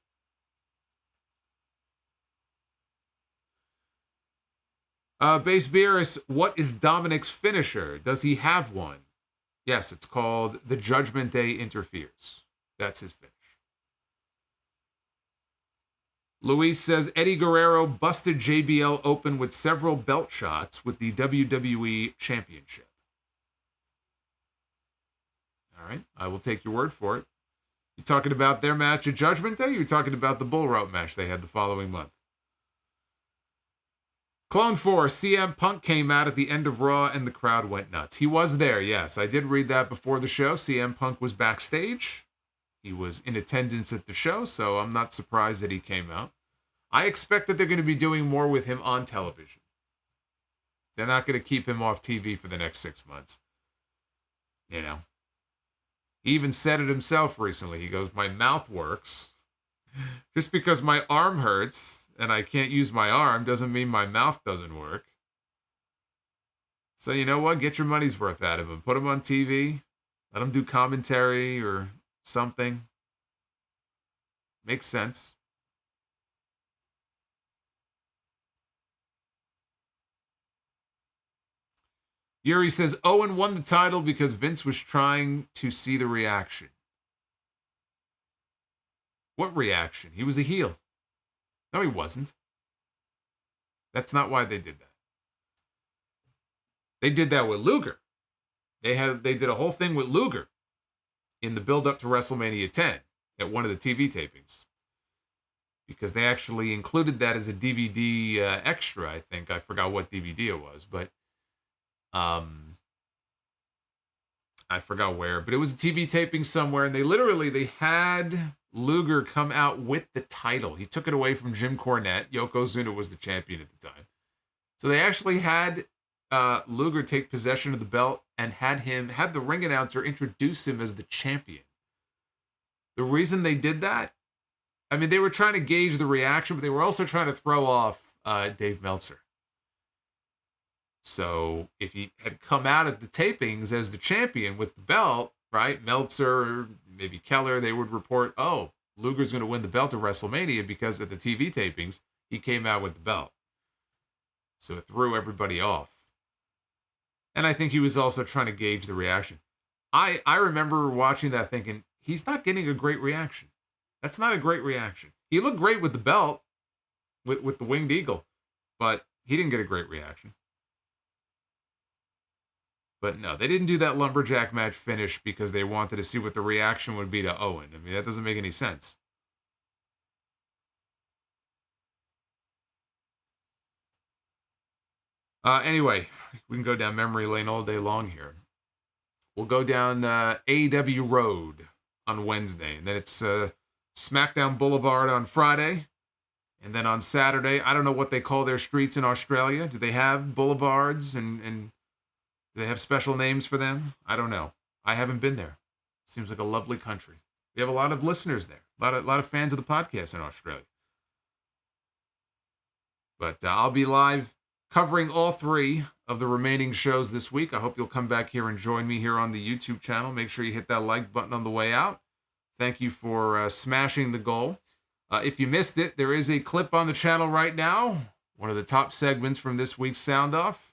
Base Beerus, what is Dominic's finisher? Does he have one? Yes, it's called the Judgment Day Interferes. That's his finish. Luis says, Eddie Guerrero busted JBL open with several belt shots with the WWE Championship. All right, I will take your word for it. You talking about their match at Judgment Day? You're talking about the bull rope match they had the following month. Clone 4, CM Punk came out at the end of Raw and the crowd went nuts. He was there, yes. I did read that before the show. CM Punk was backstage. He was in attendance at the show, so I'm not surprised that he came out. I expect that they're going to be doing more with him on television. They're not going to keep him off TV for the next 6 months. You know. He even said it himself recently. He goes, my mouth works. Just because my arm hurts and I can't use my arm doesn't mean my mouth doesn't work. So you know what? Get your money's worth out of him. Put him on TV. Let him do commentary or something. Makes sense. Yuri says, Owen won the title because Vince was trying to see the reaction. What reaction? He was a heel. No, he wasn't. That's not why they did that. They did that with Luger. They did a whole thing with Luger in the build-up to WrestleMania 10 at one of the TV tapings. Because they actually included that as a DVD extra, I think. I forgot what DVD it was, but I forgot where. But it was a TV taping somewhere, and they had Luger come out with the title. He took it away from Jim Cornette. Yokozuna was the champion at the time. So they actually had Luger take possession of the belt and had the ring announcer introduce him as the champion. The reason they did that, I mean, they were trying to gauge the reaction, but they were also trying to throw off Dave Meltzer. So if he had come out at the tapings as the champion with the belt, right, Meltzer, maybe Keller, they would report, oh, Luger's going to win the belt at WrestleMania because at the TV tapings, he came out with the belt. So it threw everybody off. And I think he was also trying to gauge the reaction. I remember watching that thinking, he's not getting a great reaction. That's not a great reaction. He looked great with the belt. with the Winged Eagle. But he didn't get a great reaction. But no, they didn't do that lumberjack match finish because they wanted to see what the reaction would be to Owen. I mean, that doesn't make any sense. Anyway, we can go down memory lane all day long here. We'll go down AEW Road on Wednesday, and then it's SmackDown Boulevard on Friday, and then on Saturday, I don't know what they call their streets in Australia. Do they have boulevards and do they have special names for them? I don't know. I haven't been there. Seems like a lovely country. We have a lot of listeners there, a lot of fans of the podcast in Australia. But I'll be live covering all 3 of the remaining shows this week. I hope you'll come back here and join me here on the YouTube channel. Make sure you hit that like button on the way out. Thank you for smashing the goal. If you missed it, there is a clip on the channel right now. One of the top segments from this week's Sound Off.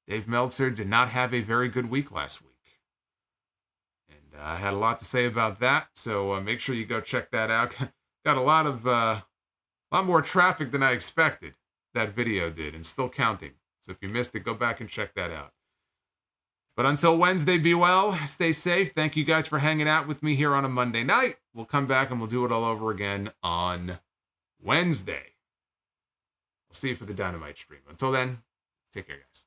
Dave Meltzer did not have a very good week last week. And I had a lot to say about that, so make sure you go check that out. Got a lot more traffic than I expected. That video did, and still counting. So if you missed it, go back and check that out. But until Wednesday, be well, stay safe. Thank you guys for hanging out with me here on a Monday night. We'll come back and we'll do it all over again on Wednesday. I'll see you for the Dynamite stream. Until then, take care, guys.